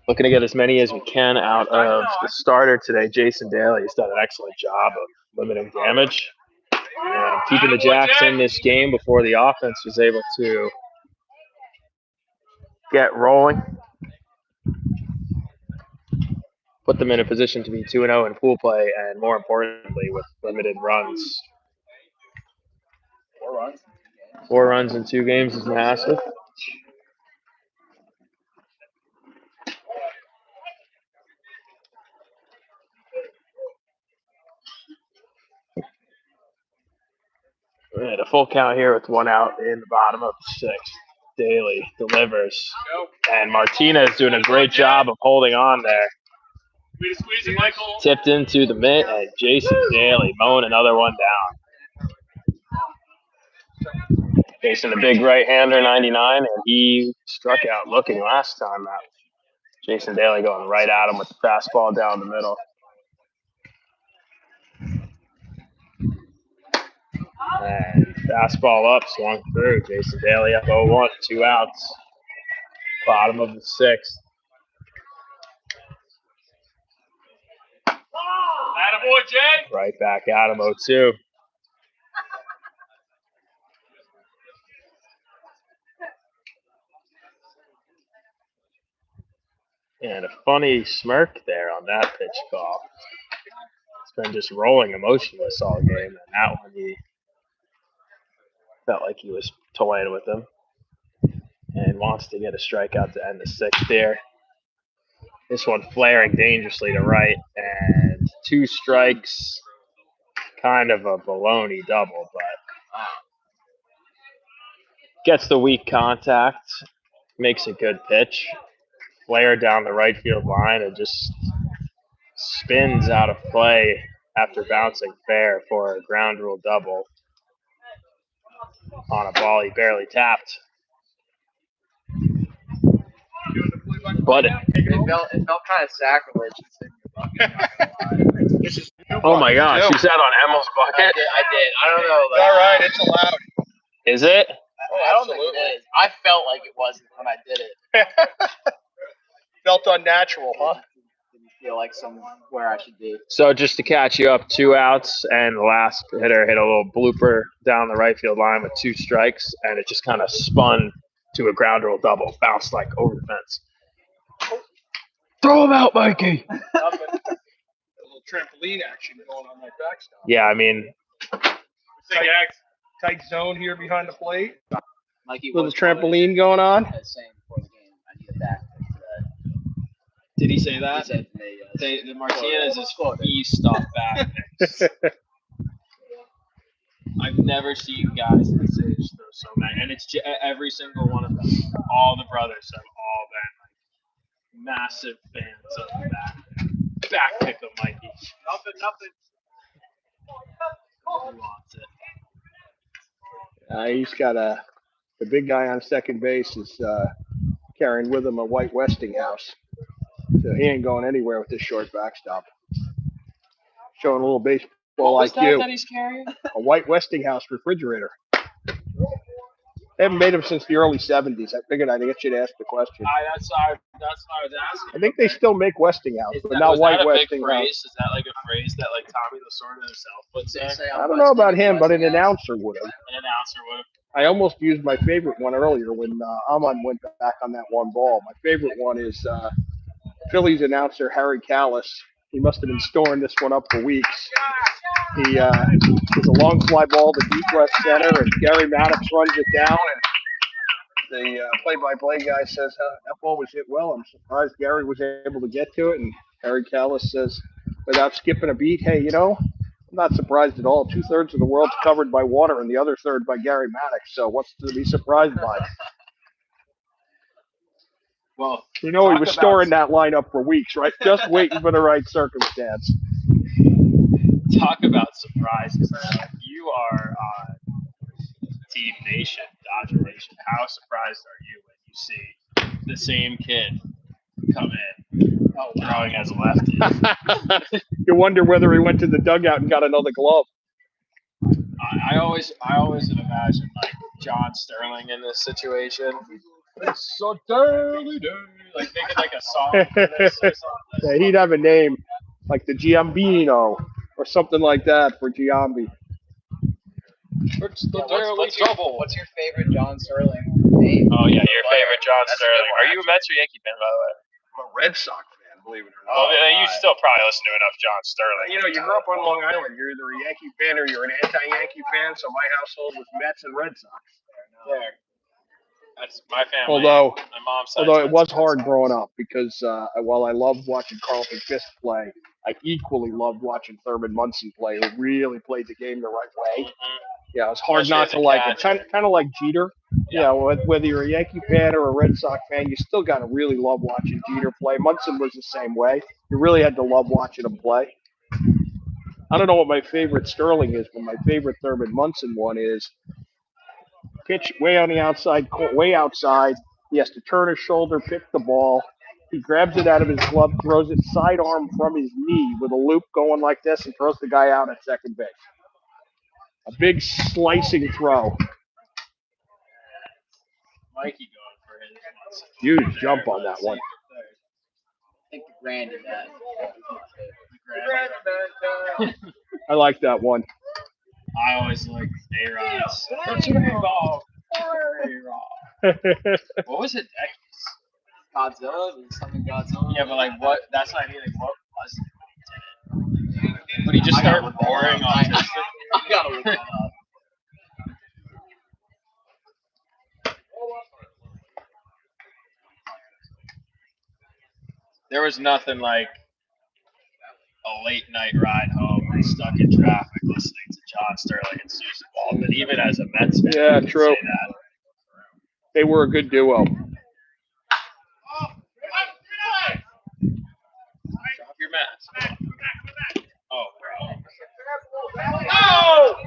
Looking to get as many as we can out of the starter today, Jason Daly. He's done an excellent job of limiting damage and keeping the Jacks in this game before the offense was able to get rolling. Put them in a position to be 2-0 in pool play, and more importantly, with limited runs. 4 runs in 2 games is massive. And a full count here with 1 out in the bottom of the 6th. Daly delivers. And Martinez doing a great job of holding on there. Tipped into the mitt, and Jason Daly mowing another one down. Facing a big right-hander, 99, and he struck out looking last time out. Jason Daly going right at him with the fastball down the middle. And fastball up, swung through. Jason Daly up 0-1, 2 outs. Bottom of the 6th. Attaboy, Jay. Right back at him, 0-2. And a funny smirk there on that pitch call. It's been just rolling emotionless all game. And that one, he felt like he was toying with him. And wants to get a strikeout to end the 6th here. This one flaring dangerously to right. And 2 strikes. Kind of a baloney double, but gets the weak contact. Makes a good pitch. Flare down the right field line and just spins out of play after bouncing fair for a ground rule double on a ball he barely tapped. But it felt kind of sacrilege. Oh my gosh, you sat on Emil's bucket? I did. I don't know. It's all right. It's allowed. Is it? I don't think it is. I felt like it wasn't when I did it. Felt unnatural, huh? Didn't feel like somewhere I should be. So just to catch you up, 2 outs, and the last hitter hit a little blooper down the right field line with 2 strikes, and it just kind of spun to a ground rule double, bounced like over the fence. Throw him out, Mikey! A little trampoline action going on my backstop. Yeah, I mean, Tight zone here behind the plate. Mikey Little trampoline going on. Saying before the game, I need a back for that. did he say that? He said to me, The Martinez is feast off back picks. I've never seen guys this age throw so many, and it's every single one of them. All the brothers have all been like massive fans of the back pick of Mikey. Nothing. He wants it. He's got the big guy on second base is carrying with him a white Westinghouse. So he ain't going anywhere with this short backstop. Showing a little baseball What was IQ. that he's carrying? A white Westinghouse refrigerator. They haven't made them since the early 70s. I figured I'd get you to ask the question. That's what I was asking. I think they still make Westinghouse, but Was not white that a big Westinghouse. phrase? Is that like a phrase that like Tommy Lasorda himself would say? I don't know about him, but an announcer would have. An announcer would have. I almost used my favorite one earlier when Amon went back on that one ball. My favorite one is Phillies announcer Harry Callis. He must have been storing this one up for weeks. He was a long fly ball to deep left center, and Gary Maddox runs it down, and the play-by-play guy says, that ball was hit well. I'm surprised Gary was able to get to it. And Harry Callis says, without skipping a beat, hey, I'm not surprised at all. 2/3 of the world's covered by water and the other third by Gary Maddox. So what's to be surprised by? Well, he was storing that lineup for weeks, right? Just waiting for the right circumstance. Talk about surprises. You are Team Nation, Dodger Nation. How surprised are you when you see the same kid come in throwing as a lefty? You wonder whether he went to the dugout and got another glove. I always would imagine like John Sterling in this situation. It's so dirty, like making like a song for this or something. Yeah, he'd have a name like the Giambino or something like that for Giambi. What's your favorite John Sterling name? Oh yeah, your favorite John Sterling. Are you a Mets or Yankee fan, by the way? I'm a Red Sox fan, believe it or not. Well, you still probably listen to enough John Sterling. You grew up on Long Island. You're either a Yankee fan or you're an anti-Yankee fan. So my household was Mets and Red Sox. There. That's my family. Although my mom's side it was hard growing up because while I loved watching Carlton Fisk play, I equally loved watching Thurman Munson play, who really played the game the right way. Yeah, it's hard Especially not as to a like it. catcher. Kind of like Jeter. You know, whether you're a Yankee fan or a Red Sox fan, you still got to really love watching Jeter play. Munson was the same way. You really had to love watching him play. I don't know what my favorite Sterling is, but my favorite Thurman Munson one is pitch way on the outside, way outside. He has to turn his shoulder, pick the ball. He grabs it out of his glove, throws it sidearm from his knee with a loop going like this, and throws the guy out at second base. A big slicing throw. Mikey going for his Munson. Huge jump on that one. I think the Grand did that. I like that one. I always like A-Rod's. What was it? Godzilla? Something Godzilla? Yeah, but like what? That's not anything. What was it? But he just started roaring on this. I gotta look that up. There was nothing like a late night ride home and stuck in traffic listening to John Sterling and Susan Waldman, even as a Mets fan. Yeah, I can true. say that. They were a good duo. Drop your mask. Oh, bro. Oh, he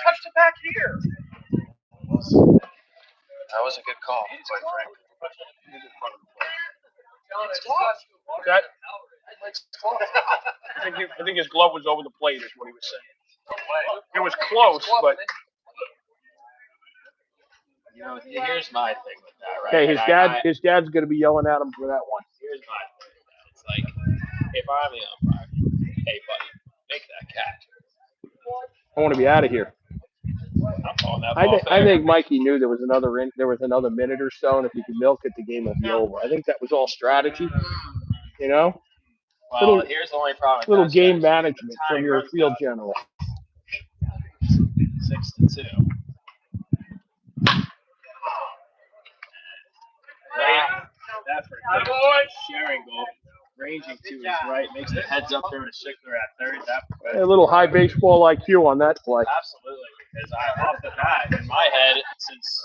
touched it back here. That was a good call, quite frankly. That, I think his glove was over the plate, is what he was saying. It was close, but You know, here's my thing with that, right? hey, And his dad's going to be yelling at him for that one. Here's my thing with that. It's like, if I'm the umpire, hey, buddy, make that catch. I want to be out of here. I'm calling that ball I fair. think Mikey knew there was another minute or so, and if he could milk it, the game would be over. I think that was all strategy, you know. Well, here's the only problem. With Little that game strategy. management The time from your runs field out. general. 6-2. Right. Sharing goal. Ranging to his right. Makes the heads up throw to Schickler at third. A little high baseball IQ on that play. Absolutely. Because off the bat, in my head, since,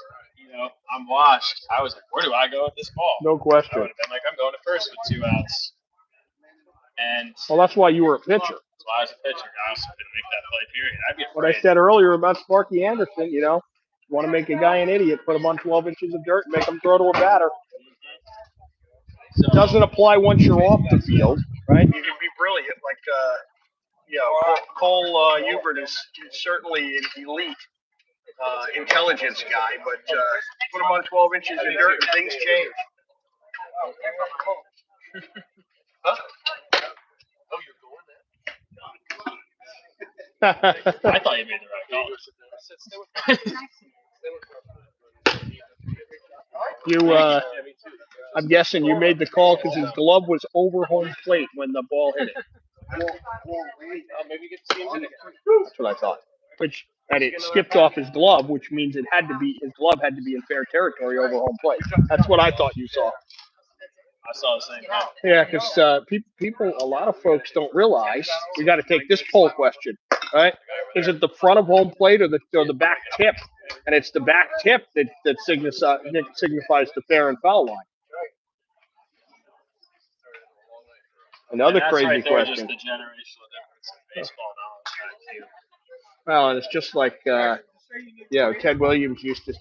I'm washed, I was like, where do I go with this ball? No I question. would have been like, I'm going to first with 2 outs. And Well, that's why you were a pitcher. that's why I was a pitcher. I also couldn't make that play, period. I'd be What I afraid. said earlier about Sparky Anderson, you want to make a guy an idiot, put him on 12 inches of dirt and make him throw to a batter. So, It doesn't apply once you're off the field, right? You can be brilliant, like Cole Hubert is certainly an elite intelligence guy, but put him on 12 inches of dirt and things change. I thought you made the right call. I'm guessing you made the call because his glove was over home plate when the ball hit it. That's what I thought. And it skipped off his glove, which means his glove had to be in fair territory over home plate. That's what I thought you saw. I saw the same thing. Yeah, because a lot of folks don't realize we got to take this poll question, right? Is it the front of home plate or the back tip? And it's the back tip that signifies the fair and foul line. Another crazy right there, question. Just the generational difference in baseball knowledge, too. Well, and it's just like Ted Williams used to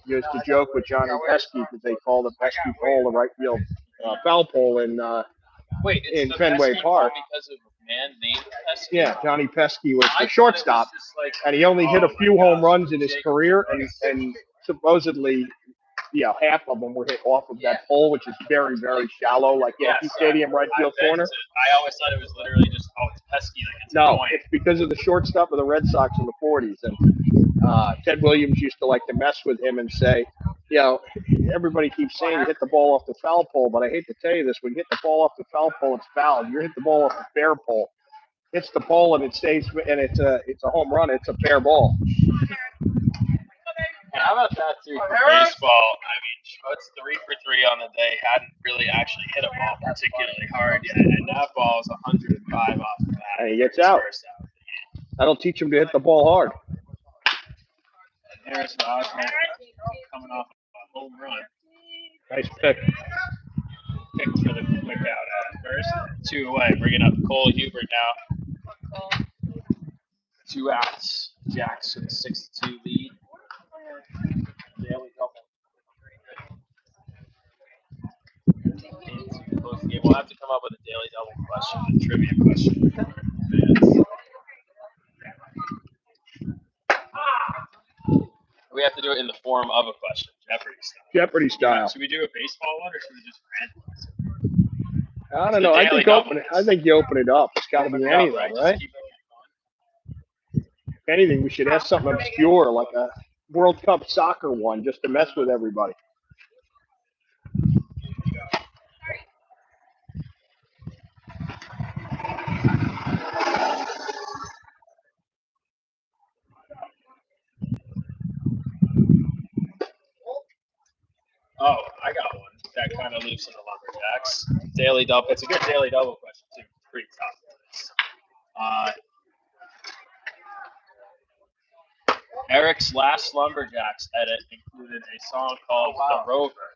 joke with Johnny Pesky because they call the Pesky pole the right field foul pole in Fenway Park. Because of a man named Pesky? Yeah, Johnny Pesky was the shortstop, and he only hit a few home runs in his career, and supposedly, half of them were hit off of that pole, which is very, very shallow, like Yankee Stadium right field corner. I always thought it was literally just, it's Pesky. Like, it's No, annoying. it's because of the shortstop of the Red Sox in the 40s, and Ted Williams used to like to mess with him and say, everybody keeps saying you hit the ball off the foul pole, but I hate to tell you this, when you hit the ball off the foul pole, it's foul. You hit the ball off the fair pole. Hits the pole and it stays, and it's a home run. It's a fair ball. How about that, too, for baseball? I mean, Schmutz 3 for 3 on the day, hadn't really actually hit a ball particularly hard yet, and that ball is 105 off the bat. And he gets out. That'll teach him to hit the ball hard. Harris Osborne coming off a home run. Nice pick. Picked for the quick out at first. 2 away, bringing up Cole Hubert now. 2 outs. Jacks with a 6-2 lead. Daily double. We'll have to come up with a daily double question, a trivia question. We have to do it in the form of a question, Jeopardy style. Jeopardy style. Should we do a baseball one, or should we just random? I don't know. I think you open it up. It's got to be anything, right? If anything, we should have something obscure, like a World Cup soccer one, just to mess with everybody. Oh, I got one. That kind of leaves in the Lumberjacks. Daily double. It's a good daily double question, too. Pretty tough. Eric's last Lumberjacks edit included a song called The Rover,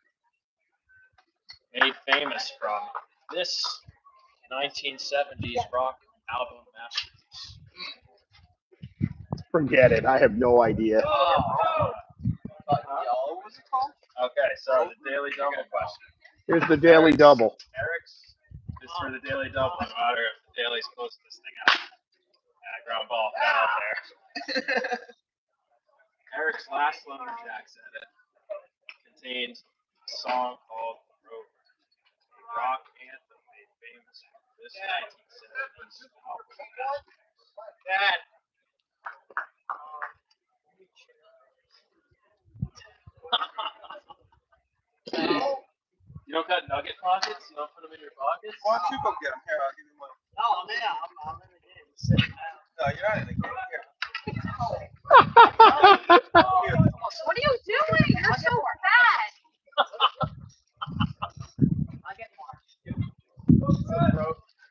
made famous from this 1970s rock album masterpiece. Forget it. I have no idea. Yellow was it called? Okay, so the daily double question. Here's the daily double. Eric's is for the daily double, no matter if the daily's close to this thing out. Ground ball out there. Eric's last Lumberjacks edit contains a song called The Rover, a rock anthem made famous from this 1970s album. Dad. You don't got nugget pockets? You don't put them in your pockets? Why don't you go get them? Here, I'll give you one. No, I'm in the game. Sitting down. No, you're not in the game. Here. What are you doing? You're so fat. I get more.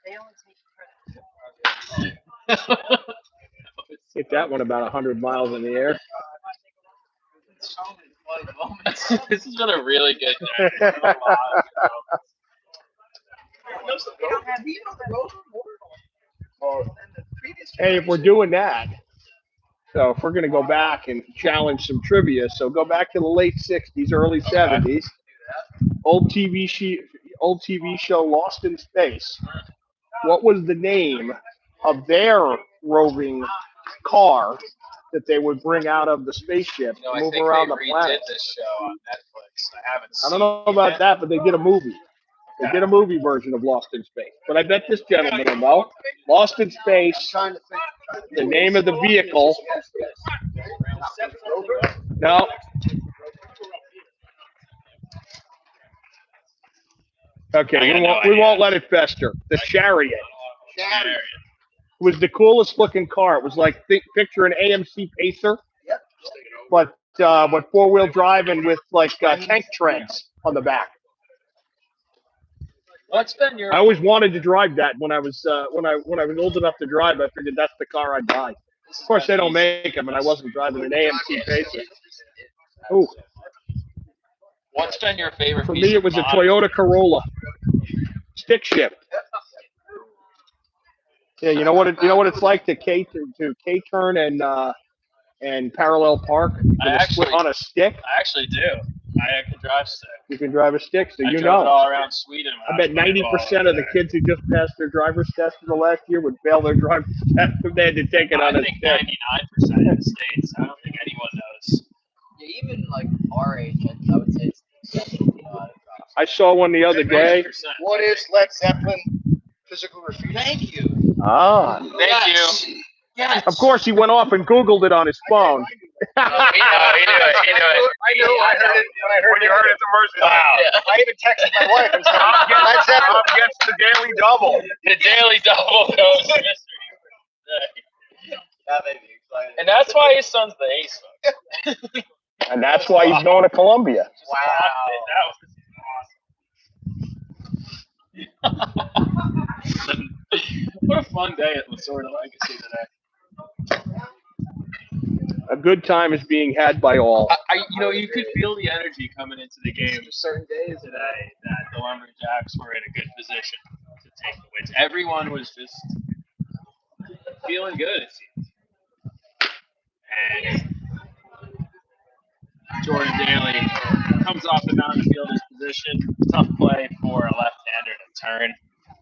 They only take credit. Hit that one about 100 miles in the air. So many funny moments. This has been a really good day. Hey, if we're doing that, so if we're going to go back and challenge some trivia, so go back to the late 60s, early 70s, old TV show Lost in Space. What was the name of their roving car that they would bring out of the spaceship to move around the planet? This show on Netflix. I don't know about that, but they did a movie. They did a movie version of Lost in Space. But I bet this gentleman will know. Lost in Space, the name of the vehicle. No. Okay, we won't let it fester. The Chariot. It was the coolest looking car. It was like, picture an AMC Pacer, but 4-wheel drive and with like tank treads on the back. What's been your? I always wanted to drive that when I was old enough to drive. I figured that's the car I'd buy. Of course, they don't make them, and I wasn't driving an AMC Pacer. Ooh. What's been your favorite? For me, it was a Toyota Corolla. Stick shift. Yeah, you know what it's like to K-turn and parallel park on a stick. I actually do. I can drive stick. You can drive a stick, so I drove it all around Sweden. I bet 90% of the kids who just passed their driver's test in the last year would fail their driver's test if they had to take it on a stick. I think 99% of the states. I don't think anyone knows. Yeah, even like our age, I would say it's I saw one the other day. What is Led Zeppelin physical refusion? Thank you. Ah. Thank you. Yes. Of course, he went off and Googled it on his phone. He knew it. I heard it when you heard it the first time. Wow. Yeah. I even texted my wife and said, Led Zeppelin gets the daily double. The daily double goes to Mr. That made me excited. And that's why his son's the ace. And that's why he's going to Columbia. That was awesome. What a fun day at Lasorda Legacy today. good time is being had by all. You could feel the energy coming into the game certain days today that the Lumberjacks were in a good position to take the wins. Everyone was just feeling good, it seems. And Jordan Daly comes off the mound to field his position. Tough play for a left-hander to turn.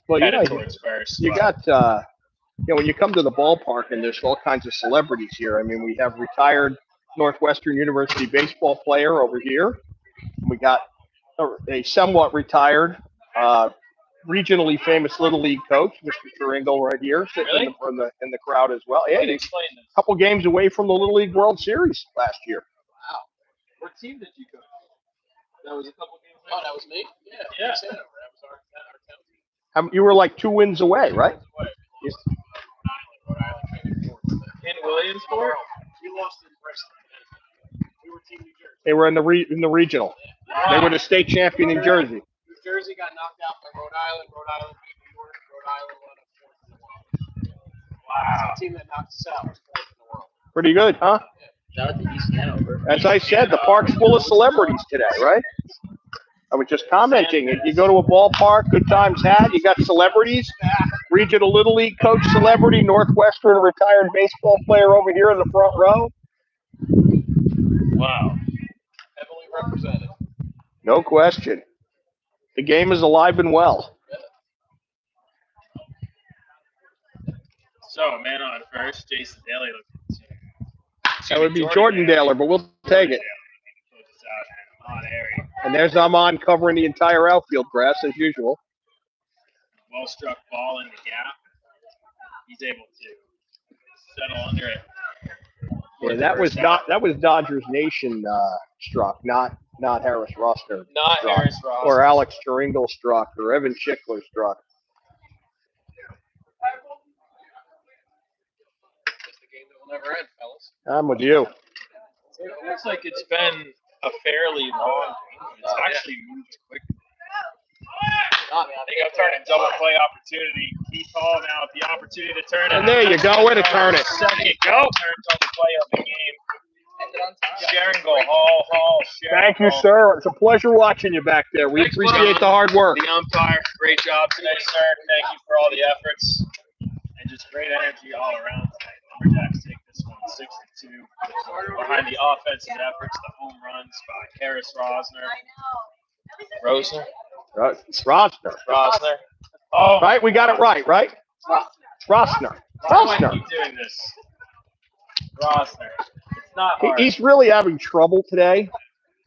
Well, Headed towards first. You got when you come to the ballpark and there's all kinds of celebrities here. I mean, we have retired Northwestern University baseball player over here. We got a somewhat retired, regionally famous Little League coach, Mr. Turingo, right here, sitting in the crowd as well. Yeah, he's a couple games away from the Little League World Series last year. Wow. What team did you coach? That was a couple games away. Oh, that was me? Yeah. That was our town team. You were like 2 wins away, right? In Williamsport? We lost in Bristol. We were Team New Jersey. They were in the regional. They were the state champion in Jersey. New Jersey got knocked out by Rhode Island. Rhode Island beat New York. Rhode Island won a fourth in the world. Wow. The team that knocked us out was fourth in the world. Pretty good, huh? Shout out to East Hanover. As I said, the park's full of celebrities today, right? I was just commenting. You go to a ballpark, good times had. You got celebrities, regional Little League coach celebrity, Northwestern retired baseball player over here in the front row. Wow. Heavily represented. No question. The game is alive and well. So, man on first, Jason Daly looking to. That would be Jordan Daly, but we'll take it. And there's Amon covering the entire outfield grass as usual. Well struck ball in the gap. He's able to settle under it. Yeah, that was Dodgers Nation struck, not Harris Rosner. Not struck, Harris Rosner. Or Alex Turingo struck, or Evan Schickler struck. It's the game that will never end, fellas. I'm with you. It looks like it's been a fairly long game. It's actually moved quickly. They got turn a double play opportunity. Keith Hall now with the opportunity to turn it. And there you go, way to turn it. There you go. Turns on the play of the game. Sharing goal, Hall, sharing. Thank you, sir. It's a pleasure watching you back there. We appreciate the hard work. The umpire, great job today, sir. Thank you for all the efforts and just great energy all around tonight. Lumberjacks take this one 6-2 behind the offensive efforts, the home runs by Harris Rosner. Rosner. Oh, right, we got it right? Rosner. Why do I keep doing this? Rosner. It's not hard. He's really having trouble today.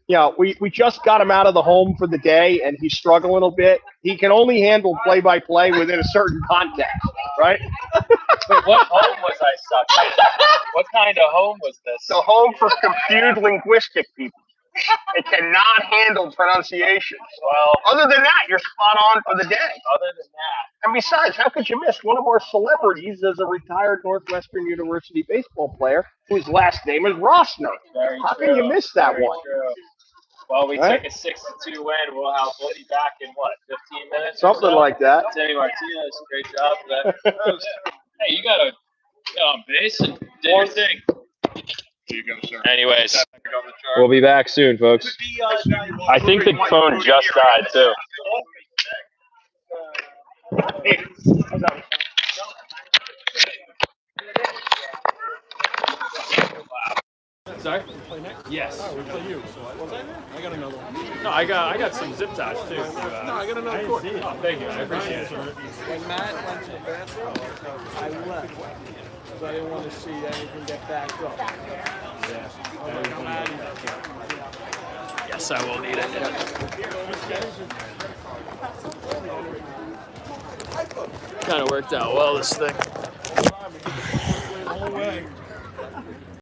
Yeah, we just got him out of the home for the day, and he's struggling a bit. He can only handle play-by-play within a certain context, right? Wait, what home was I stuck in? What kind of home was this? The home for confused linguistic people. It cannot handle pronunciations. Well, other than that, you're spot on for the day. Other than that. And besides, how could you miss one of our celebrities as a retired Northwestern University baseball player whose last name is Rosner? Very how true. can you miss that Very one? True. Well, we Right? took a 6-2 win. We'll be back in, 15 minutes? Something like that. Timmy Martinez, great job for that. Hey, you got to get on base and do your thing. Here you go, sir. Anyways, we'll be back soon, folks. I think the phone just died, too. Sorry? Play next? Yes. Oh, we play you. So what was I there? I got another one. No, I got some zip ties too. No, I got another court. Oh, thank you. I appreciate it. When Matt went to the bathroom, I left. Because I didn't want to see anything get backed up. Yeah. Yes, I will need it. Kind of worked out well, this thing. No way.